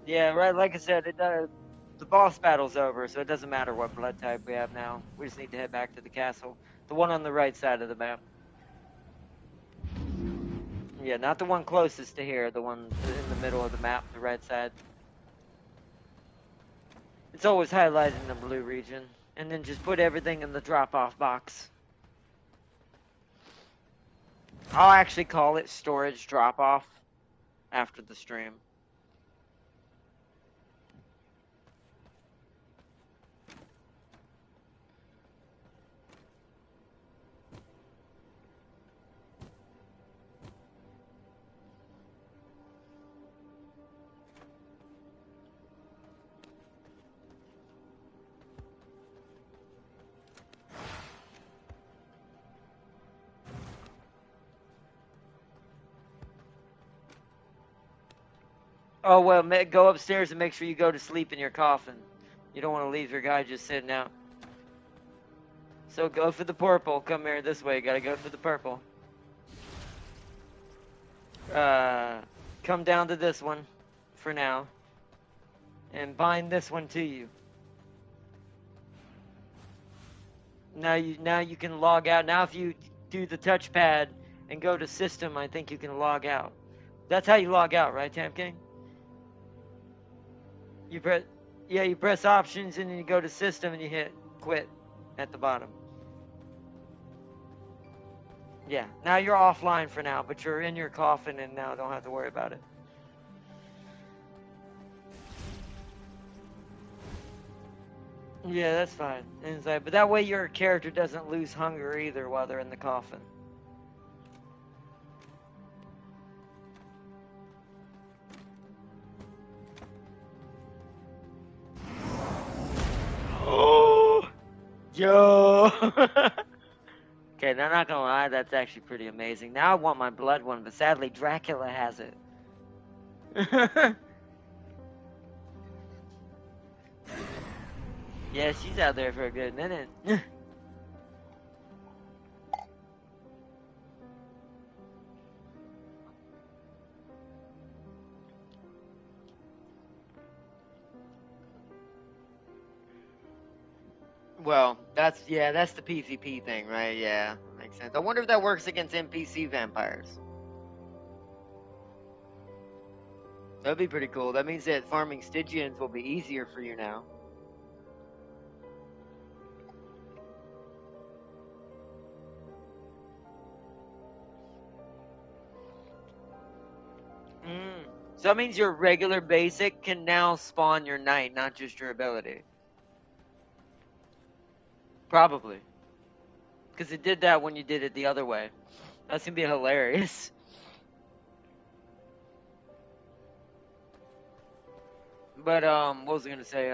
Yeah, right, like I said, the boss battle's over, so it doesn't matter what blood type we have now. We just need to head back to the castle. The one on the right side of the map. Yeah, not the one closest to here, the one in the middle of the map, the right side. It's always highlighted in the blue region. And then just put everything in the drop-off box. I'll actually call it storage drop-off after the stream. Oh, well, go upstairs and make sure you go to sleep in your coffin. You don't want to leave your guy just sitting out. So go for the purple. Come here this way. Gotta go for the purple. Come down to this one for now. And bind this one to you. Now you can log out. Now if you do the touchpad and go to system, I think you can log out. That's how you log out, right, Tam King? You press options and then you go to system and you hit quit at the bottom. Yeah, now you're offline for now, but you're in your coffin and now don't have to worry about it. Yeah, that's fine. Inside, but that way your character doesn't lose hunger either while they're in the coffin. Oh, yo. Okay, now not gonna lie, that's actually pretty amazing. Now I want my blood one, but sadly Dracula has it. Yeah, she's out there for a good minute. Well, that's the PvP thing, right? Yeah, makes sense. I wonder if that works against NPC vampires. That'd be pretty cool. That means that farming Stygians will be easier for you now. So that means your regular basic can now spawn your knight, not just your ability. Probably. Because it did that when you did it the other way. That's going to be hilarious. But, what was I going to say?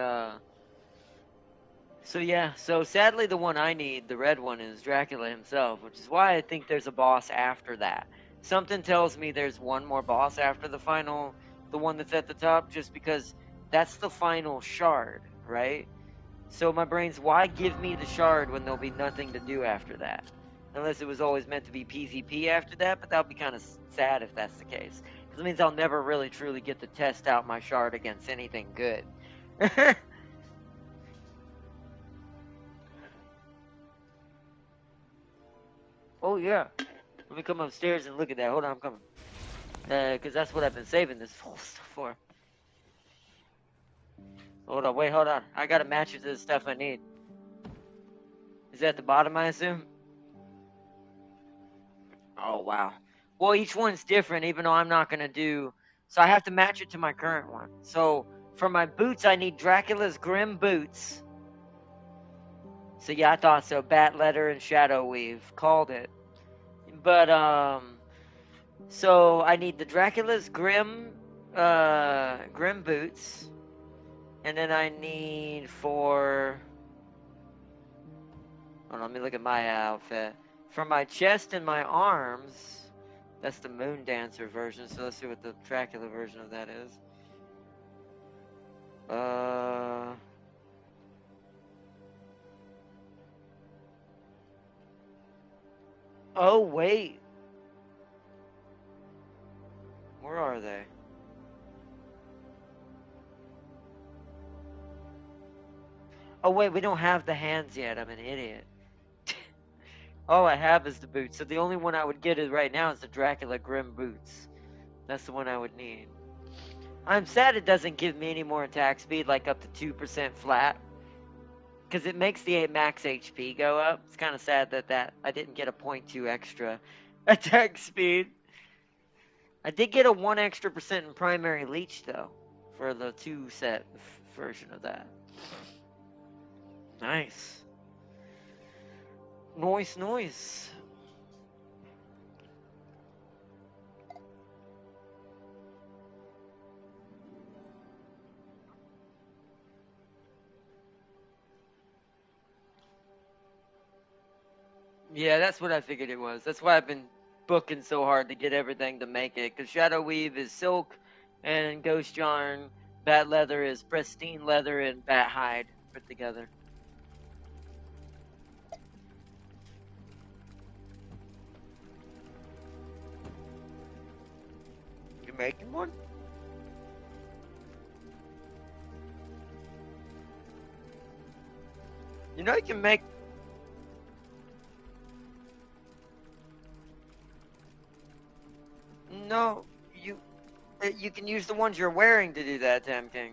So yeah, so sadly the one I need, the red one, is Dracula himself, which is why I think there's a boss after that. Something tells me there's one more boss after the final, the one that's at the top, just because that's the final shard, right? So my brain's, why give me the shard when there'll be nothing to do after that? Unless it was always meant to be PvP after that, but that would be kind of sad if that's the case. Because it means I'll never really truly get to test out my shard against anything good. Oh yeah. Let me come upstairs and look at that. Hold on, I'm coming. Because that's what I've been saving this whole stuff for. Hold on, wait, hold on. I gotta match it to the stuff I need. Is that at the bottom, I assume? Oh, wow. Well, each one's different, even though I'm not gonna do... So I have to match it to my current one. So, for my boots, I need Dracula's Grim Boots. So yeah, I thought so. Bat Leather and Shadow Weave. Called it. But, so I need the Dracula's Grim Boots. And then I need for... Hold on, let me look at my outfit. For my chest and my arms, that's the Moon Dancer version, so let's see what the Dracula version of that is. Oh, wait. Where are they? Oh, wait, we don't have the hands yet. I'm an idiot. All I have is the boots. So the only one I would get is right now is the Dracula Grim Boots. That's the one I would need. I'm sad it doesn't give me any more attack speed, like up to 2% flat. Because it makes the max HP go up. It's kind of sad that I didn't get a 0.2 extra attack speed. I did get a 1 extra percent in primary leech, though. For the 2 set version of that. Nice. Noise. Yeah, that's what I figured it was. That's why I've been booking so hard to get everything to make it. Because Shadow Weave is silk, and Ghost Yarn, Bat Leather is pristine leather, and Bat Hide put together. You're making one? You know you can make... No, you can use the ones you're wearing to do that, Tam King.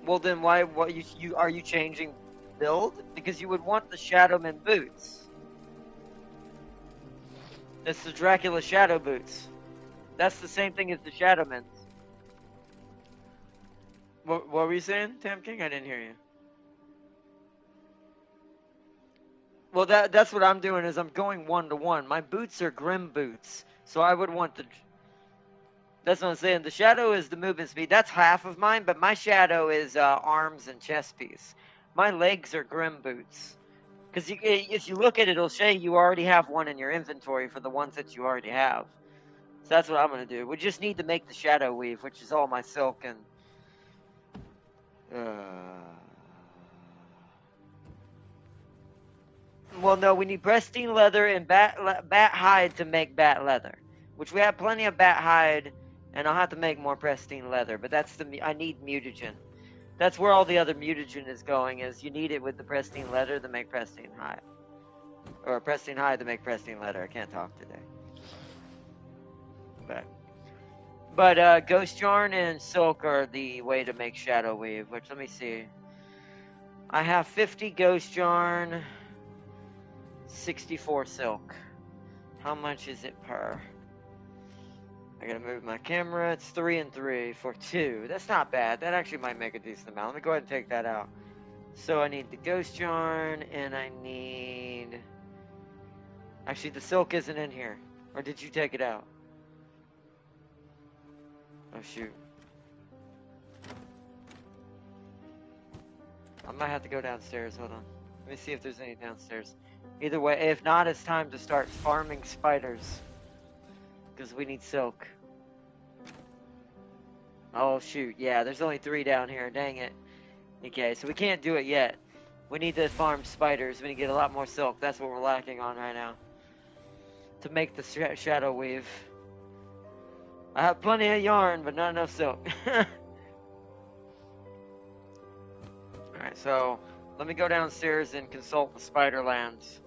Well then why what you are you changing build? Because you would want the Shadowman boots. That's the Dracula Shadow boots. That's the same thing as the Shadowman's. What were you saying, Tam King? I didn't hear you. Well, that's what I'm doing is I'm going 1-to-1. My boots are Grim boots, so I would want the... That's what I'm saying. The shadow is the movement speed. That's half of mine, but my shadow is arms and chest piece. My legs are Grim boots. Because if you look at it, it'll say you already have one in your inventory for the ones that you already have. So that's what I'm going to do. We just need to make the shadow weave, which is all my silk and... Well, no, we need pristine leather and bat hide to make bat leather. Which we have plenty of bat hide, and I'll have to make more pristine leather. But that's I need mutagen. That's where all the other mutagen is going, is you need it with the pristine leather to make pristine hide. Or pristine hide to make pristine leather. I can't talk today. But Ghost Yarn and Silk are the way to make Shadow Weave, which, let me see. I have 50 Ghost Yarn, 64 Silk. How much is it per? I gotta move my camera. It's 3 and 3 for 2. That's not bad. That actually might make a decent amount. Let me go ahead and take that out. So I need the ghost yarn, and I need... Actually, the silk isn't in here. Or did you take it out? Oh, shoot. I might have to go downstairs. Hold on. Let me see if there's any downstairs. Either way, if not, it's time to start farming spiders. Because we need silk. Oh, shoot. Yeah, there's only 3 down here. Dang it. Okay, so we can't do it yet. We need to farm spiders. We need to get a lot more silk. That's what we're lacking on right now. To make the shadow weave. I have plenty of yarn, but not enough silk. Alright, so let me go downstairs and consult the spider lands.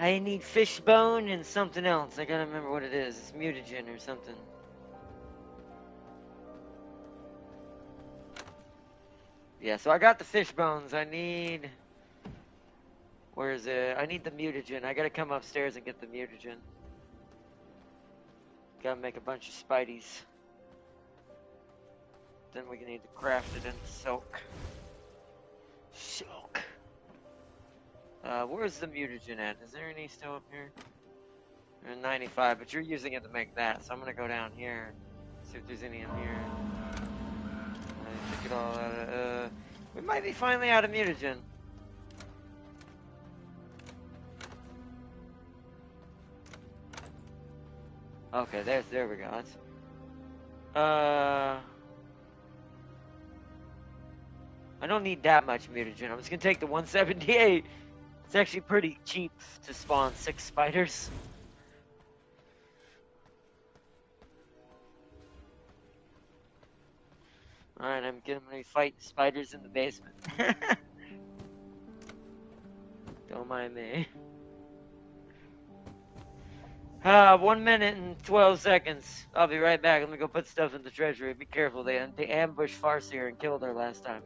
I need fish bone and something else. I gotta remember what it is. It's mutagen or something. Yeah, so I got the fish bones. I need... Where is it? I need the mutagen. I gotta come upstairs and get the mutagen. Gotta make a bunch of spideys. Then we need to craft it into silk. Silk. Where's the mutagen at? Is there any still up here? 95, but you're using it to make that, so I'm gonna go down here. See if there's any in here. Take it all out. We might be finally out of mutagen. Okay, there we go. That's, I don't need that much mutagen. I'm just gonna take the 178. It's actually pretty cheap to spawn 6 spiders. Alright, I'm gonna be fighting spiders in the basement. Don't mind me. 1 minute and 12 seconds. I'll be right back. Let me go put stuff in the treasury. Be careful, they ambushed Farseer and killed her last time.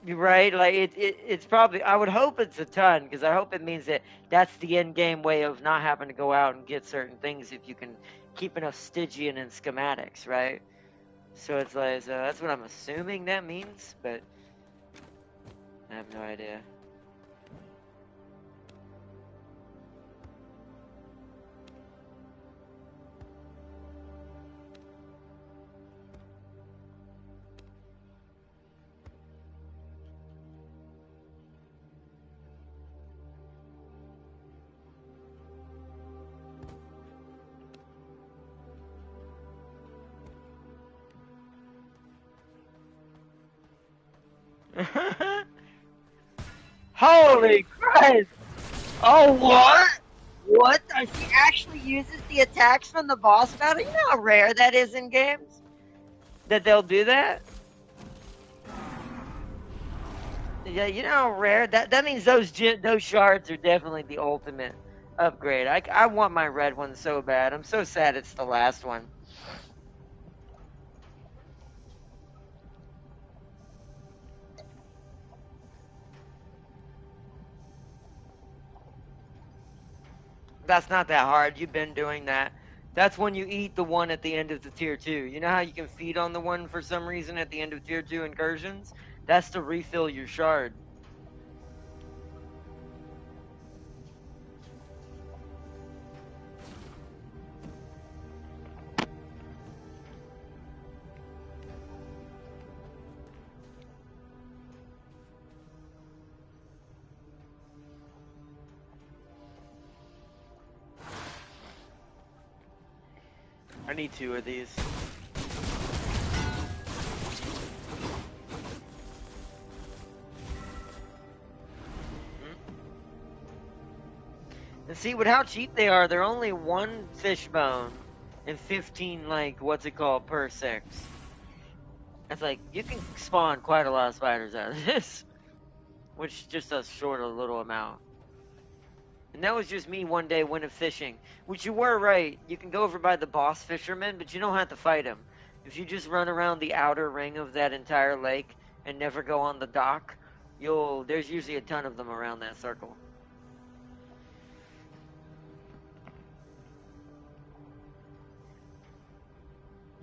You're right. Like it's probably. I would hope it's a ton because I hope it means that that's the end game way of not having to go out and get certain things if you can keep enough Stygian and schematics, right? So it's like that's what I'm assuming that means, but I have no idea. Holy Christ! Oh, what? What? She actually uses the attacks from the boss battle? You know how rare that is in games? That they'll do that? Yeah, you know how rare? That means those shards are definitely the ultimate upgrade. I want my red one so bad. I'm so sad it's the last one. That's not that hard. You've been doing that. That's when you eat the one at the end of the tier 2. You know how you can feed on the one for some reason at the end of tier 2 incursions? That's to refill your shard. I need 2 of these. And see, with how cheap they are, they're only 1 fish bone and 15, like, what's it called, per 6. It's like, you can spawn quite a lot of spiders out of this, which just does short a little amount. And that was just me one day winter fishing, which you were right. You can go over by the boss fisherman, but you don't have to fight him. If you just run around the outer ring of that entire lake and never go on the dock, there's usually a ton of them around that circle.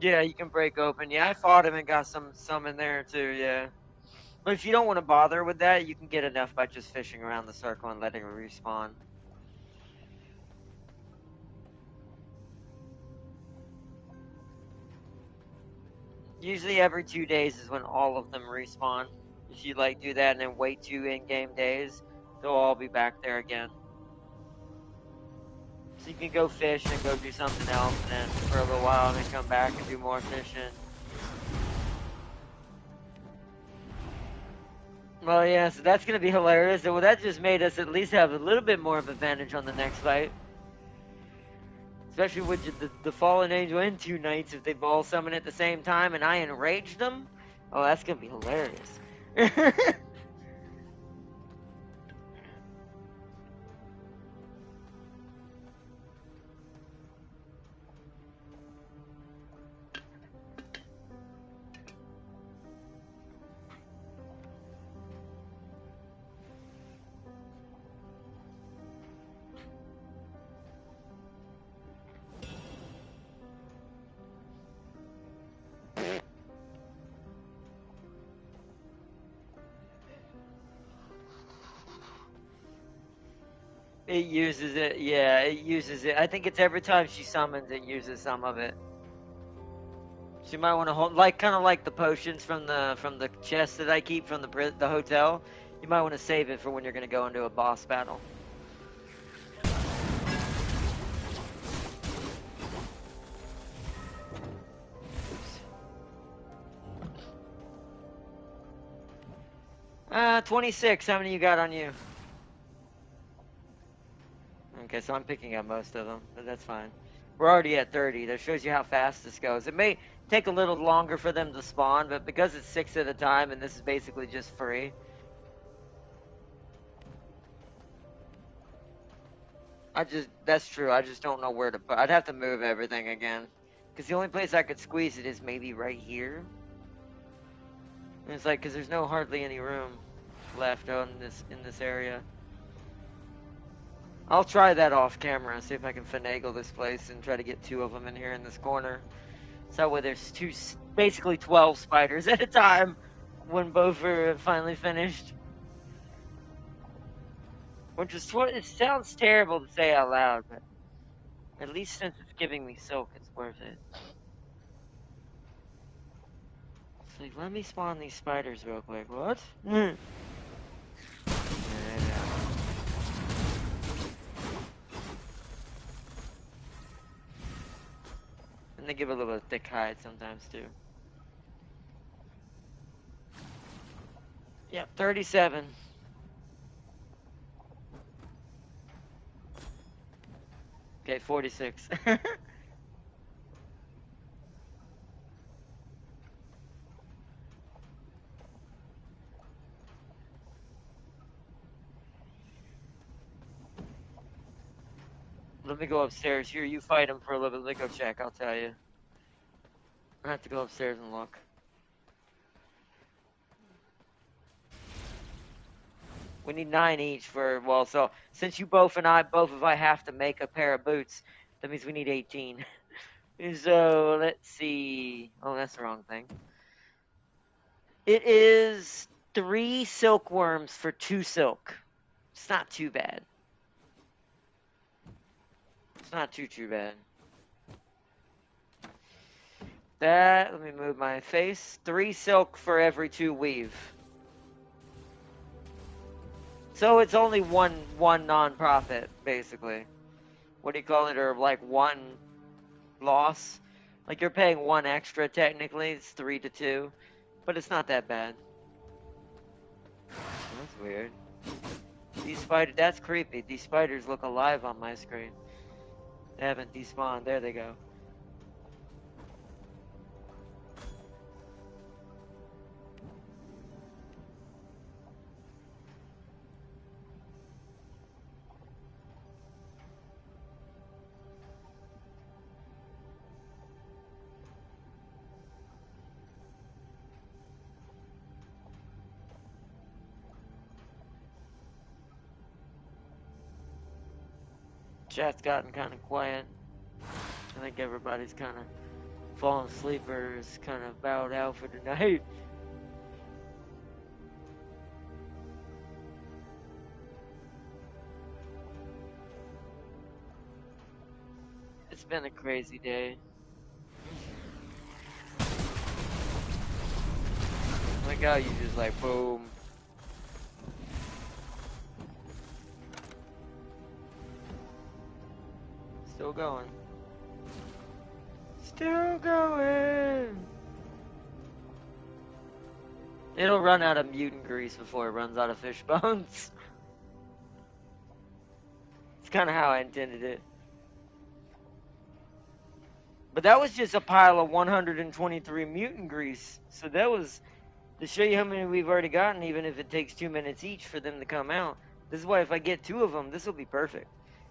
Yeah, you can break open. Yeah, I fought him and got some in there too, yeah. But if you don't want to bother with that, you can get enough by just fishing around the circle and letting them respawn. Usually every 2 days is when all of them respawn. If you like do that and then wait 2 in-game days, they'll all be back there again. So you can go fish and go do something else and then for a little while and then come back and do more fishing. Well, yeah, so that's going to be hilarious. Well, that just made us at least have a little bit more of advantage on the next fight. Especially with the Fallen Angel and 2 Knights, if they all summon at the same time and I enrage them. Oh, that's going to be hilarious. It uses it, yeah, it uses it. I think it's every time she summons, it uses some of it. So you might want to hold, like, kind of like the potions from the chest that I keep from the hotel. You might want to save it for when you're going to go into a boss battle. Oops. 26. How many you got on you? Okay, so I'm picking up most of them, but that's fine. We're already at 30. That shows you how fast this goes. It may take a little longer for them to spawn, but because it's 6 at a time and this is basically just free. That's true. I just don't know where to put. I'd have to move everything again. Because the only place I could squeeze it is maybe right here. And it's like, because there's hardly any room left in this area. I'll try that off camera, see if I can finagle this place and try to get 2 of them in here in this corner. So that way there's basically 12 spiders at a time when both are finally finished. Which is what it sounds terrible to say out loud, but at least since it's giving me silk, it's worth it. So let me spawn these spiders real quick. What? And they give a little thick hide sometimes too. Yep, 37. Okay, 46. Let me go upstairs. Here, you fight him for a little bit. Let me go check, I'll tell you. I have to go upstairs and look. We need 9 each for, well, so since you both of I have to make a pair of boots, that means we need 18. So, let's see. Oh, that's the wrong thing. It is 3 silkworms for 2 silk. It's not too bad. It's not too bad. Let me move my face. 3 silk for every 2 weave. So it's only one non-profit, basically. What do you call it? Or like 1 loss. Like you're paying 1 extra technically. It's 3 to 2. But it's not that bad. That's weird. That's creepy. These spiders look alive on my screen. They haven't despawned. There they go. Chat's gotten kind of quiet. I think everybody's kind of fallen asleep or is kind of bowed out for tonight. It's been a crazy day. Like how you just like boom. Still going. Still going. It'll run out of mutant grease before it runs out of fish bones. It's kind of how I intended it. But that was just a pile of 123 mutant grease. So that was to show you how many we've already gotten, even if it takes 2 minutes each for them to come out. This is why if I get 2 of them, this will be perfect.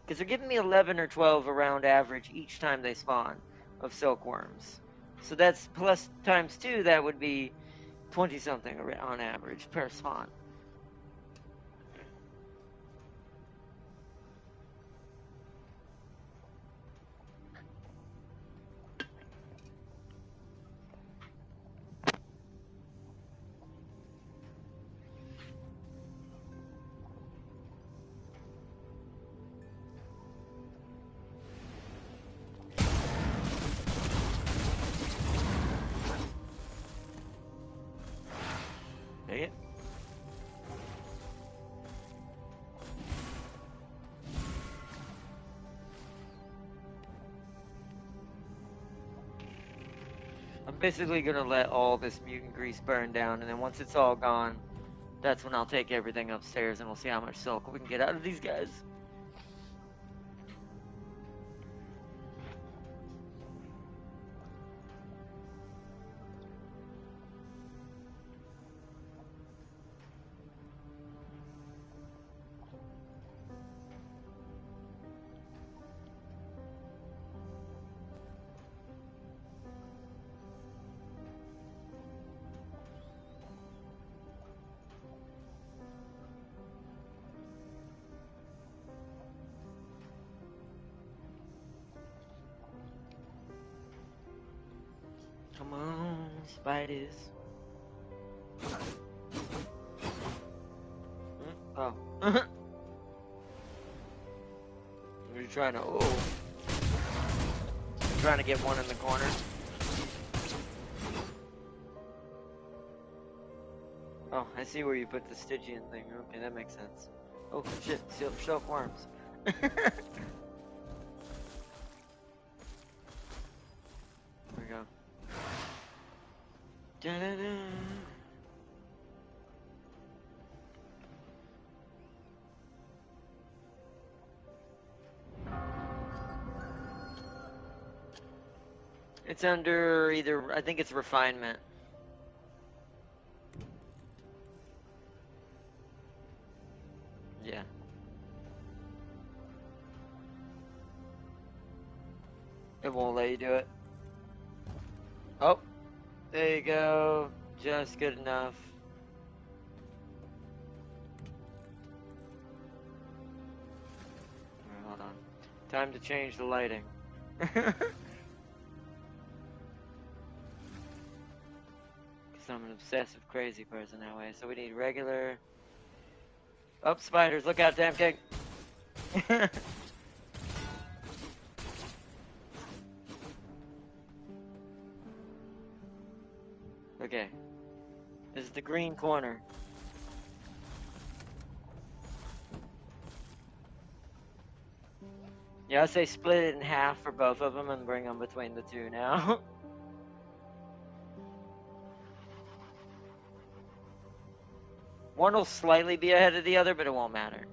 Because they're giving me 11 or 12 around average each time they spawn of silkworms. So that's plus times 2, that would be 20 something on average per spawn. Dang it. I'm basically gonna let all this mutant grease burn down, and then once it's all gone, that's when I'll take everything upstairs and we'll see how much silk we can get out of these guys. Come on, spiders. Oh. You're trying to, trying to get one in the corner. Oh, I see where you put the Stygian thing. Okay, that makes sense. Oh, shit, silkworms. There we go. Da-da-da. It's under either, I think it's refinement. Yeah. It won't let you do it. Oh, there you go. Just good enough. Alright, hold on. Time to change the lighting. Because I'm an obsessive, crazy person that way. So we need regular. Oh, spiders. Look out, damn king. Okay. This is the green corner. Yeah, I say split it in half for both of them and bring them between the two now. One will slightly be ahead of the other, but it won't matter.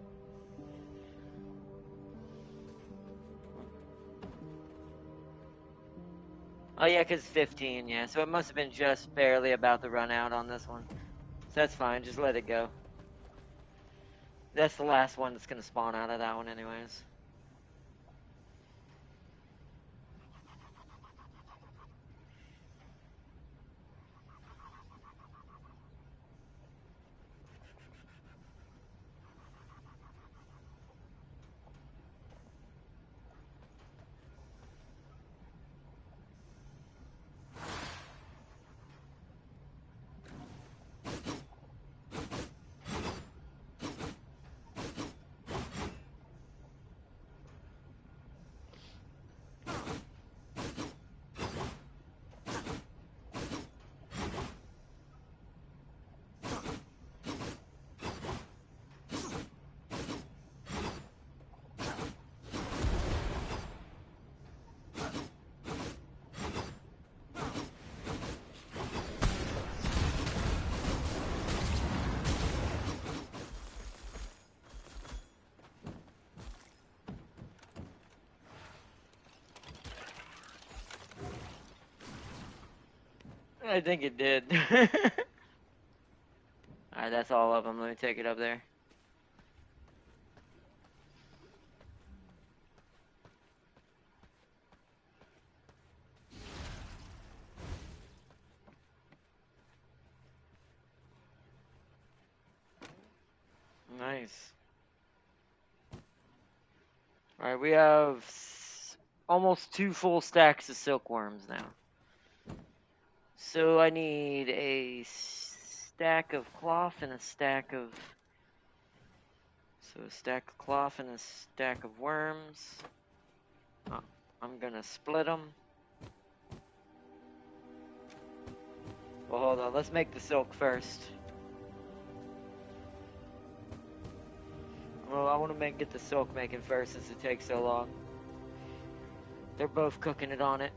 Oh yeah, because 15, yeah. So it must have been just barely about to run out on this one. So that's fine, just let it go. That's the last one that's going to spawn out of that one anyways. I think it did. Alright, that's all of them. Let me take it up there. Nice. Alright, we have almost 2 full stacks of silkworms now. So I need a stack of cloth and a stack of... So a stack of cloth and a stack of worms. Oh, I'm gonna split them. Well, hold on. Let's make the silk first. Well, I want to get the silk making first since it takes so long. They're both cooking it on it.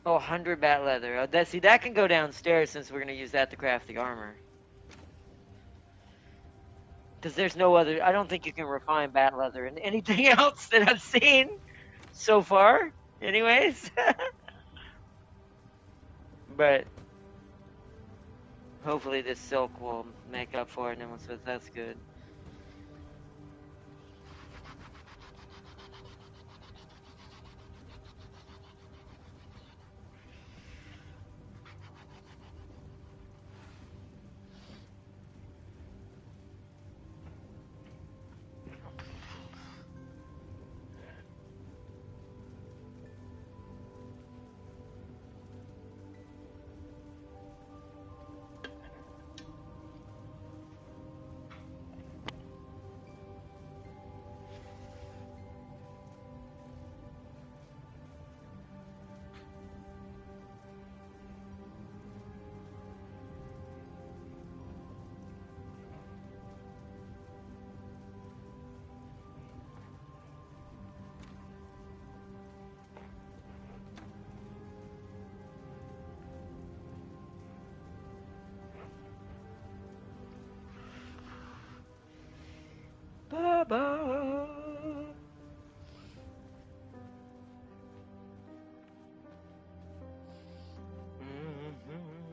Oh, 100 bat leather. See, that can go downstairs since we're going to use that to craft the armor. Because there's no other... I don't think you can refine bat leather in anything else that I've seen so far. Anyways. But hopefully this silk will make up for it. And so that's good. Bye-bye.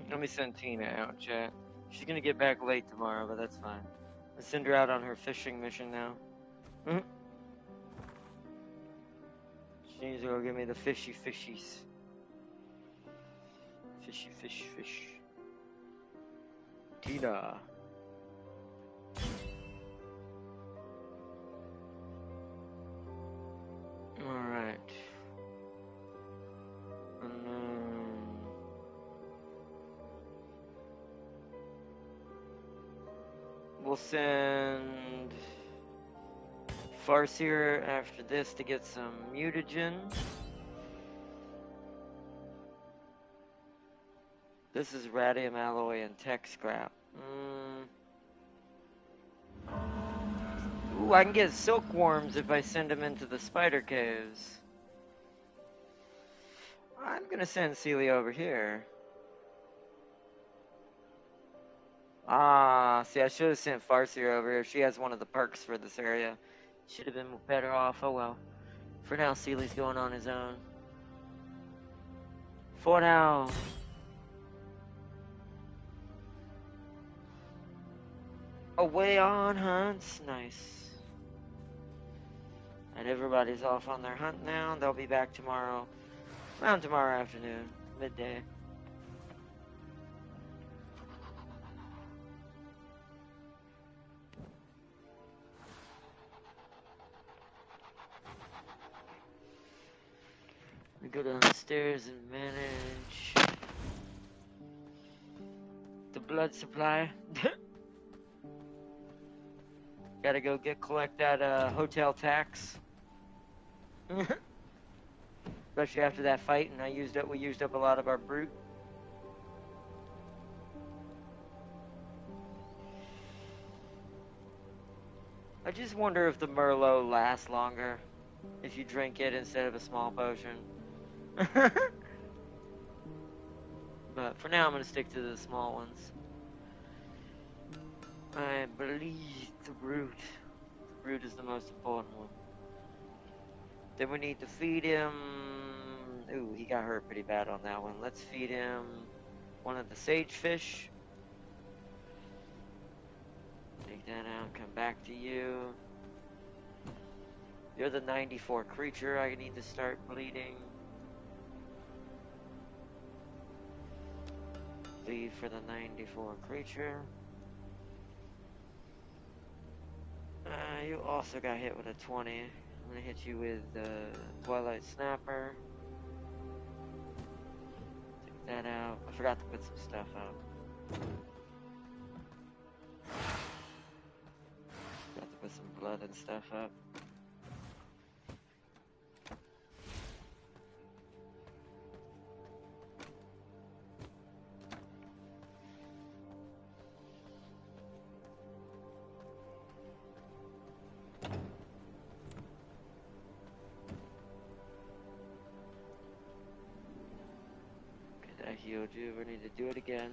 Let me send Tina out, chat. She's gonna get back late tomorrow, but that's fine. Let's send her out on her fishing mission now. She needs to go give me the fishies. Fish. Tina. Alright. We'll send Farseer after this to get some mutagen. This is radium alloy and tech scrap. Ooh, I can get silkworms if I send them into the spider caves. I'm gonna send Celia over here. Ah, see, I should have sent Farseer over here. She has one of the perks for this area. Should have been better off. Oh well. For now, Seely's going on his own. For now. Away on hunts. Nice. And everybody's off on their hunt now. They'll be back tomorrow. Around tomorrow afternoon. Midday. We go downstairs and manage the blood supply. Gotta go collect that hotel tax. Especially after that fight, and we used up a lot of our brute. I just wonder if the Merlot lasts longer if you drink it instead of a small potion. But for now, I'm gonna stick to the small ones. I believe the root. The root is the most important one. Then we need to feed him. Ooh, he got hurt pretty bad on that one. Let's feed him one of the sagefish. Take that out, come back to you. You're the 94 creature. I need to start bleeding. Bleed for the 94 creature. You also got hit with a 20. I'm gonna hit you with the Twilight Snapper. Take that out. I forgot to put some stuff out. Got to put some blood and stuff up. Okay, that healed you. We need to do it again.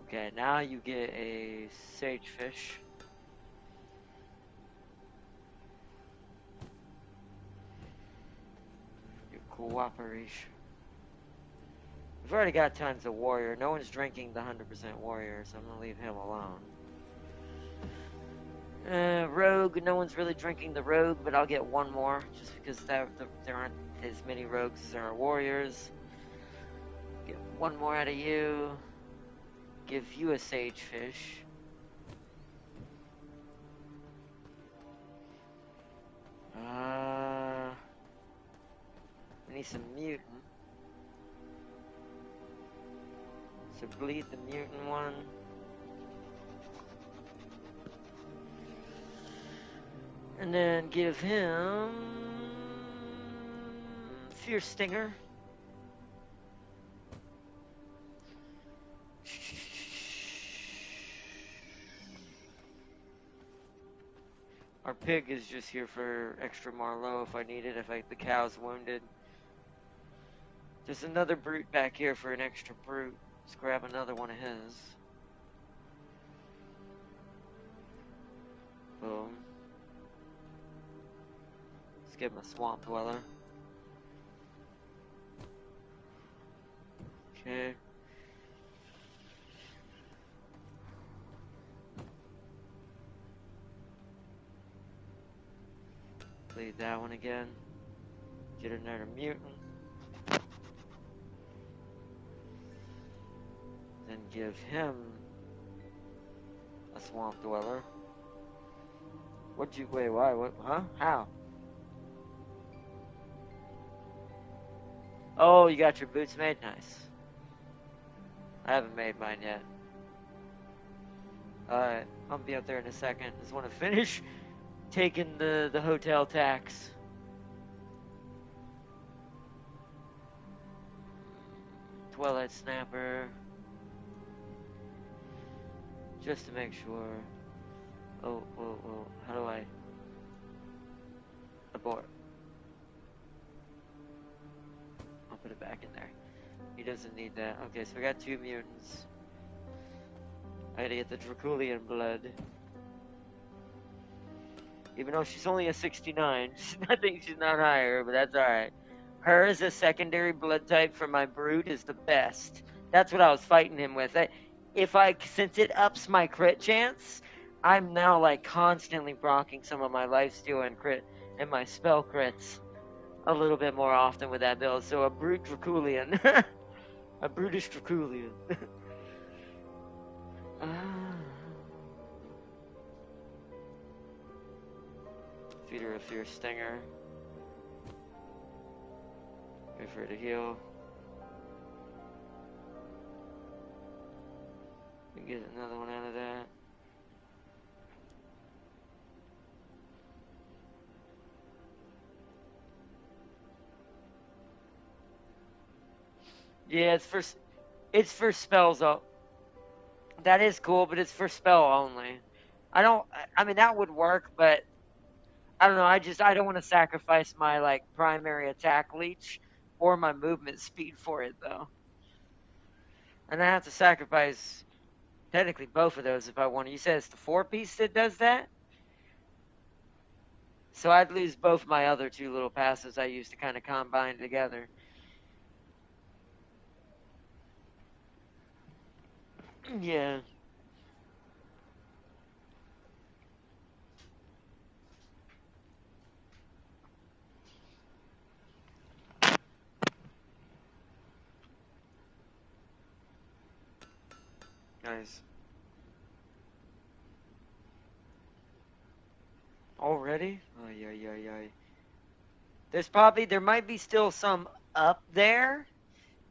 Okay, now you get a sagefish. Your cooperation. We've already got tons of warrior. No one's drinking the 100% warrior, so I'm gonna leave him alone. Rogue. No one's really drinking the rogue, but I'll get one more just because there aren't as many rogues as there are warriors. Get one more out of you. Give you a sagefish. We need some mutant. So bleed the mutant one. And then give him Fierce Stinger. Our pig is just here for extra Marlowe if I need it, if the cow's wounded. There's another brute back here for an extra brute. Let's grab another one of his. Boom. Let's give him a swamp dweller. Okay. Bleed that one again. Get another mutant. Then give him a swamp dweller. What'd you, wait, why, what, huh? How? Oh, you got your boots made? Nice. I haven't made mine yet. Alright, I'll be up there in a second. Just want to finish taking the hotel tax. Twilight Snapper. Just to make sure. Oh, how do I abort? I'll put it back in there. He doesn't need that. Okay, so we got 2 mutants. I gotta get the Draculian blood. Even though she's only a 69, I think she's not higher, but that's alright. Her as a secondary blood type for my brute is the best. That's what I was fighting him with. Since it ups my crit chance, I'm now like constantly brocking some of my lifesteal and crit and my spell crits a little bit more often with that build. So a brute Draculian. A brutish Draculian. Feed her a Fierce Stinger. Wait for her to heal. We can get another one out of that. Yeah, it's for spells. That is cool, but it's for spell only. I mean, that would work, but I don't know. I don't want to sacrifice my like primary attack leech or my movement speed for it though. And I have to sacrifice technically both of those if I want to. You said it's the 4-piece that does that? So I'd lose both my other two little passes I used to kind of combine together. Yeah. Nice. Already? Oh, yeah. There might be still some up there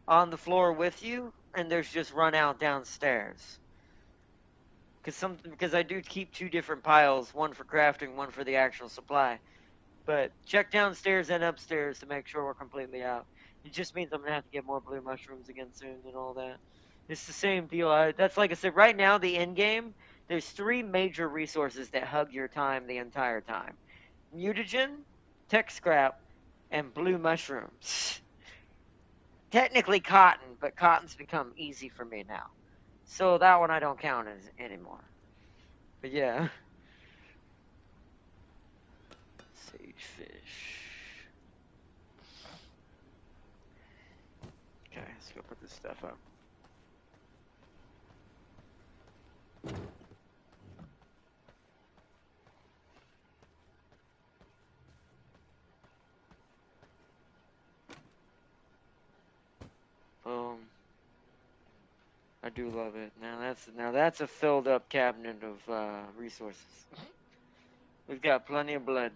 on the floor with you, and there's just run out downstairs. Because I do keep two different piles, one for crafting, one for the actual supply. But check downstairs and upstairs to make sure we're completely out. It just means I'm gonna have to get more blue mushrooms again soon and all that. It's the same deal. That's like I said. Right now, the end game, there's three major resources that hug your time the entire time: mutagen, tech scrap, and blue mushrooms. Technically cotton, but cotton's become easy for me now. So that one I don't count as anymore. But yeah. Sagefish. Okay, let's go put this stuff up. Boom. I do love it. Now that's a filled up cabinet of resources. We've got plenty of blood.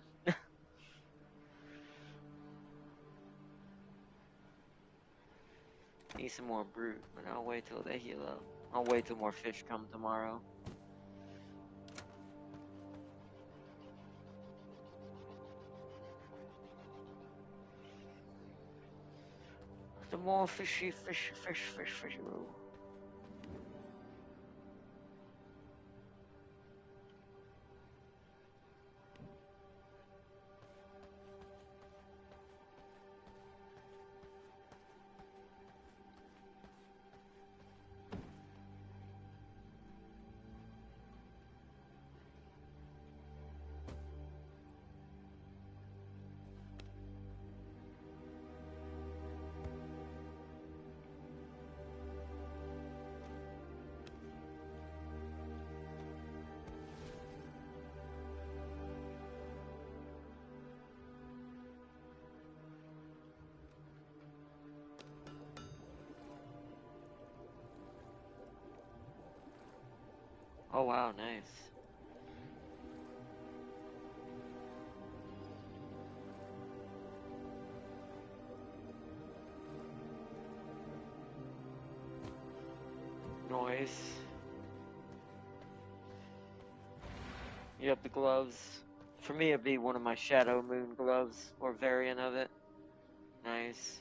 Need some more brute, but I'll wait till they heal up. I'll wait till more fish come tomorrow. The more fishy. Ooh. Oh wow, nice. Noise. Yep, the gloves. For me, it'd be one of my Shadow Moon gloves, or variant of it. Nice.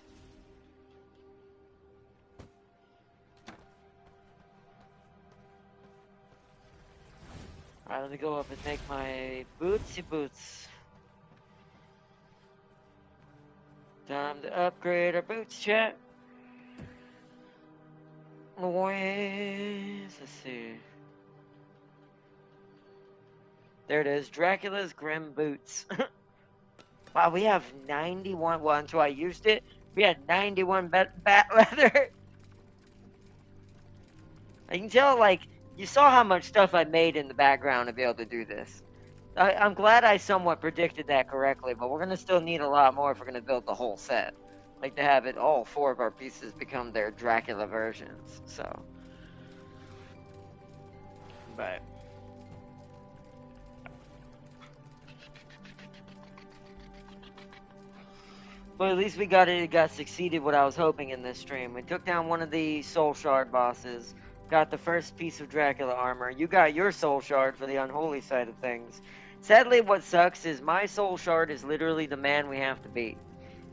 Alright, let me go up and make my bootsy boots. Time to upgrade our boots, chat. Noise. Let's see. There it is. Dracula's Grim Boots. Wow, we have 91. Well, until I used it, we had 91 bat leather. I can tell, like, you saw how much stuff I made in the background to be able to do this. I'm glad I somewhat predicted that correctly, but we're going to still need a lot more if we're going to build the whole set. Like, to have it, all four of our pieces become their Dracula versions, so. But. But at least we got it. It got succeeded what I was hoping in this stream. We took down one of the Soul Shard bosses. Got the first piece of Dracula armor. You got your Soul Shard for the unholy side of things. Sadly, what sucks is my Soul Shard is literally the man we have to beat.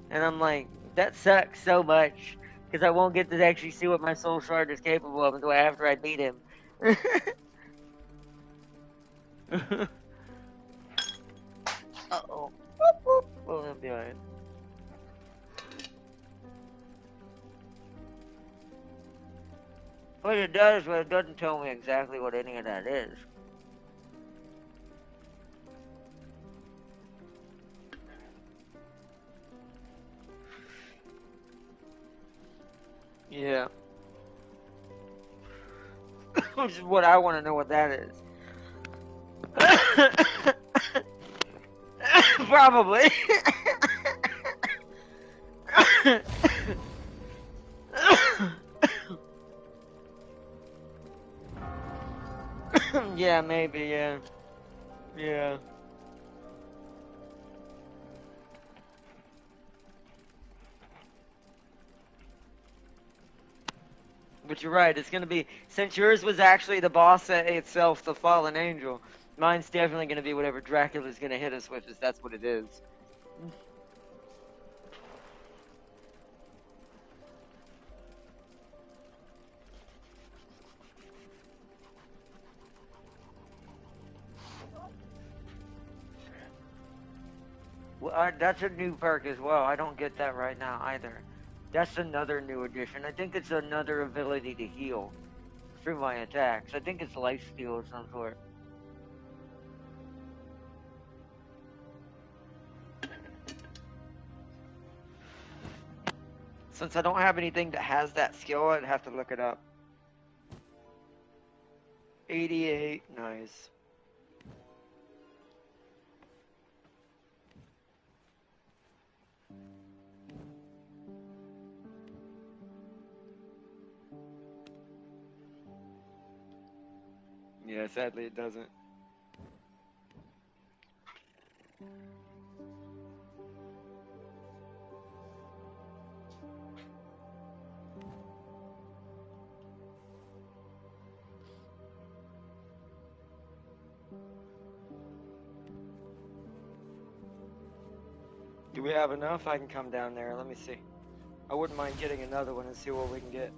And I'm like, that sucks so much. Because I won't get to actually see what my Soul Shard is capable of until after I beat him. Uh-oh. Whoop, whoop. Well, that'll be alright. What it does, but it doesn't tell me exactly what any of that is. Yeah. Which is what I want to know what that is. Probably. Yeah, maybe, yeah. Yeah. But you're right, it's gonna be, since yours was actually the boss itself, the fallen angel, mine's definitely gonna be whatever Dracula's gonna hit us with, if that's what it is. Well, that's a new perk as well. I don't get that right now either. That's another new addition. I think it's another ability to heal through my attacks. I think it's life steal of some sort. Since I don't have anything that has that skill, I'd have to look it up. 88, nice. Yeah, sadly it doesn't. Do we have enough? I can come down there. Let me see. I wouldn't mind getting another one and see what we can get.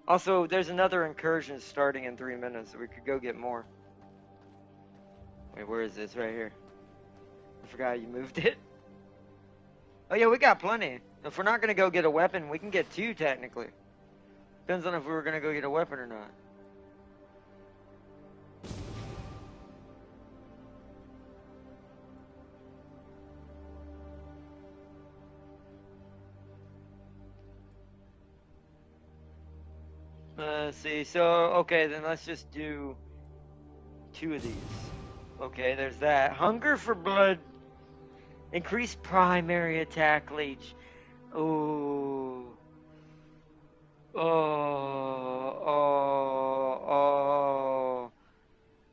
Also, there's another incursion starting in 3 minutes, so we could go get more. Wait, where is this? Right here. I forgot you moved it. Oh yeah, we got plenty. If we're not gonna go get a weapon, we can get 2 technically. Depends on if we were gonna go get a weapon or not. Let's see. So, okay, then let's just do 2 of these. Okay, there's that. Hunger for blood. Increase primary attack leech. Ooh. Oh. Oh. Oh.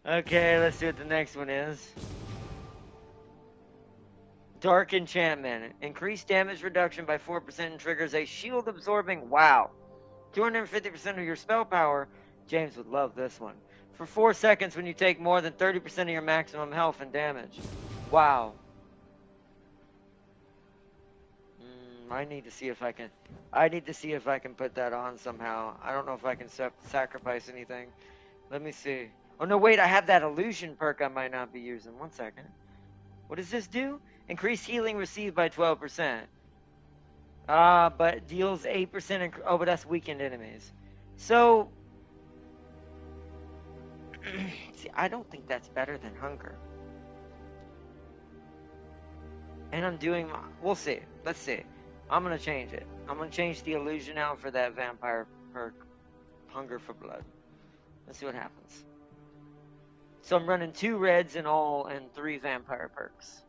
Okay, let's see what the next one is. Dark enchantment. Increase damage reduction by 4% and triggers a shield absorbing. Wow. 250% of your spell power. James would love this one. For 4 seconds when you take more than 30% of your maximum health and damage. Wow. I need to see if I can put that on somehow. I don't know if I can sacrifice anything. Let me see. Oh no, wait, I have that illusion perk I might not be using. 1 second. What does this do? Increase healing received by 12%. But deals 8%. Oh, but that's weakened enemies. So, see, I don't think that's better than hunger. And I'm doing, we'll see. Let's see. I'm going to change it. I'm going to change the illusion out for that vampire perk. Hunger for blood. Let's see what happens. So I'm running 2 reds in all and 3 vampire perks.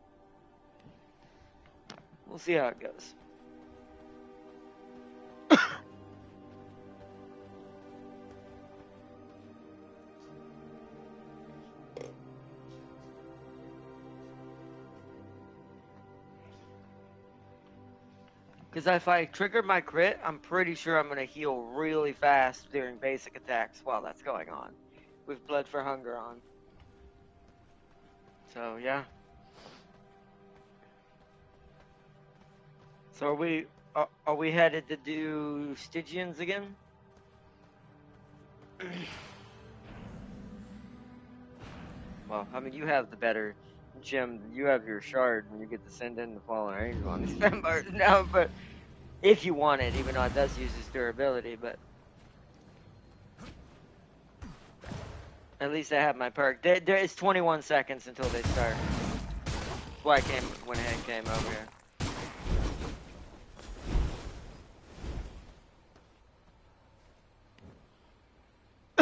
We'll see how it goes. Because if I trigger my crit, I'm pretty sure I'm going to heal really fast during basic attacks while that's going on. With Blood for Hunger on. So, yeah. So are we headed to do Stygians again? Well, I mean, you have the better gem. You have your shard, and you get to send in the Fallen Angel on these vampires now, but if you want it, even though it does use its durability, but at least I have my perk. It's 21 seconds until they start. That's why I went ahead and came over here.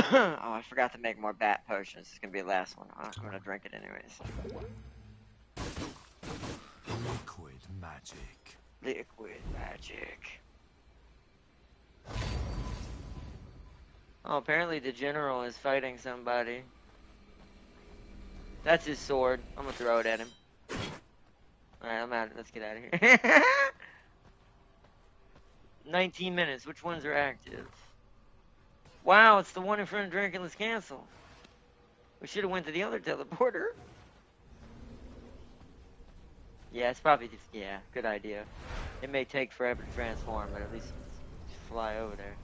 Oh, I forgot to make more bat potions. It's gonna be the last one. I'm gonna drink it anyways. Liquid magic. Liquid magic. Oh, apparently the general is fighting somebody. That's his sword. I'm gonna throw it at him. Alright, I'm out. Let's get out of here. 19 minutes. Which ones are active? Wow, it's the one in front of Dracula's Castle. We should have went to the other teleporter. Yeah, it's probably just, yeah, good idea. It may take forever to transform, but at least fly over there.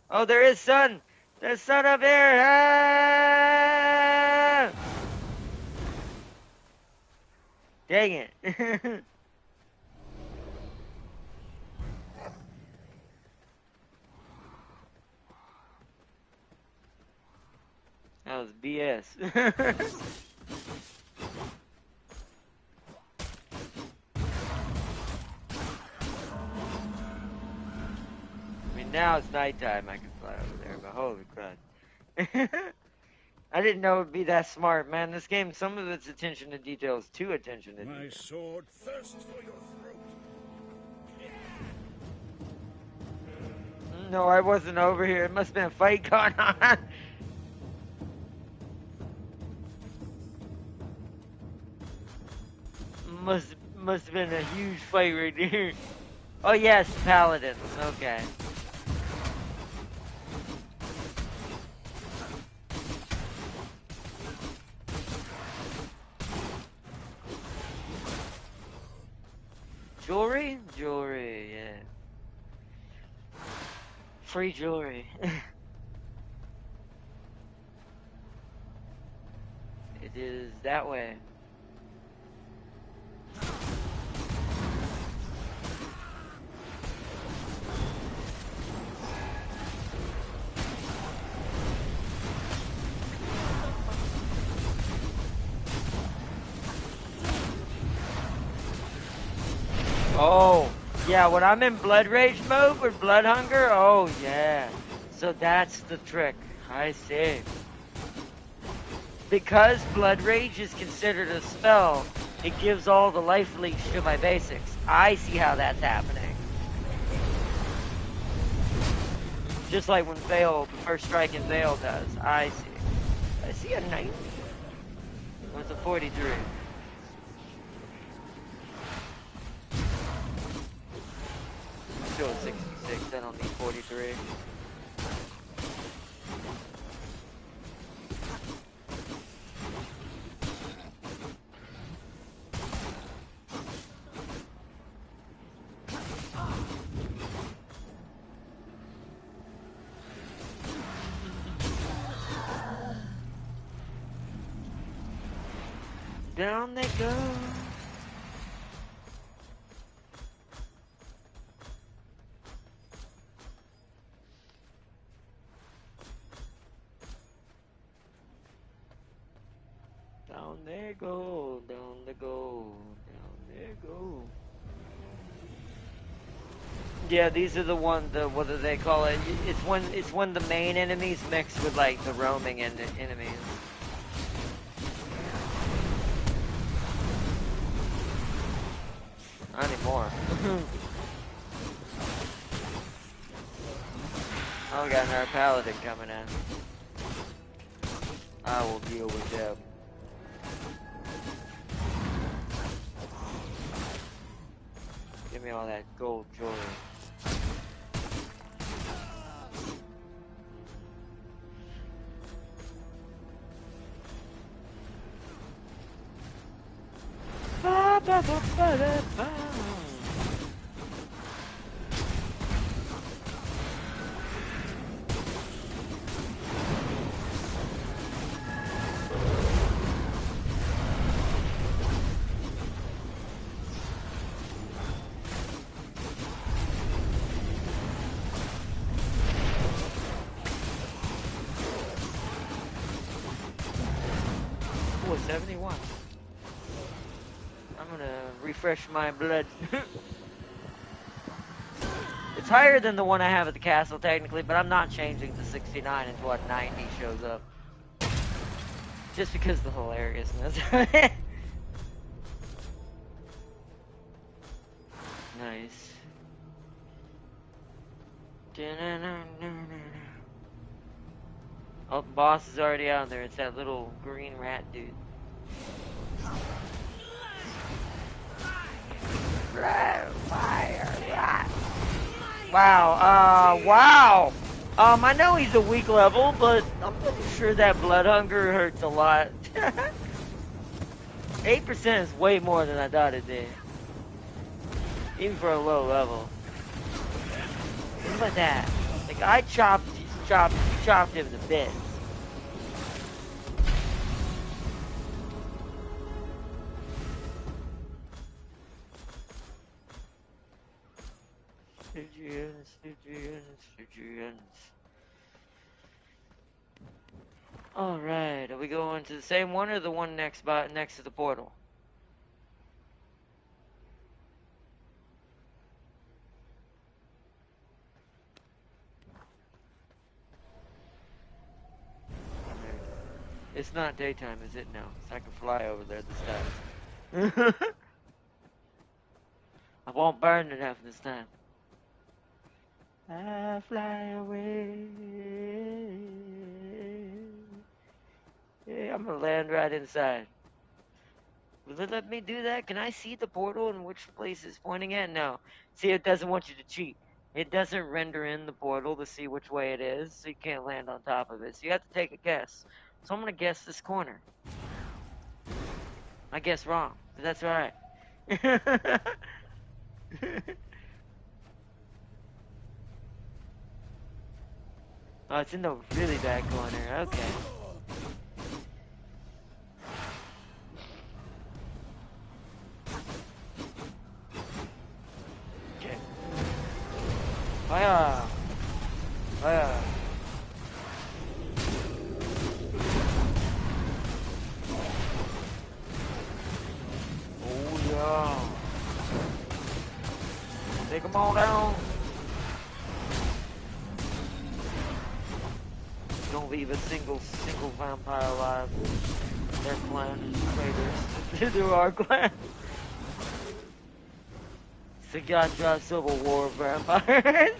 Oh, there is sun! There's sun up here! Ah! Dang it. That was BS. I mean, now it's nighttime. I can fly over there, but holy crud. I didn't know it would be that smart, man. This game, some of its attention to detail is too attention to detail. My sword thirsts for your throat. No, I wasn't over here. It must have been a fight going on. Must have been a huge fight right there. Oh yes, paladins. Okay. Jewelry? Jewelry, yeah. Free jewelry. It is that way. Oh, yeah, when I'm in Blood Rage mode with Blood Hunger, oh yeah. So that's the trick. I see. Because Blood Rage is considered a spell, it gives all the life leech to my basics. I see how that's happening. Just like when Veil, the first strike in Veil does. I see. I see a 90. Oh, it's a 43. Still at 66, I don't need 43. Down they go. Down they go, down they go, down they go. Yeah, these are the what do they call it? It's when the main enemies mix with like the roaming enemies. Not anymore. Oh, we got another paladin coming in. I will deal with them. Give me all that gold jewelry. Ba, ba, ba, ba, da, ba. Oh, 71. I'm gonna refresh my blood. It's higher than the one I have at the castle, technically, but I'm not changing to 69 until what 90 shows up. Just because of the hilariousness. Nice. Oh, the boss is already out there. It's that little green rat dude. Fire! Wow, wow! I know he's a weak level, but I'm pretty sure that blood hunger hurts a lot. 8% is way more than I thought it did. Even for a low level. Look at that. Like, I chopped him to bits. Alright, are we going to the same one or the one next to the portal? It's not daytime, is it? No. So I can fly over there this time. I won't burn to death this time. I fly away. Yeah, I'm gonna land right inside. Will it let me do that? Can I see the portal and which place it's pointing at? No. See, it doesn't want you to cheat. It doesn't render in the portal to see which way it is, so you can't land on top of it. So you have to take a guess. So I'm gonna guess this corner. I guess wrong, but that's alright. Oh, it's in the really bad corner. Okay. Okay. Fire! Fire! Oh yeah! Take them all down! Don't leave a single vampire alive. Their clan is traitors to our clan. It's the Gotcha Civil War vampires.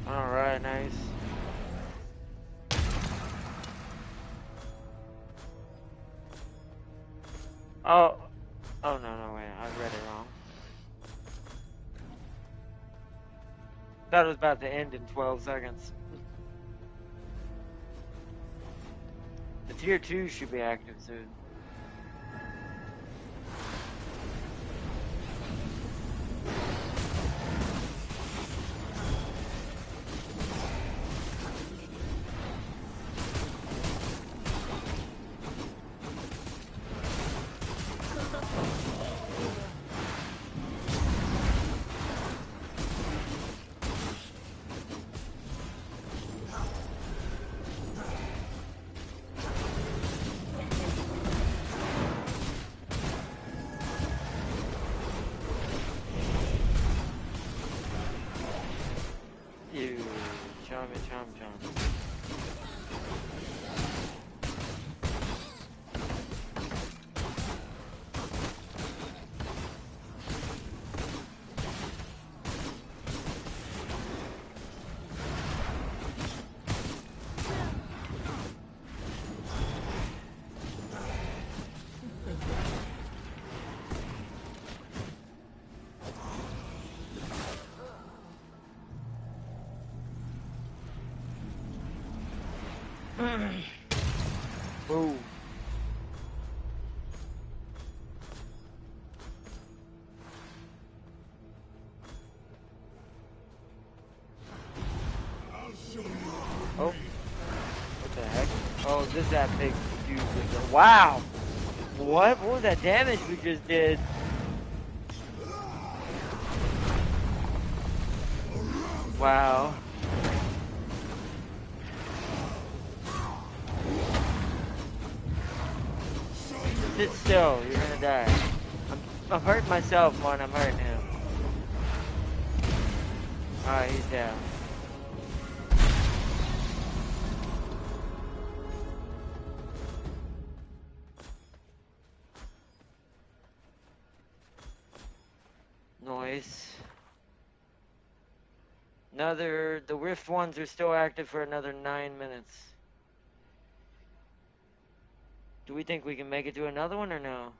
Alright, nice. Oh, no, wait, I read it wrong. Thought it was about to end in 12 seconds. The tier 2 should be active soon. You chom. Boom. Oh. What the heck? Oh, is this that big dude with the... Wow! What? What was that damage we just did? Wow. Sit still, you're gonna die. I'm hurting myself when I'm hurting him. Alright, he's down. Noise. The Rift ones are still active for another 9 minutes. Do we think we can make it to another one or no?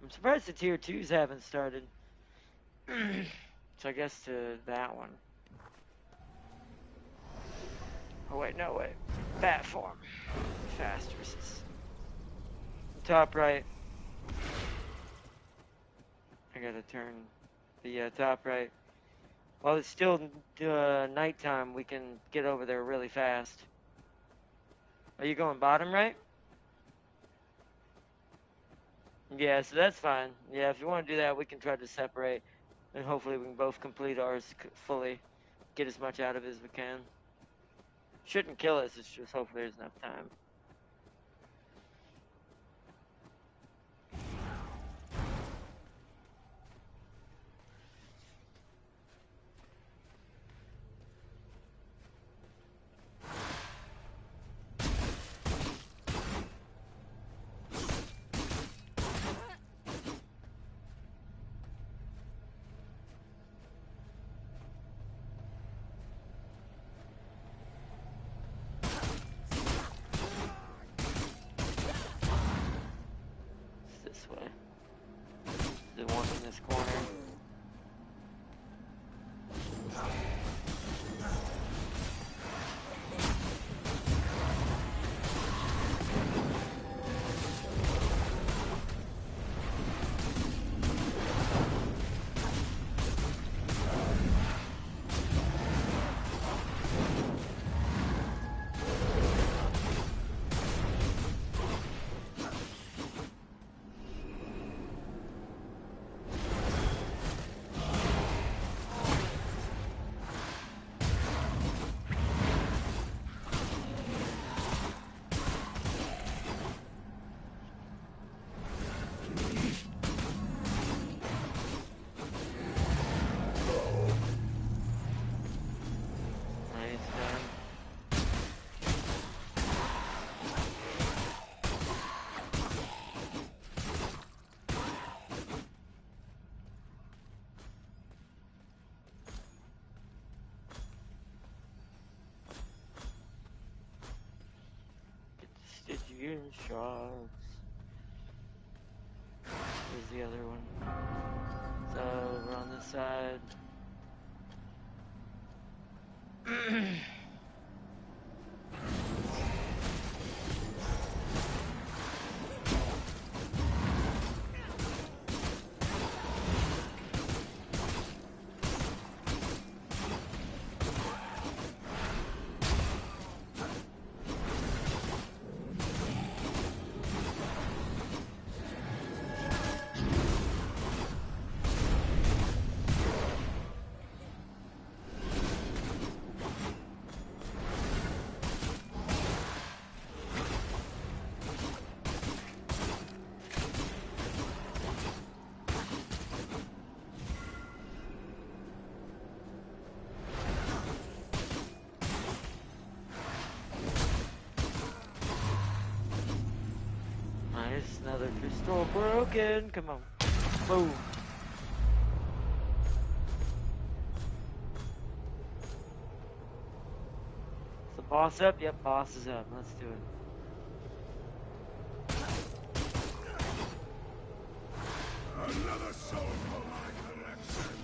I'm surprised the tier 2s haven't started. So I guess to that one. Oh wait, no wait. Bat form. Fast resist. Top right. I gotta turn the top right. While it's still nighttime, we can get over there really fast. Are you going bottom right? Yeah, so that's fine. Yeah, if you want to do that, we can try to separate. And hopefully we can both complete ours fully. Get as much out of it as we can. Shouldn't kill us, it's just hopefully there's enough time. This way. The one in this corner. Stygian shards. Where's the other one? So over on this side. Nice, another crystal broken. Come on. Boom. Is the boss up? Yep, boss is up. Let's do it. Another soul for my collection.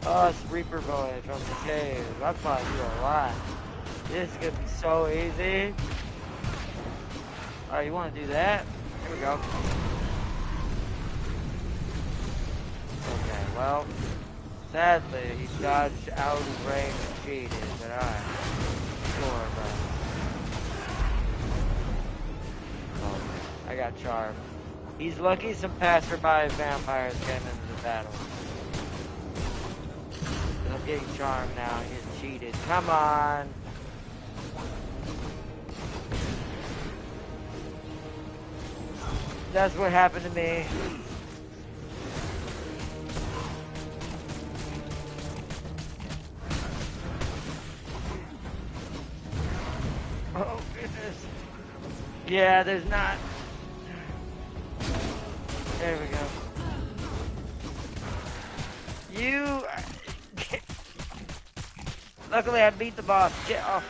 Oh, it's Reaper Boy from the cave. I fought you a lot. This is gonna be so easy. Alright, you wanna do that? Here we go. Okay, well, sadly, he dodged out of range and cheated, but alright. Sure, bro. Oh, I got charmed. He's lucky some passerby vampires came into the battle. getting charmed now. He's cheated. Come on. That's what happened to me. Oh, goodness. Yeah, there's not. There we go. You... Luckily, I beat the boss. Get off.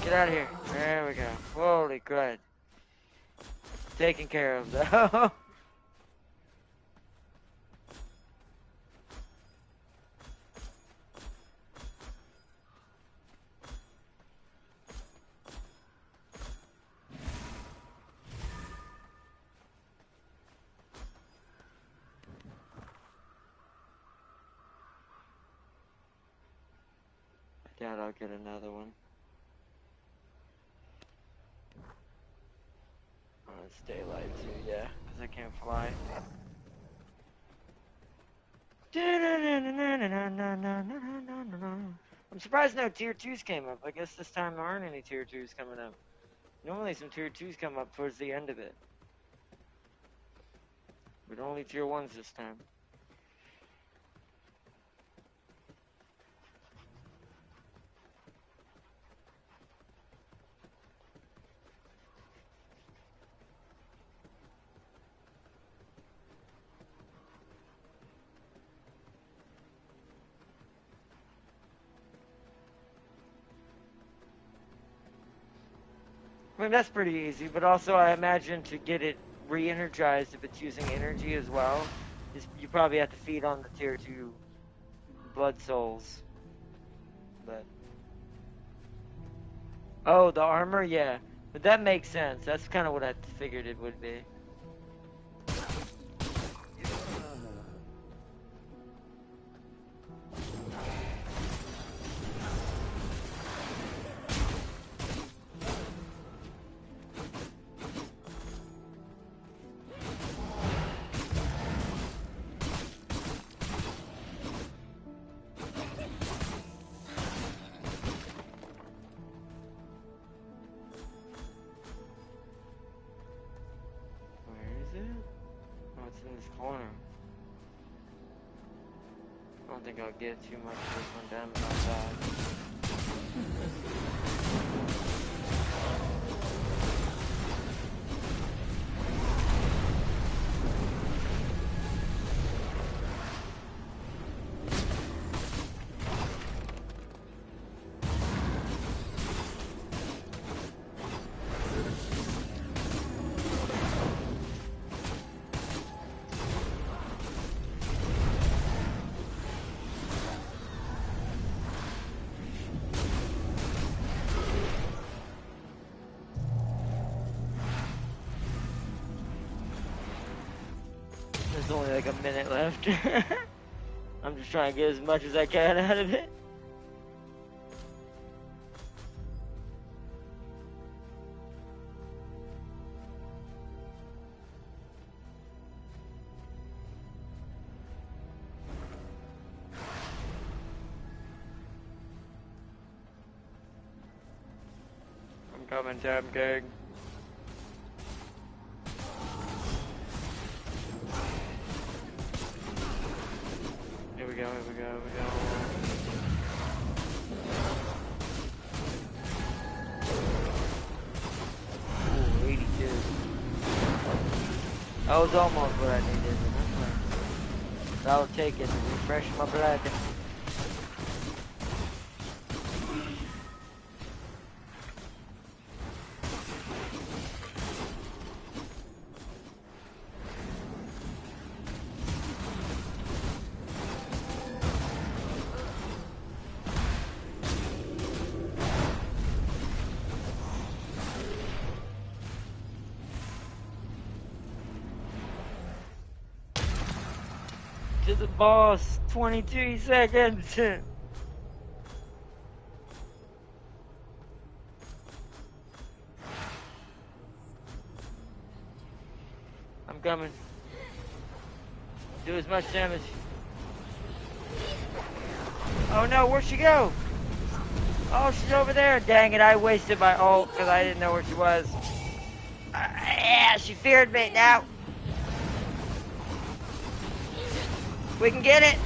Get out of here. There we go. Holy crud. Taken care of, though. I doubt I'll get another one. Oh, it's daylight too, yeah, because I can't fly. I'm surprised no tier 2s came up. I guess this time there aren't any tier 2s coming up. Normally some tier 2s come up towards the end of it. But only tier 1s this time. I mean, that's pretty easy, but also I imagine to get it re-energized, if it's using energy as well, you probably have to feed on the tier 2 blood souls. But oh, the armor, yeah. But that makes sense. That's kind of what I figured it would be. I don't think I'll get too much of this one done outside. There's only like a minute left. I'm just trying to get as much as I can out of it. I'm coming, Tab King. Here we go, here we go, here we go. Ooh, 82. That was almost what I needed. So I'll take it and refresh my blood. To the boss, 23 seconds. I'm coming. Do as much damage. Oh no, where'd she go? Oh, she's over there. Dang it, I wasted my ult because I didn't know where she was. Yeah, she feared me. Now. We can get it.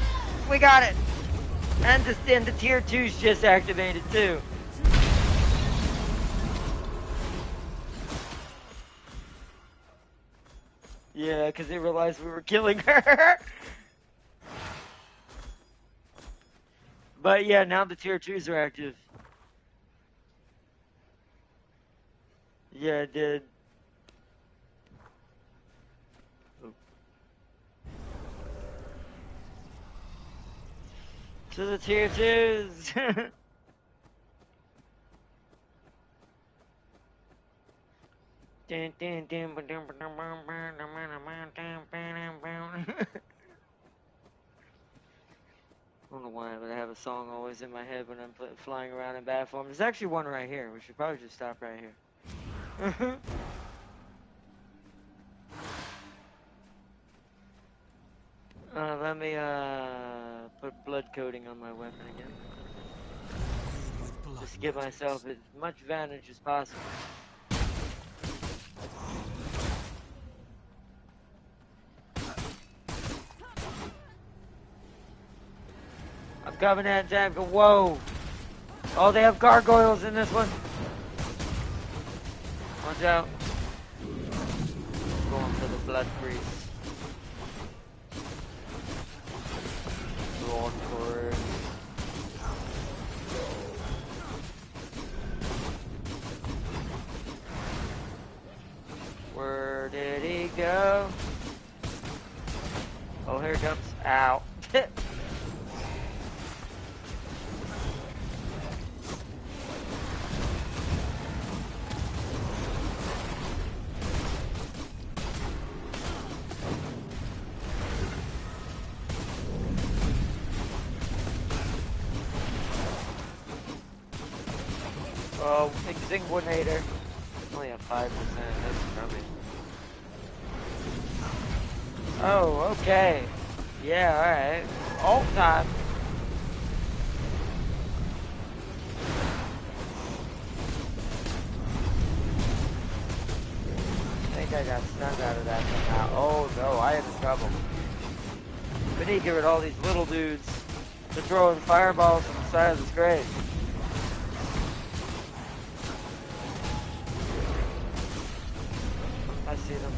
We got it. And the tier 2's just activated too. Yeah, because they realized we were killing her. But yeah, now the tier 2s are active. Yeah, it did. To the tier 2s. I don't know why, but I have a song always in my head when I'm flying around in bad form. There's actually one right here. We should probably just stop right here. Let me put blood coating on my weapon again. Just to give myself as much advantage as possible. I'm coming at Jack. Whoa! Oh, they have gargoyles in this one. Watch out. Going for the blood priest. Going for it. Where did he go? Oh, here it comes. Ow. Oh, Extinguinator. Only a 5%. That's crummy. Oh, okay. Yeah, alright. All time. I think I got stunned out of that somehow. Oh no, I am in trouble. We need to get rid of all these little dudes. They're throwing fireballs from the side of this grave. I see them.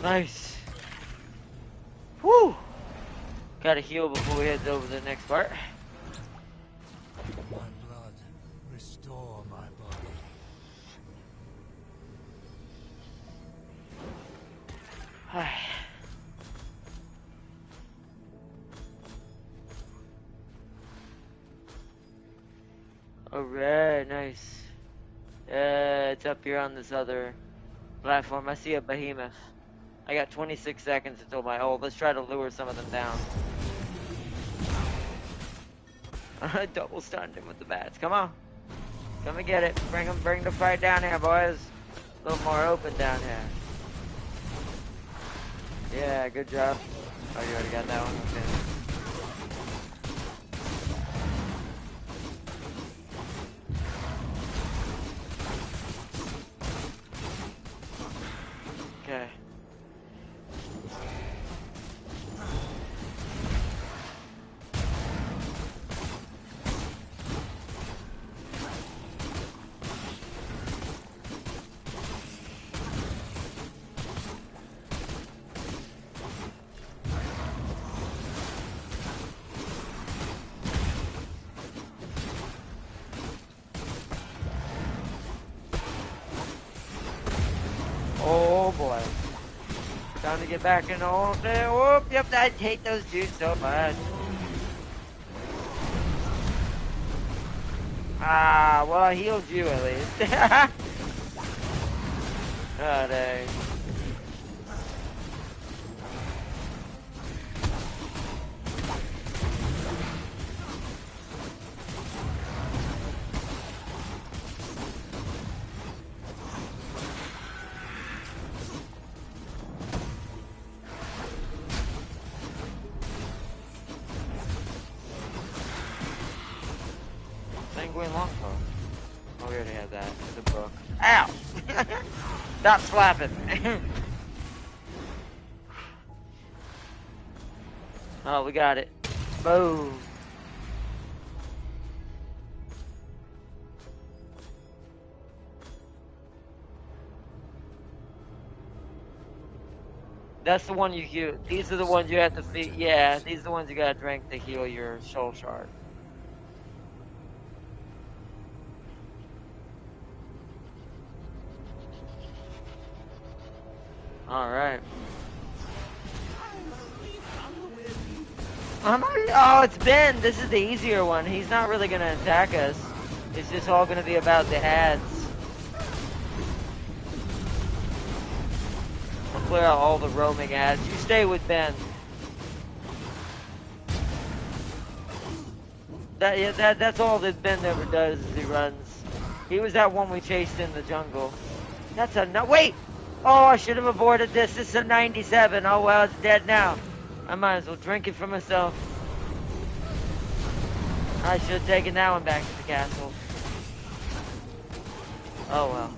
Nice. Whew. Gotta heal before we head over to the next part. My blood, restore my body. Alright, nice. It's up here on this other platform. I see a behemoth. I got 26 seconds until my ult. Let's try to lure some of them down. I double stunned him with the bats. Come on. Come and get it. Bring the fight down here, boys. A little more open down here. Yeah, good job. Oh, you already got that one? Okay. Okay. Oh boy. Time to get back in the hole there. Whoop, yep, I hate those dudes so much. Ah, well, I healed you at least. Oh, dang. Sanguine longbow. Oh, we already had that. The book. Ow! Stop slapping. Oh, we got it. Boom. That's the one you heal. These are the ones you have to feed. Yeah, these are the ones you gotta drink to heal your soul shard. Alright. Oh, it's Ben. This is the easier one. He's not really gonna attack us. It's just all gonna be about the ads. I'll clear out all the roaming ads. You stay with Ben. That's all that Ben ever does is he runs. He was that one we chased in the jungle. That's a no. Wait! Oh, I should have avoided this. This is a 97. Oh well, it's dead now. I might as well drink it for myself. I should have taken that one back to the castle. Oh well.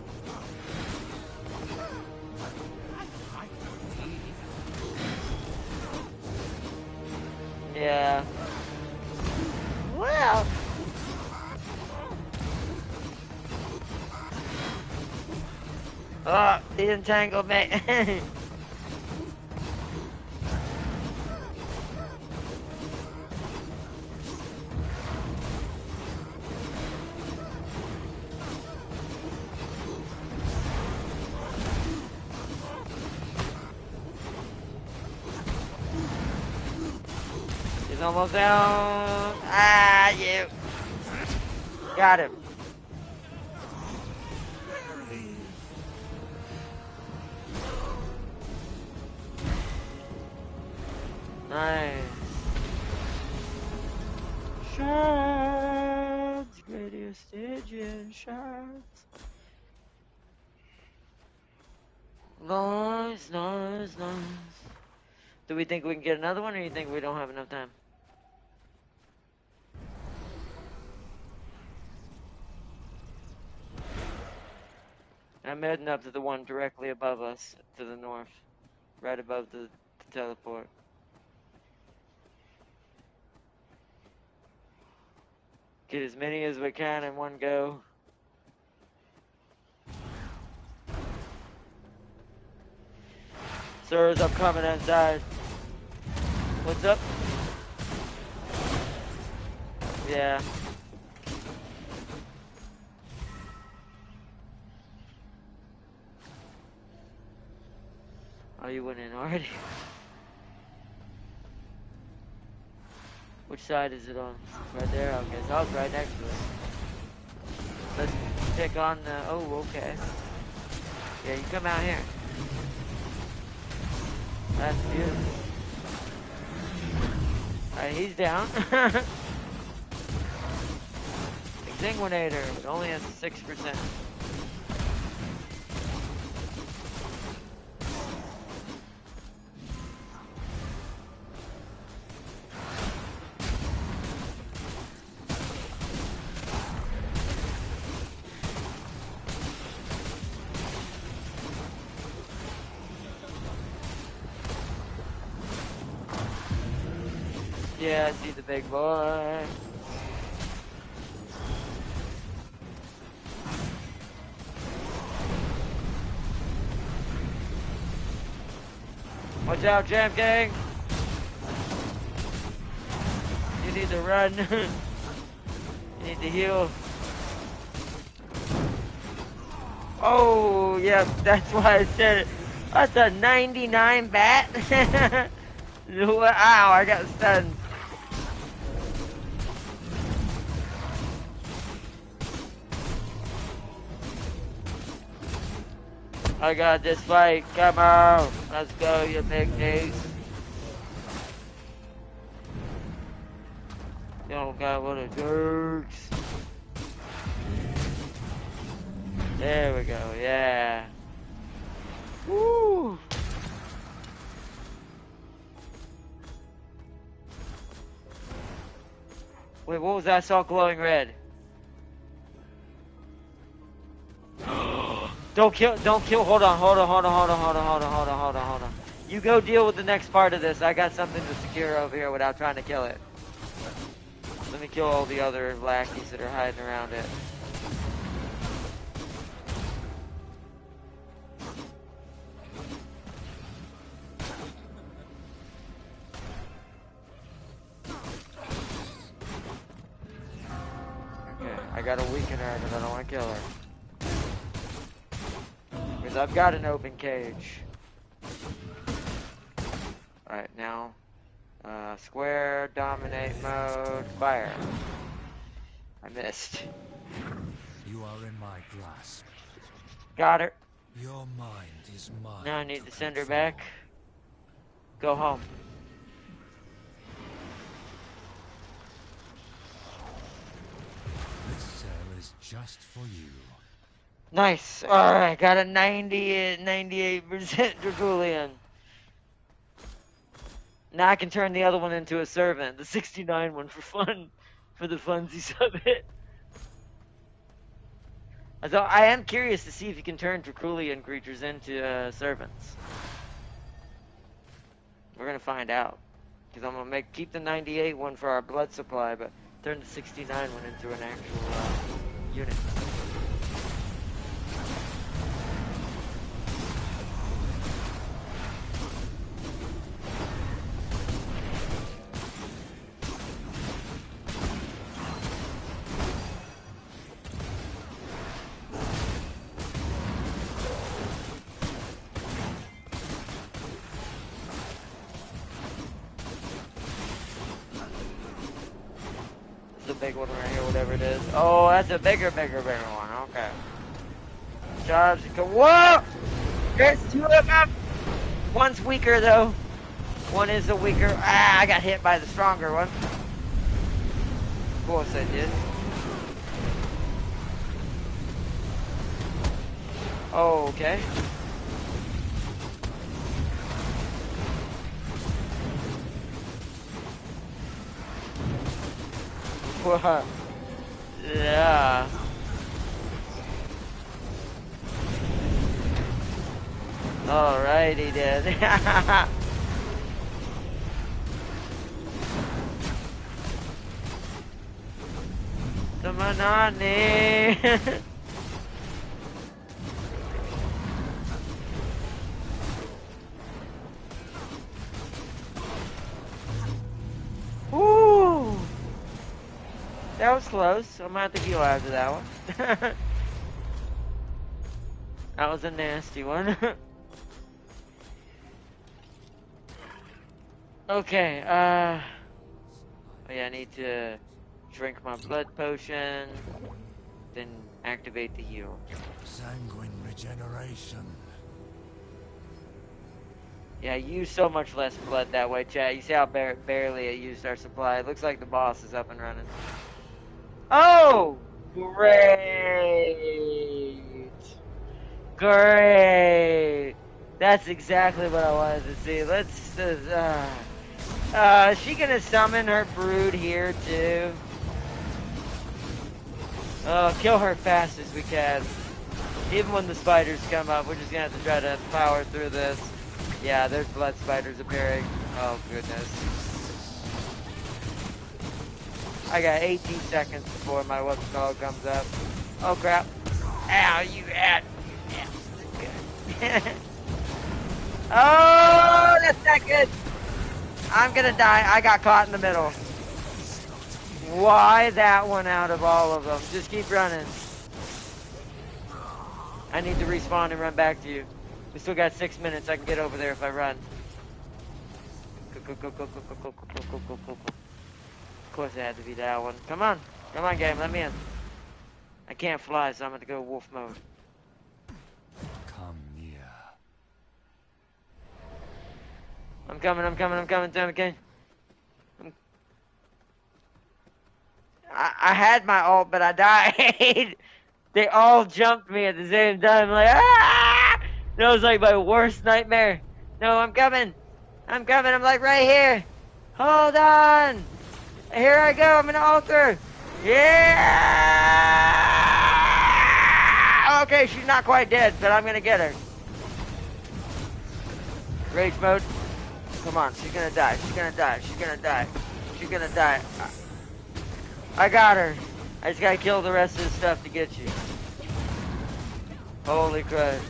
Yeah. Well. Oh, he entangled me. He's almost down. Ah, you. Got him. Nice. Shots, radio staging shots. Nice, nice, nice. Do we think we can get another one, or you think we don't have enough time? I'm heading up to the one directly above us, to the north. Right above the teleport. Get as many as we can in one go. Sirs, I'm coming inside. What's up? Yeah. Oh, you went in already? Which side is it on? Right there? Okay, so I was right next to it. Let's pick on the... Oh, okay. Yeah, you come out here. That's beautiful. Alright, he's down. Extinguinator, it only has 6%. Yeah, I see the big boy. Watch out, Jam Gang! You need to run. You need to heal. Oh, yeah, that's why I said it. That's a 99 bat. Ow, I got stunned. I got this fight. Come on. Let's go, you big knees. You don't got what it jerks. There we go, yeah. Woo! Wait, what was that? I saw glowing red. Don't kill, hold on. You go deal with the next part of this. I got something to secure over here without trying to kill it. Let me kill all the other lackeys that are hiding around it. Okay, I gotta weaken her because I don't want to kill her. Because I've got an open cage. Alright, now, square, dominate mode, fire. I missed. You are in my grasp. Got her. Your mind is mine. Now I need to send her back. Go home. This cell is just for you. Nice. Alright, got a 98% Dragulian. Now I can turn the other one into a servant. The 69 one for fun. For the funsies of it. So I am curious to see if you can turn Draculian creatures into servants. We're gonna find out. Because I'm gonna keep the 98 one for our blood supply, but turn the 69 one into an actual unit. Big one right here, whatever it is. Oh, that's a bigger one. Okay. Charge. Whoa! There's two of them. One's weaker though. One is a weaker. Ah, I got hit by the stronger one. Of course I did. Oh, okay. What? Yeah. Alrighty then. The Manani. Woo! That was close. I'm gonna have to heal after that one. That was a nasty one. Okay, oh yeah, I need to drink my blood potion, then activate the heal. Sanguine regeneration. Yeah, I used so much less blood that way, chat. You see how barely I used our supply. It looks like the boss is up and running. Oh! Great! Great! That's exactly what I wanted to see. Let's just, is she gonna summon her brood here, too? Kill her fast as we can. Even when the spiders come up, we're just gonna have to try to power through this. Yeah, there's blood spiders appearing. Oh, goodness. I got 18 seconds before my what's-called comes up. Oh, crap. Ow, you at. Good. Oh, that's not good. I'm gonna die. I got caught in the middle. Why that one out of all of them? Just keep running. I need to respawn and run back to you. We still got 6 minutes. I can get over there if I run. Go, go, go, go, go, go, go, go, go, go, go, go. Of course it had to be that one. Come on. Come on, game. Let me in. I can't fly, so I'm going to go wolf mode. Come near. I'm coming, damn it, game. I had my ult, but I died. They all jumped me at the same time, like, ah! That was like my worst nightmare. No, I'm coming. I'm like right here. Hold on. Here I go. I'm gonna alter. Yeah. Okay, she's not quite dead, but I'm gonna get her. Rage mode. Come on, she's gonna die. She's gonna die. She's gonna die. She's gonna die. I got her. I just gotta kill the rest of the stuff to get you. Holy crap.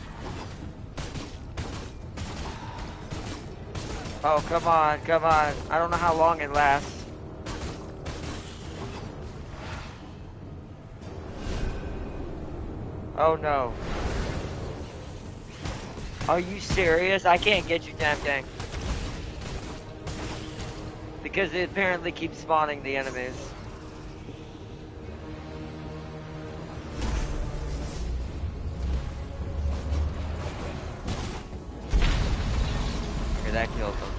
Oh, come on, come on. I don't know how long it lasts. Oh no. Are you serious? I can't get you, Tam Tank. Because it apparently keeps spawning the enemies. Okay, that killed them.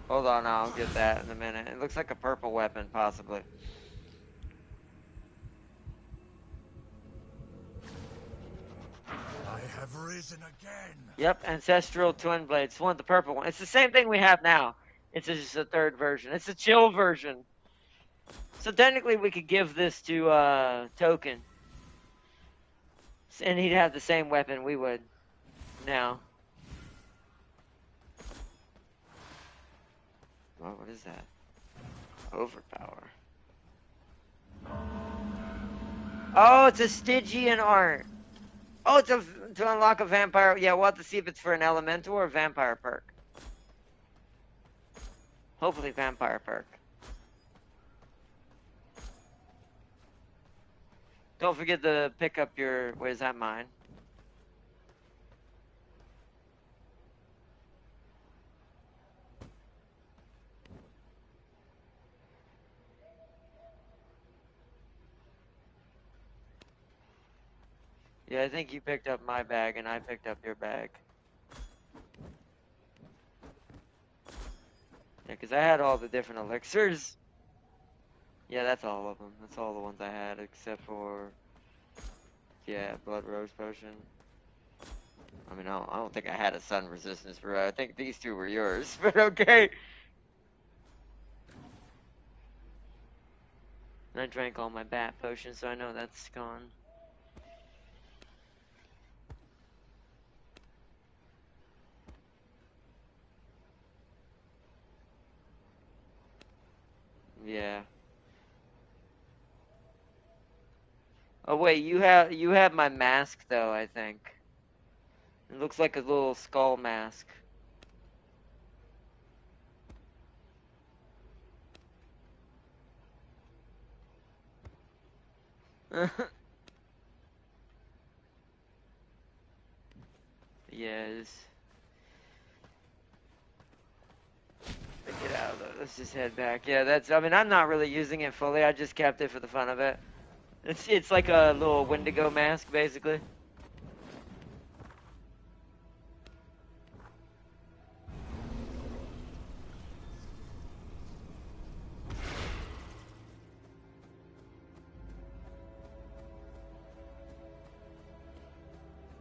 Hold on, I'll get that in a minute. It looks like a purple weapon, possibly. I have risen again. Yep, Ancestral Twin Blades. One, the purple one. It's the same thing we have now. It's just a third version. It's a chill version. So technically we could give this to Token. And he'd have the same weapon we would now. Oh, what is that? Overpower. Oh, it's a Stygian art. Oh, it's to unlock a vampire. Yeah, we'll have to see if it's for an elemental or vampire perk. Hopefully vampire perk. Don't forget to pick up your... Wait, is that mine? Yeah, I think you picked up my bag and I picked up your bag. Yeah, because I had all the different elixirs. Yeah, that's all of them. That's all the ones I had, except for... Yeah, Blood Rose Potion. I mean, I don't think I had a Sun Resistance for I think these two were yours, but okay. And I drank all my Bat Potions, so I know that's gone. Yeah. Oh wait, you have my mask though, I think. It looks like a little skull mask. Yes. Get out of there. Let's just head back. Yeah, that's. I mean, I'm not really using it fully. I just kept it for the fun of it. It's like a little Wendigo mask, basically.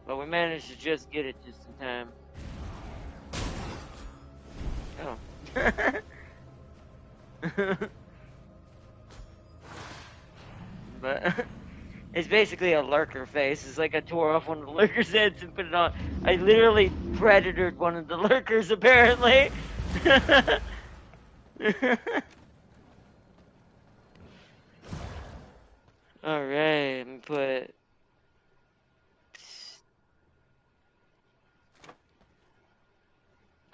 But we managed to just get it just in time. Oh. But it's basically a lurker face. It's like I tore off one of the lurker's heads and put it on. I literally predatored one of the lurkers, apparently. Alright, let me put...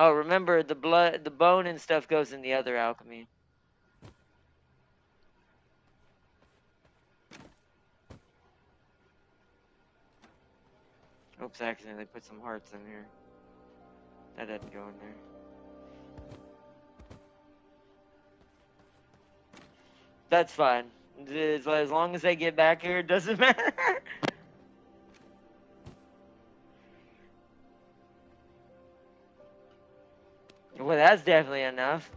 Oh, remember, the blood, the bone and stuff goes in the other alchemy. Oh, Oops, I accidentally put some hearts in here. That didn't go in there. That's fine. As long as they get back here, it doesn't matter. Well, that's definitely enough.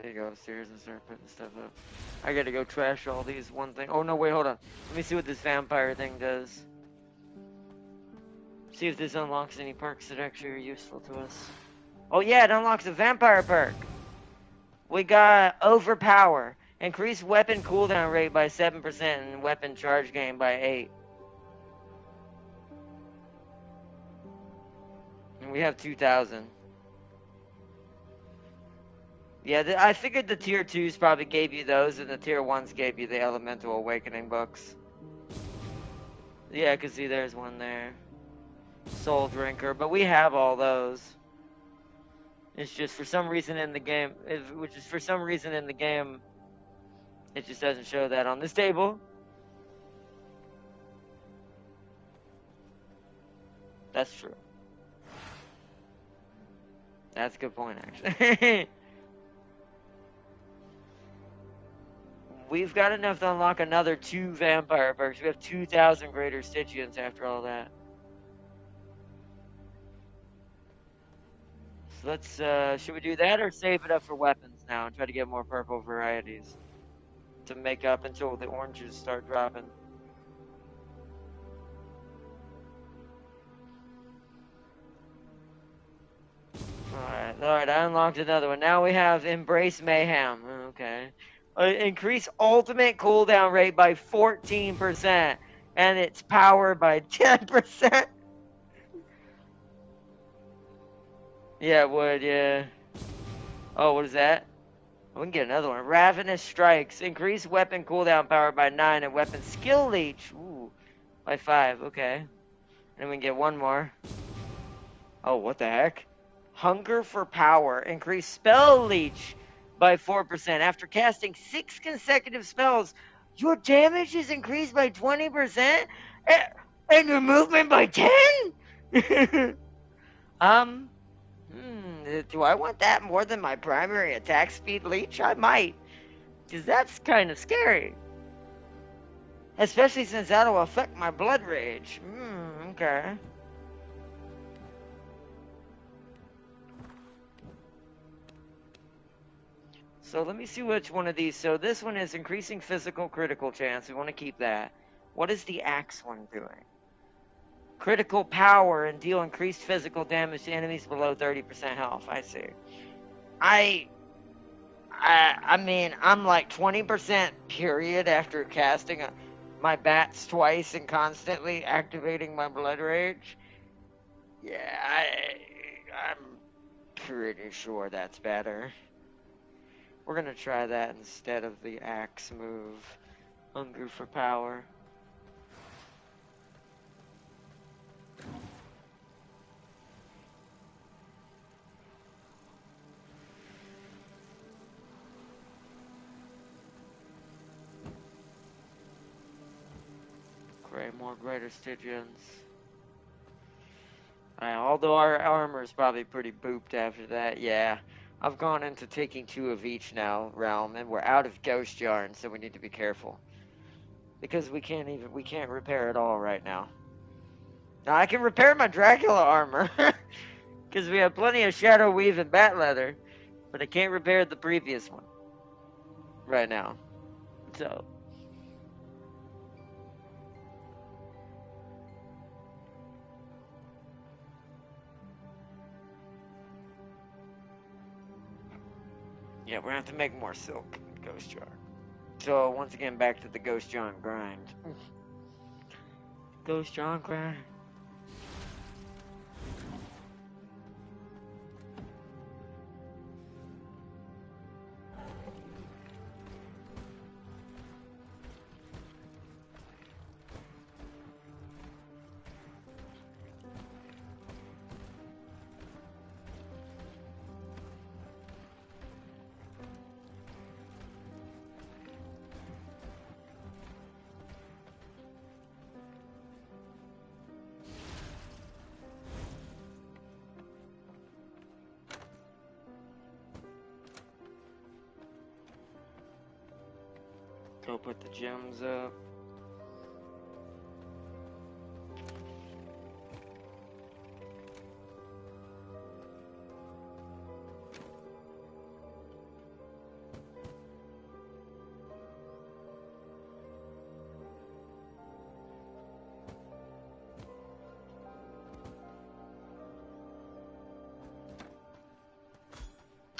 There you go upstairs and start putting stuff up. I gotta go trash all these one thing. Oh no, wait, hold on. Let me see what this vampire thing does. See if this unlocks any perks that actually are useful to us. Oh yeah, it unlocks a vampire perk. We got Overpower. Increase weapon cooldown rate by 7% and weapon charge gain by 8. And we have 2,000. Yeah, I figured the tier 2s probably gave you those, and the tier 1s gave you the Elemental Awakening books. Yeah, cause see, there's one there. Soul Drinker, but we have all those. It's just for some reason in the game, it just doesn't show that on this table. That's true. That's a good point, actually. We've got enough to unlock another 2 vampire perks. We have 2,000 greater Stygians after all that. So let's, should we do that or save it up for weapons now and try to get more purple varieties to make up until the oranges start dropping? Alright, I unlocked another one. Now we have Embrace Mayhem. Okay. Increase ultimate cooldown rate by 14%, and its power by 10%. Yeah, it would, yeah. Oh, what is that? We can get another one. Ravenous Strikes. Increase weapon cooldown power by 9 and weapon skill leech. Ooh, by 5, okay. And we can get one more. Oh, what the heck? Hunger for Power. Increase spell leech by 4%. After casting 6 consecutive spells, your damage is increased by 20% and your movement by 10? Do I want that more than my primary attack speed leech? I might, because that's kind of scary. Especially since that'll affect my blood rage. Okay. So let me see which one of these. So this one is increasing physical critical chance. We want to keep that. What is the axe one doing? Critical power and deal increased physical damage to enemies below 30% health. I see. I mean, I'm like 20% period after casting my bats twice and constantly activating my blood rage. Yeah, I'm pretty sure that's better. We're gonna try that instead of the axe move. Hunger for power. Great, more greater Stygians. Although our armor is probably pretty booped after that, yeah. I've gone into taking 2 of each now, Realm, and we're out of Ghost Yarn, so we need to be careful. Because we can't repair it all right now. Now, I can repair my Dracula armor, because we have plenty of Shadow Weave and Bat Leather, but I can't repair the previous one right now. So... Yeah, we're gonna have to make more silk ghost jar. So once again, back to the ghost jar and grind. Ghost jar and grind. Go put the gems up.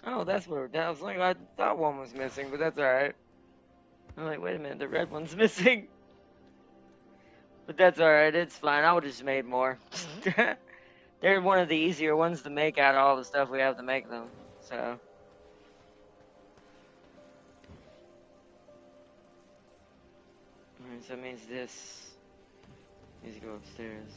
Oh, that's what that was like. I thought one was missing, but that's alright. I'm like, wait a minute, the red one's missing. But that's alright, it's fine. I would have just made more. They're one of the easier ones to make out of all the stuff we have to make them. So. Alright, so that means this needs to go upstairs.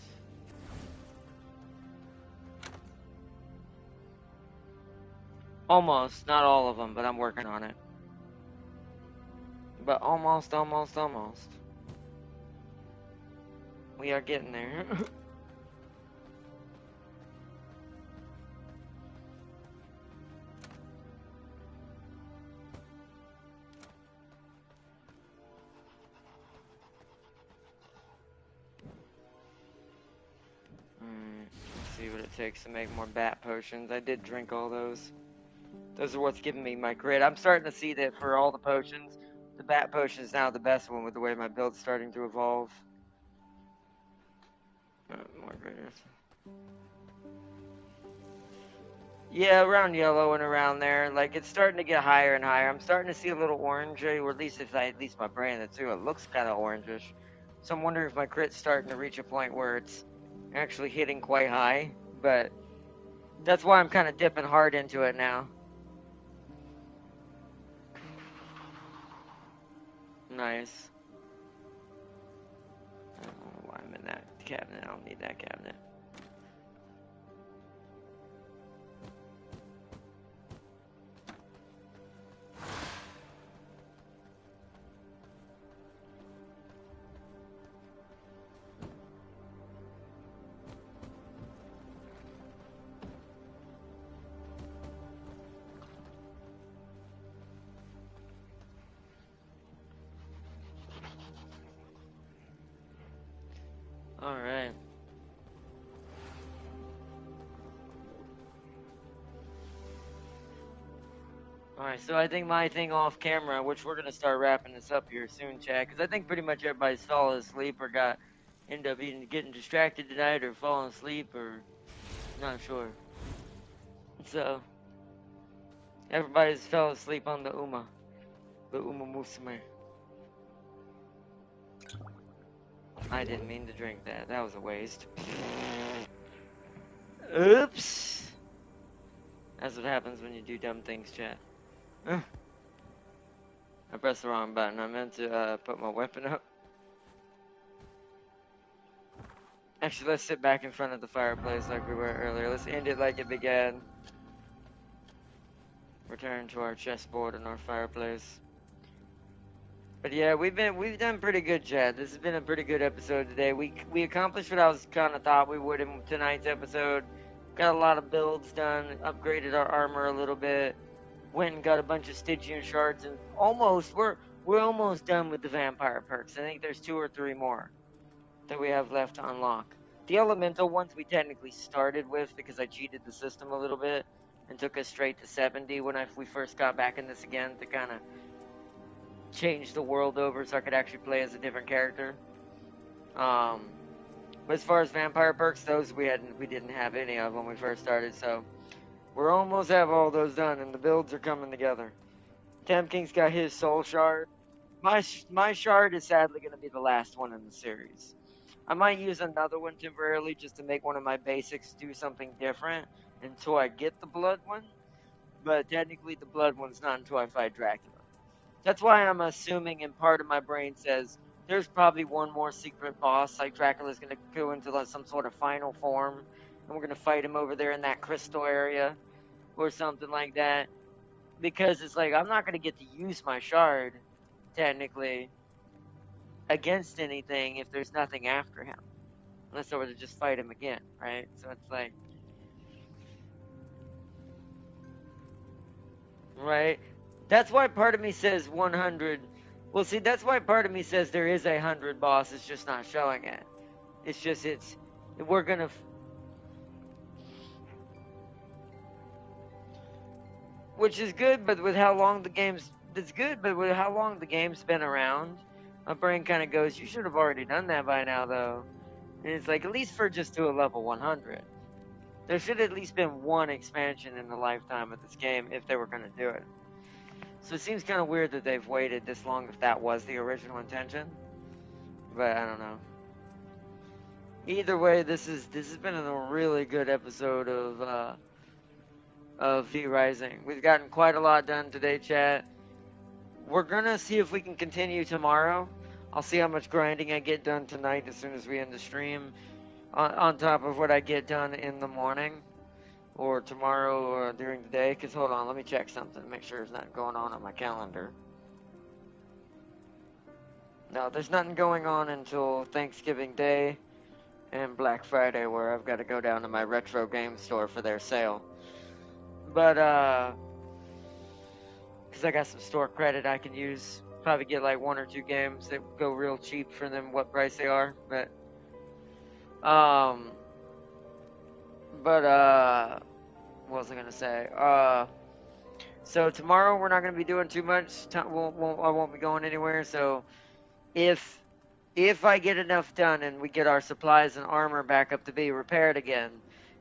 Almost, not all of them, but I'm working on it. But almost. We are getting there. Let's see what it takes to make more bat potions. I did drink all those. Those are what's giving me my grit. I'm starting to see that for all the potions, the bat potion is now the best one with the way my build's starting to evolve. More gritters. Yeah, around yellow and around there. Like, it's starting to get higher and higher. I'm starting to see a little orangey, or at least my brain, it too. It looks kind of orangish. So I'm wondering if my grit's starting to reach a point where it's actually hitting quite high. But that's why I'm kind of dipping hard into it now. Nice. I don't know why I'm in that cabinet. I don't need that cabinet. Alright. Alright, so I think my thing off camera, which we're going to start wrapping this up here soon, chat, because I think pretty much everybody's fallen asleep or ended up either getting distracted tonight or falling asleep or not sure. So, everybody's fell asleep on the Uma Musume. I didn't mean to drink that. That was a waste. Oops. That's what happens when you do dumb things, chat. I pressed the wrong button. I meant to put my weapon up. Actually, let's sit back in front of the fireplace like we were earlier. Let's end it like it began. Return to our chessboard and our fireplace. But yeah, we've done pretty good, chat. This has been a pretty good episode today. We accomplished what I was kind of thought we would in tonight's episode. Got a lot of builds done, upgraded our armor a little bit, went and got a bunch of Stygian shards, and we're almost done with the vampire perks. I think there's 2 or 3 more that we have left to unlock. The elemental ones we technically started with because I cheated the system a little bit and took us straight to 70 when we first got back in this again to kind of change the world over so I could actually play as a different character. But as far as vampire perks, those we didn't have any of when we first started, so We're almost have all those done, and the builds are coming together. Tam King's got his soul shard. My shard is sadly going to be the last one in the series. I might use another one temporarily just to make one of my basics do something different until I get the blood one. But technically, the blood one's not until I fight Dracula. That's why I'm assuming, and part of my brain says there's probably one more secret boss, like Dracula's going to go into like some sort of final form, and we're going to fight him over there in that crystal area or something like that. Because it's like, I'm not going to get to use my shard, technically, against anything if there's nothing after him. Unless I were to just fight him again, right? So it's like, right? That's why part of me says 100. Well, see, that's why part of me says there is 100 boss. It's just not showing it. It's just, we're going to, which is good, but with how long the game's, that's good, but with how long the game's been around, my brain kind of goes, you should have already done that by now, though. And it's like, at least for just to a level 100. There should at least been one expansion in the lifetime of this game if they were going to do it. So it seems kind of weird that they've waited this long if that was the original intention. But I don't know. Either way, this has been a really good episode of V Rising. We've gotten quite a lot done today, chat. We're gonna see if we can continue tomorrow. I'll see how much grinding I get done tonight as soon as we end the stream. On top of what I get done in the morning. Or tomorrow or during the day. Because hold on, let me check something. Make sure there's nothing going on my calendar. No, there's nothing going on until Thanksgiving Day and Black Friday, where I've got to go down to my retro game store for their sale. But, because I got some store credit I can use. Probably get like 1 or 2 games that go real cheap for them, what price they are. But, what was I gonna say? So tomorrow we're not gonna be doing too much. I won't be going anywhere. So if I get enough done and we get our supplies and armor back up to be repaired again,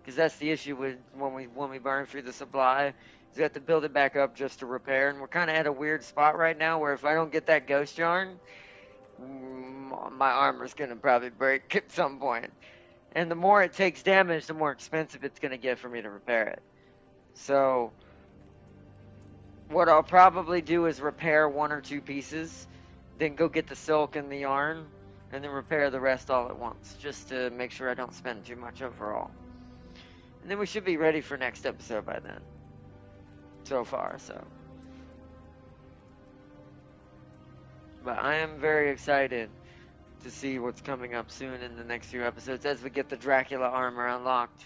because that's the issue with when we burn through the supply, is we have to build it back up just to repair. And we're kind of at a weird spot right now where if I don't get that ghost yarn, my armor's gonna probably break at some point. And the more it takes damage, the more expensive it's gonna get for me to repair it. So what I'll probably do is repair 1 or 2 pieces, then go get the silk and the yarn, and then repair the rest all at once, just to make sure I don't spend too much overall. And then we should be ready for next episode by then. So far, so. But I am very excited to see what's coming up soon in the next few episodes as we get the Dracula armor unlocked.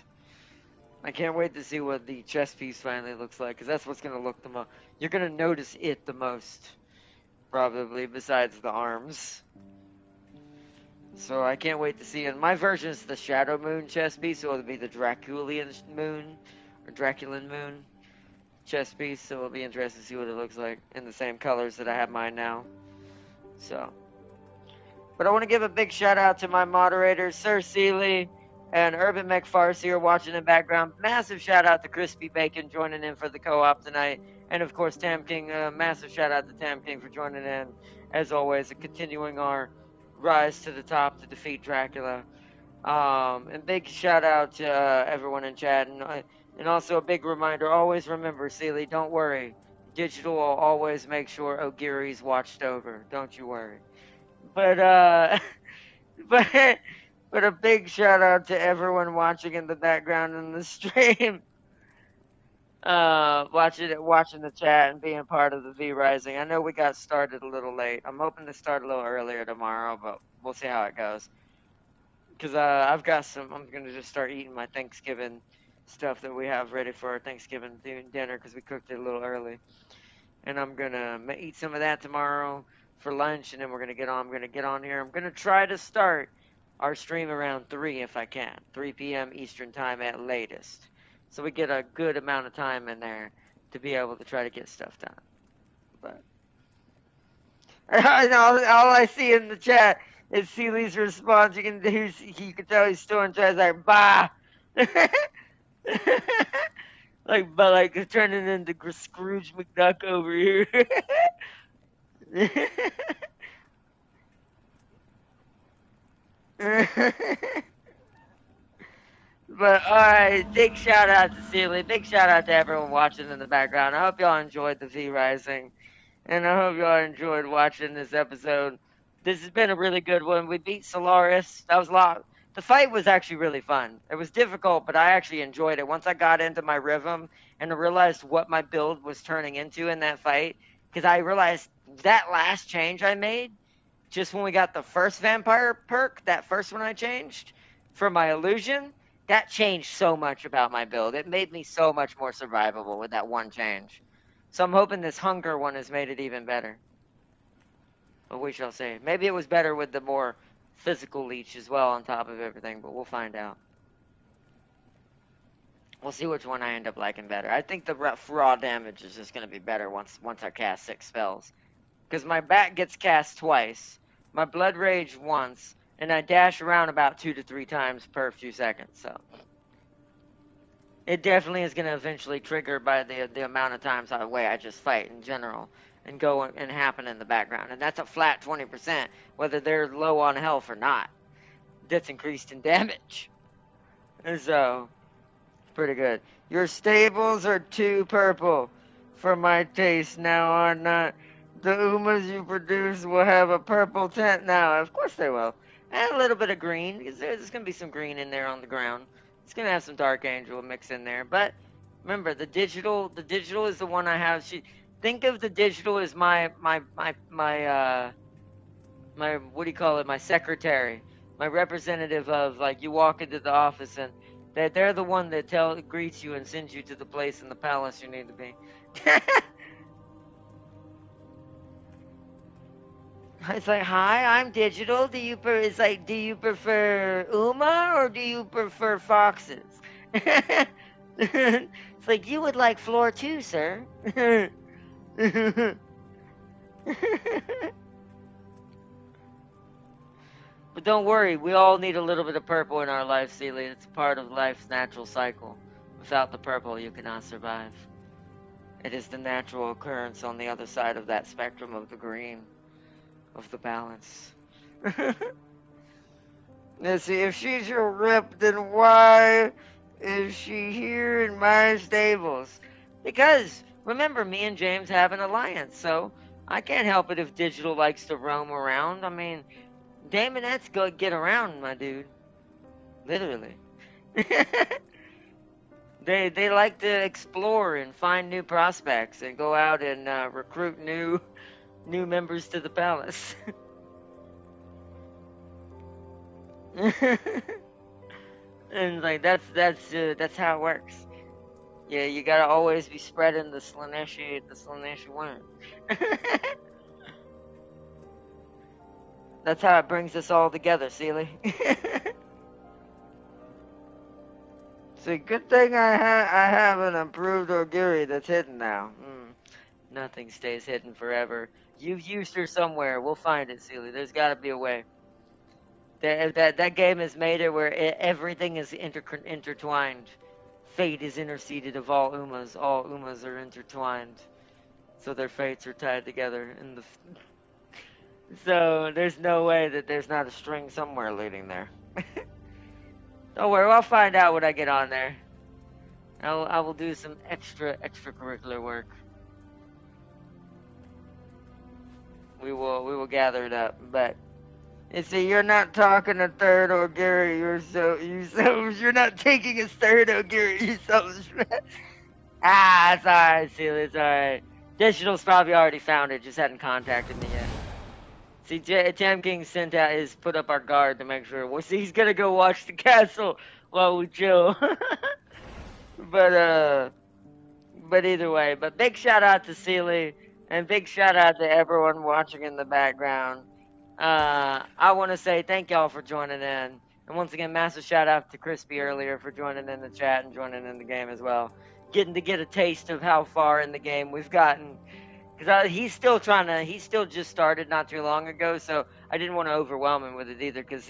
I can't wait to see what the chest piece finally looks like, because that's what's going to look the most. You're going to notice it the most, probably, besides the arms. So I can't wait to see it. My version is the Shadow Moon chest piece, so it'll be the Draculian moon, or Draculan moon chest piece, so it'll be interesting to see what it looks like in the same colors that I have mine now. So. But I want to give a big shout out to my moderators, Sir Seeley and Urban McFarcy are watching in the background. Massive shout out to Crispy Bacon joining in for the co-op tonight. And of course, Tam King, massive shout out to Tam King for joining in, as always, and continuing our rise to the top to defeat Dracula. And big shout out to everyone in chat. And also a big reminder, always remember, Seeley, don't worry. Digital will always make sure Ogiri's watched over. Don't you worry. But, but a big shout out to everyone watching in the background in the stream. Watching the chat and being part of the V Rising. I know we got started a little late. I'm hoping to start a little earlier tomorrow, but we'll see how it goes. Because I'm going to just start eating my Thanksgiving stuff that we have ready for our Thanksgiving dinner because we cooked it a little early. And I'm going to eat some of that tomorrow for lunch, and then I'm going to get on here. I'm going to try to start our stream around 3 if I can. 3 p.m. Eastern time at latest. So we get a good amount of time in there to be able to try to get stuff done. But all I see in the chat is Seeley's response. You can tell he's still in chat. He's like, bah! But turning into Scrooge McDuck over here. But alright, big shout out to Sealy. Big shout out to everyone watching in the background. I hope y'all enjoyed the V Rising. And I hope y'all enjoyed watching this episode. This has been a really good one. We beat Solaris. That was a lot. The fight was actually really fun. It was difficult, but I actually enjoyed it. Once I got into my rhythm and I realized what my build was turning into in that fight, because I realized that last change I made, just when we got the first vampire perk, that first one I changed for my illusion, that changed so much about my build. It made me so much more survivable with that one change. So I'm hoping this hunger one has made it even better. But we shall see. Maybe it was better with the more physical leech as well on top of everything, but we'll find out. We'll see which one I end up liking better. I think the raw damage is just going to be better once I cast 6 spells. Because my bat gets cast twice, my blood rage once, and I dash around about 2 to 3 times per few seconds, so. It definitely is going to eventually trigger by the amount of times I just fight in general and go and happen in the background. And that's a flat 20%, whether they're low on health or not. That's increased in damage. And so, pretty good. Your stables are too purple for my taste now, are not. The Umas you produce will have a purple tint now. Of course they will. And a little bit of green, because there's going to be some green in there on the ground. It's going to have some Dark Angel mix in there. But remember, the digital is the one I have. Think of the digital as my what do you call it? My secretary, my representative of, like, you walk into the office and they're the one that greets you and sends you to the place in the palace you need to be. It's like, hi, I'm digital. Do you prefer Uma or do you prefer foxes? It's like, you would like floor 2, sir. But don't worry, we all need a little bit of purple in our life, Celia. It's part of life's natural cycle. Without the purple, you cannot survive. It is the natural occurrence on the other side of that spectrum of the green, of the balance. Now see, if she's your rep, then why is she here in my stables? Because, remember, me and James have an alliance, so I can't help it if Digital likes to roam around. I mean, Daemonettes go get around, my dude. Literally. They like to explore and find new prospects and go out and recruit new members to the palace. And like that's how it works. Yeah, you gotta always be spreading the Slaneshi worm. That's how it brings us all together, Sealy. See, good thing I have an improved Ogiri that's hidden now. Nothing stays hidden forever. You've used her somewhere. We'll find it, Sealy. There's got to be a way. That game has made it where everything is intertwined. Fate is interceded of all Umas. All Umas are intertwined, so their fates are tied together. So there's no way that there's not a string somewhere leading there. Don't worry, I'll find out when I get on there. I will do some extracurricular work. We will gather it up, but you see, you're not talking a third Ogiri. You're not taking a third Ogiri. You so it's alright, Celia. It's alright. Digital's probably already found it, just hadn't contacted me yet. See, Tam King put up our guard to make sure. Well, see, he's gonna go watch the castle while we chill. But either way. But big shout out to Sealy, and big shout out to everyone watching in the background. I want to say thank y'all for joining in. And once again, massive shout out to Crispy earlier for joining in the chat and joining in the game as well. Getting to get a taste of how far in the game we've gotten. Because he's still just started not too long ago, so I didn't want to overwhelm him with it either, because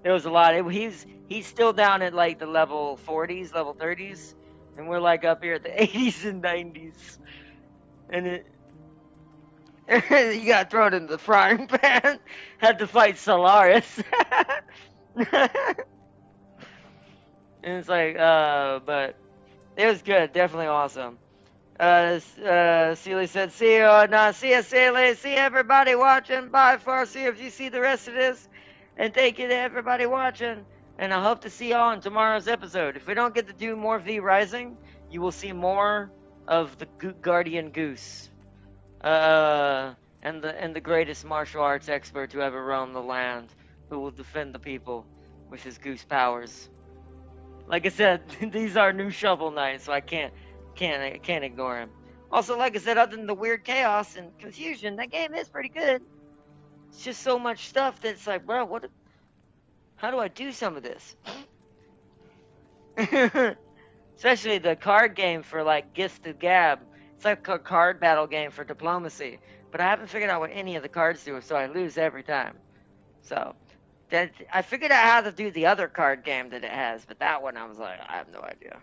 there was a lot. He's still down at like the level 40s, level 30s. and we're like up here at the 80s and 90s, and you got thrown in the frying pan. Had to fight Solaris. And it's like, but it was good, definitely awesome. Sealy said, see you, see ya, Sealy, see everybody watching. Bye, Farsi, if you see the rest of this. And thank you to everybody watching. And I hope to see y'all in tomorrow's episode. If we don't get to do more V Rising, you will see more of the Guardian Goose. And the greatest martial arts expert to ever roam the land, who will defend the people with his goose powers. Like I said, these are new Shovel Knights, so I can't ignore him. Also, like I said, other than the weird chaos and confusion, that game is pretty good. It's just so much stuff that it's like, bro, how do I do some of this? Especially the card game for like Gift of Gab. It's like a card battle game for diplomacy. But I haven't figured out what any of the cards do, so I lose every time. So, I figured out how to do the other card game that it has, but that one I was like, I have no idea.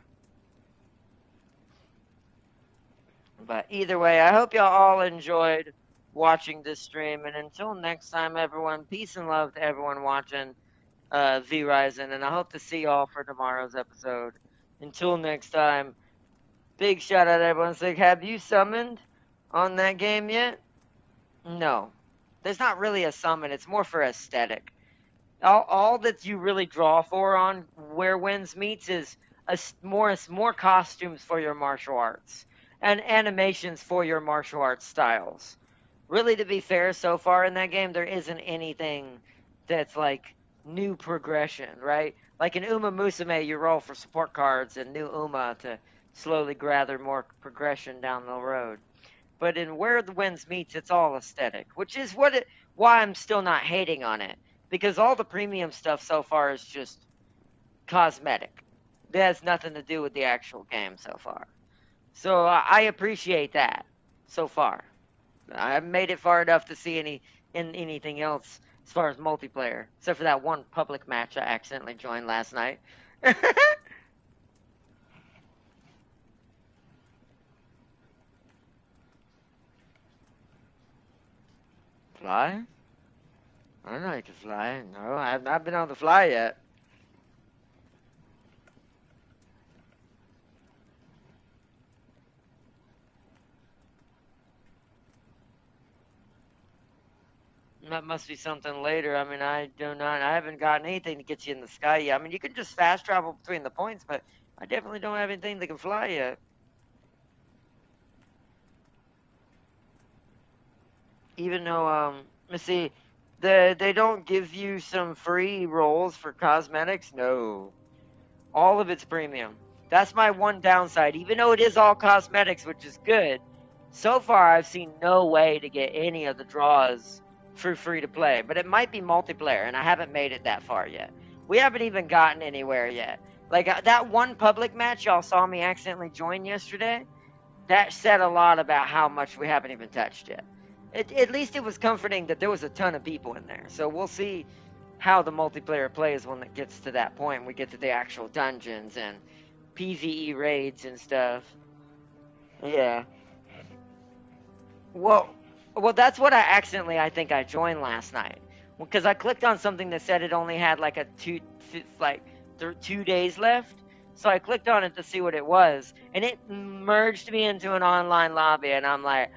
But either way, I hope y'all all enjoyed watching this stream, and until next time, everyone, peace and love to everyone watching V Rising, and I hope to see y'all for tomorrow's episode. Until next time, big shout out to everyone. It's like, have you summoned on that game yet? No. There's not really a summon, it's more for aesthetic. All that you really draw for on Where Winds Meets is more costumes for your martial arts and animations for your martial arts styles. Really, to be fair, so far in that game, there isn't anything that's like new progression, right? Like in Uma Musume, you roll for support cards and new Uma to slowly gather more progression down the road. But in Where the Winds Meets, it's all aesthetic, which is why I'm still not hating on it. Because all the premium stuff so far is just cosmetic. It has nothing to do with the actual game so far. So I appreciate that so far. I haven't made it far enough to see anything else as far as multiplayer, except for that one public match I accidentally joined last night. Fly? I don't know how to fly. No, I've not been on the fly yet. That must be something later. I mean, I haven't gotten anything to get you in the sky yet. I mean, you can just fast travel between the points, but I definitely don't have anything that can fly yet. Even though, let's see, they don't give you some free rolls for cosmetics. No, all of it's premium. That's my one downside. Even though it is all cosmetics, which is good, so far I've seen no way to get any of the draws for free to play. But it might be multiplayer, and I haven't made it that far yet. We haven't even gotten anywhere yet. Like that one public match y'all saw me accidentally join yesterday, that said a lot about how much we haven't even touched yet. At least it was comforting that there was a ton of people in there. So we'll see how the multiplayer plays when it gets to that point. We get to the actual dungeons and PvE raids and stuff. Yeah. Well, that's what I think I joined last night. Because I clicked on something that said it only had like 2 days left. So I clicked on it to see what it was. And it merged me into an online lobby. And I'm like,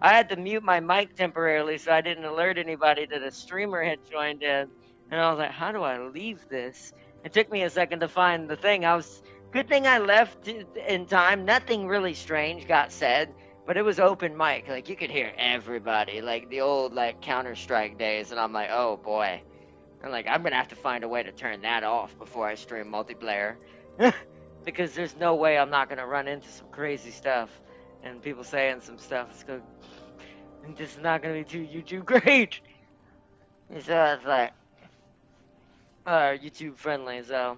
I had to mute my mic temporarily so I didn't alert anybody that a streamer had joined in. And I was like, how do I leave this? It took me a second to find the thing. Good thing I left in time. Nothing really strange got said, but it was open mic. Like, you could hear everybody, like the old, like, Counter-Strike days. And I'm like, oh, boy. I'm like, I'm going to have to find a way to turn that off before I stream multiplayer. Because there's no way I'm not going to run into some crazy stuff. And people saying some stuff. This is not going to be too YouTube great. So it's like, YouTube friendly. So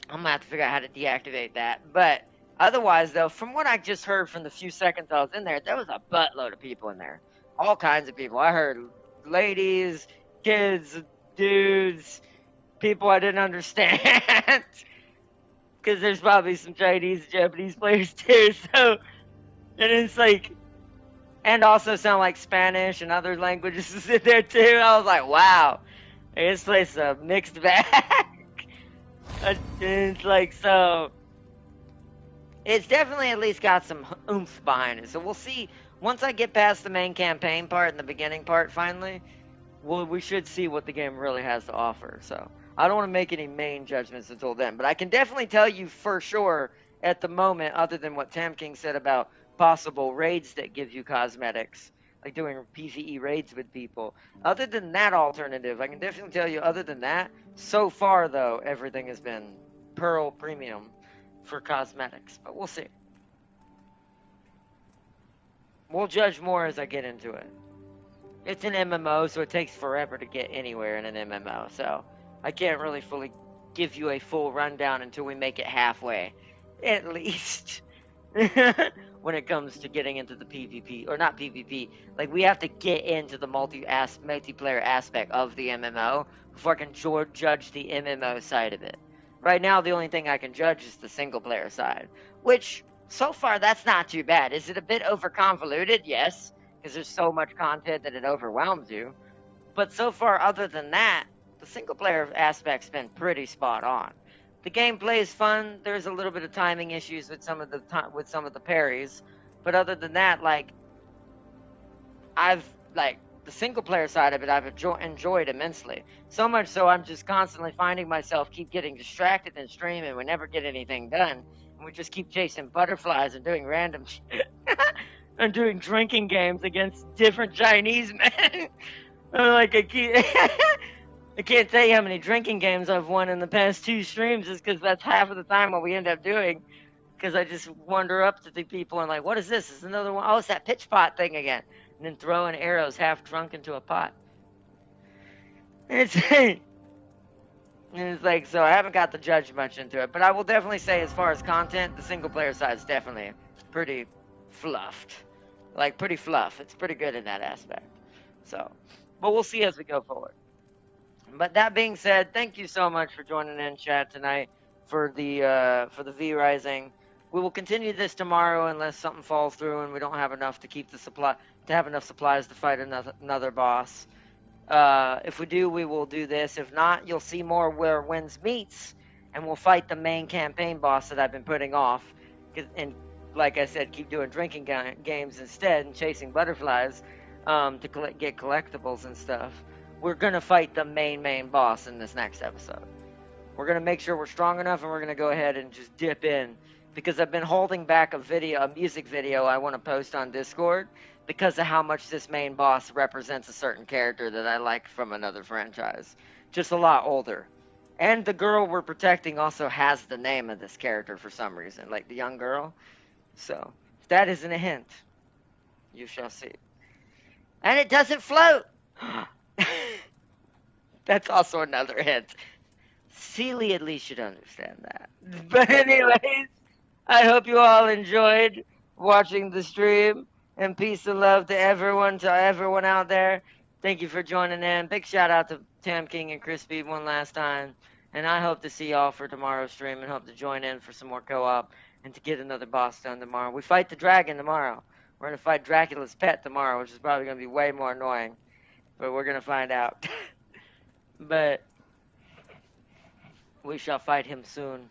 I'm going to have to figure out how to deactivate that. But otherwise, though, from what I just heard from the few seconds I was in there was a buttload of people in there. All kinds of people. I heard ladies, kids, dudes, people I didn't understand. because there's probably some Chinese and Japanese players too. So, and it's like, and also sound like Spanish and other languages is in there too. I was like, wow, this place is a mixed bag. And it's like, so it's definitely at least got some oomph behind it. So we'll see once I get past the main campaign part and the beginning part finally. Well, we should see what the game really has to offer. So I don't want to make any main judgments until then, but I can definitely tell you for sure at the moment, other than what Tam King said about possible raids that give you cosmetics, like doing PvE raids with people. Other than that alternative, I can definitely tell you. Other than that, so far though, everything has been Pearl Premium for cosmetics, but we'll see. We'll judge more as I get into it. It's an MMO, so it takes forever to get anywhere in an MMO, so I can't really fully give you a full rundown until we make it halfway, at least. When it comes to getting into the PvP, or not PvP, like we have to get into the multiplayer aspect of the MMO before I can judge the MMO side of it. Right now, the only thing I can judge is the single player side, which so far that's not too bad. Is it a bit over convoluted? Yes, because there's so much content that it overwhelms you. But so far, other than that, the single player aspect's been pretty spot on. The gameplay is fun. There's a little bit of timing issues with some of the parries, but other than that, like the single player side of it, I've enjoyed immensely. So much so, I'm just constantly finding myself keep getting distracted in stream, and we never get anything done. And we just keep chasing butterflies and doing random shit. And doing drinking games against different Chinese men. I'm like, I can't tell you how many drinking games I've won in the past 2 streams, just because that's half of the time what we end up doing. Because I just wander up to the people and like, what is this? It's another one. Oh, it's that pitch pot thing again. And then throwing arrows half drunk into a pot. It's like, so I haven't got to judge much into it. But I will definitely say, as far as content, the single player side is definitely pretty fluffed. Like, pretty fluff. It's pretty good in that aspect. So, but we'll see as we go forward. But that being said, thank you so much for joining in chat tonight for the V Rising. We will continue this tomorrow unless something falls through and we don't have enough to keep have enough supplies to fight another boss. If we do, we will do this. If not, you'll see more Where Winds Meets, and we'll fight the main campaign boss that I've been putting off. And like I said, keep doing drinking games instead and chasing butterflies to get collectibles and stuff. We're going to fight the main boss in this next episode. We're going to make sure we're strong enough, and we're going to go ahead and just dip in. Because I've been holding back a music video I want to post on Discord because of how much this main boss represents a certain character that I like from another franchise. Just a lot older. And the girl we're protecting also has the name of this character for some reason, like the young girl. So, if that isn't a hint, you shall see. And it doesn't float! That's also another hint. Sealy at least should understand that. But anyways, I hope you all enjoyed watching the stream. And peace and love to everyone out there. Thank you for joining in. Big shout out to Tam King and Crispy one last time. And I hope to see y'all for tomorrow's stream and hope to join in for some more co-op and to get another boss done tomorrow. We fight the dragon tomorrow. We're going to fight Dracula's pet tomorrow, which is probably going to be way more annoying. But we're going to find out. But we shall fight him soon.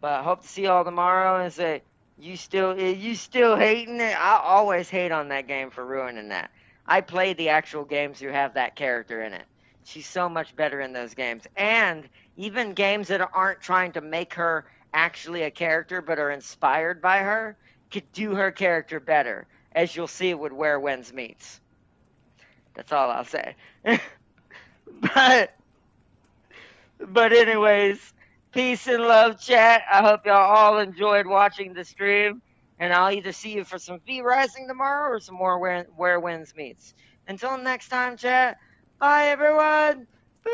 But I hope to see y'all tomorrow and say, you still hating it? I always hate on that game for ruining that. I play the actual games who have that character in it. She's so much better in those games. And even games that aren't trying to make her actually a character but are inspired by her could do her character better, as you'll see with Where Winds Meets. That's all I'll say. But anyways, peace and love, chat. I hope y'all all enjoyed watching the stream. And I'll either see you for some V Rising tomorrow or some more Where Winds Meets. Until next time, chat. Bye, everyone. Bye.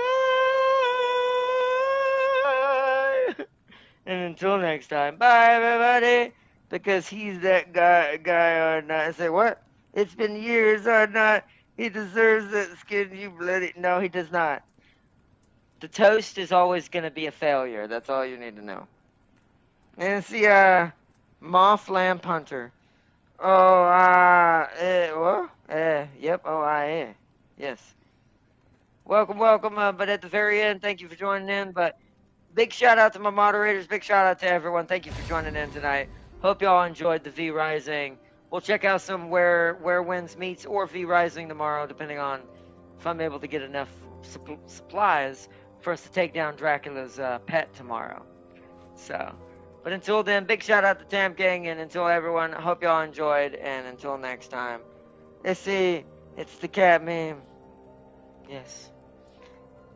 And until next time, bye, everybody. Because he's that guy or not. I say, what? It's been years or not. He deserves that skin, you bloody... No, he does not. The toast is always going to be a failure. That's all you need to know. And it's the Moth Lamp Hunter. Oh, what? Yep, yes. Welcome, welcome. But at the very end, thank you for joining in. But big shout out to my moderators. Big shout out to everyone. Thank you for joining in tonight. Hope y'all enjoyed the V Rising. We'll check out some Where Winds Meets or V Rising tomorrow, depending on if I'm able to get enough supplies for us to take down Dracula's pet tomorrow. So, but until then, big shout out to Tam Gang, and until everyone, I hope y'all enjoyed, and until next time, it's the cat meme. Yes.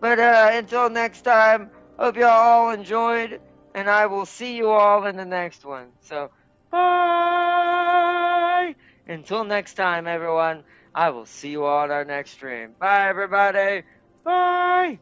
But until next time, hope y'all all enjoyed, and I will see you all in the next one. So, bye! Until next time, everyone, I will see you all in our next stream. Bye, everybody! Bye!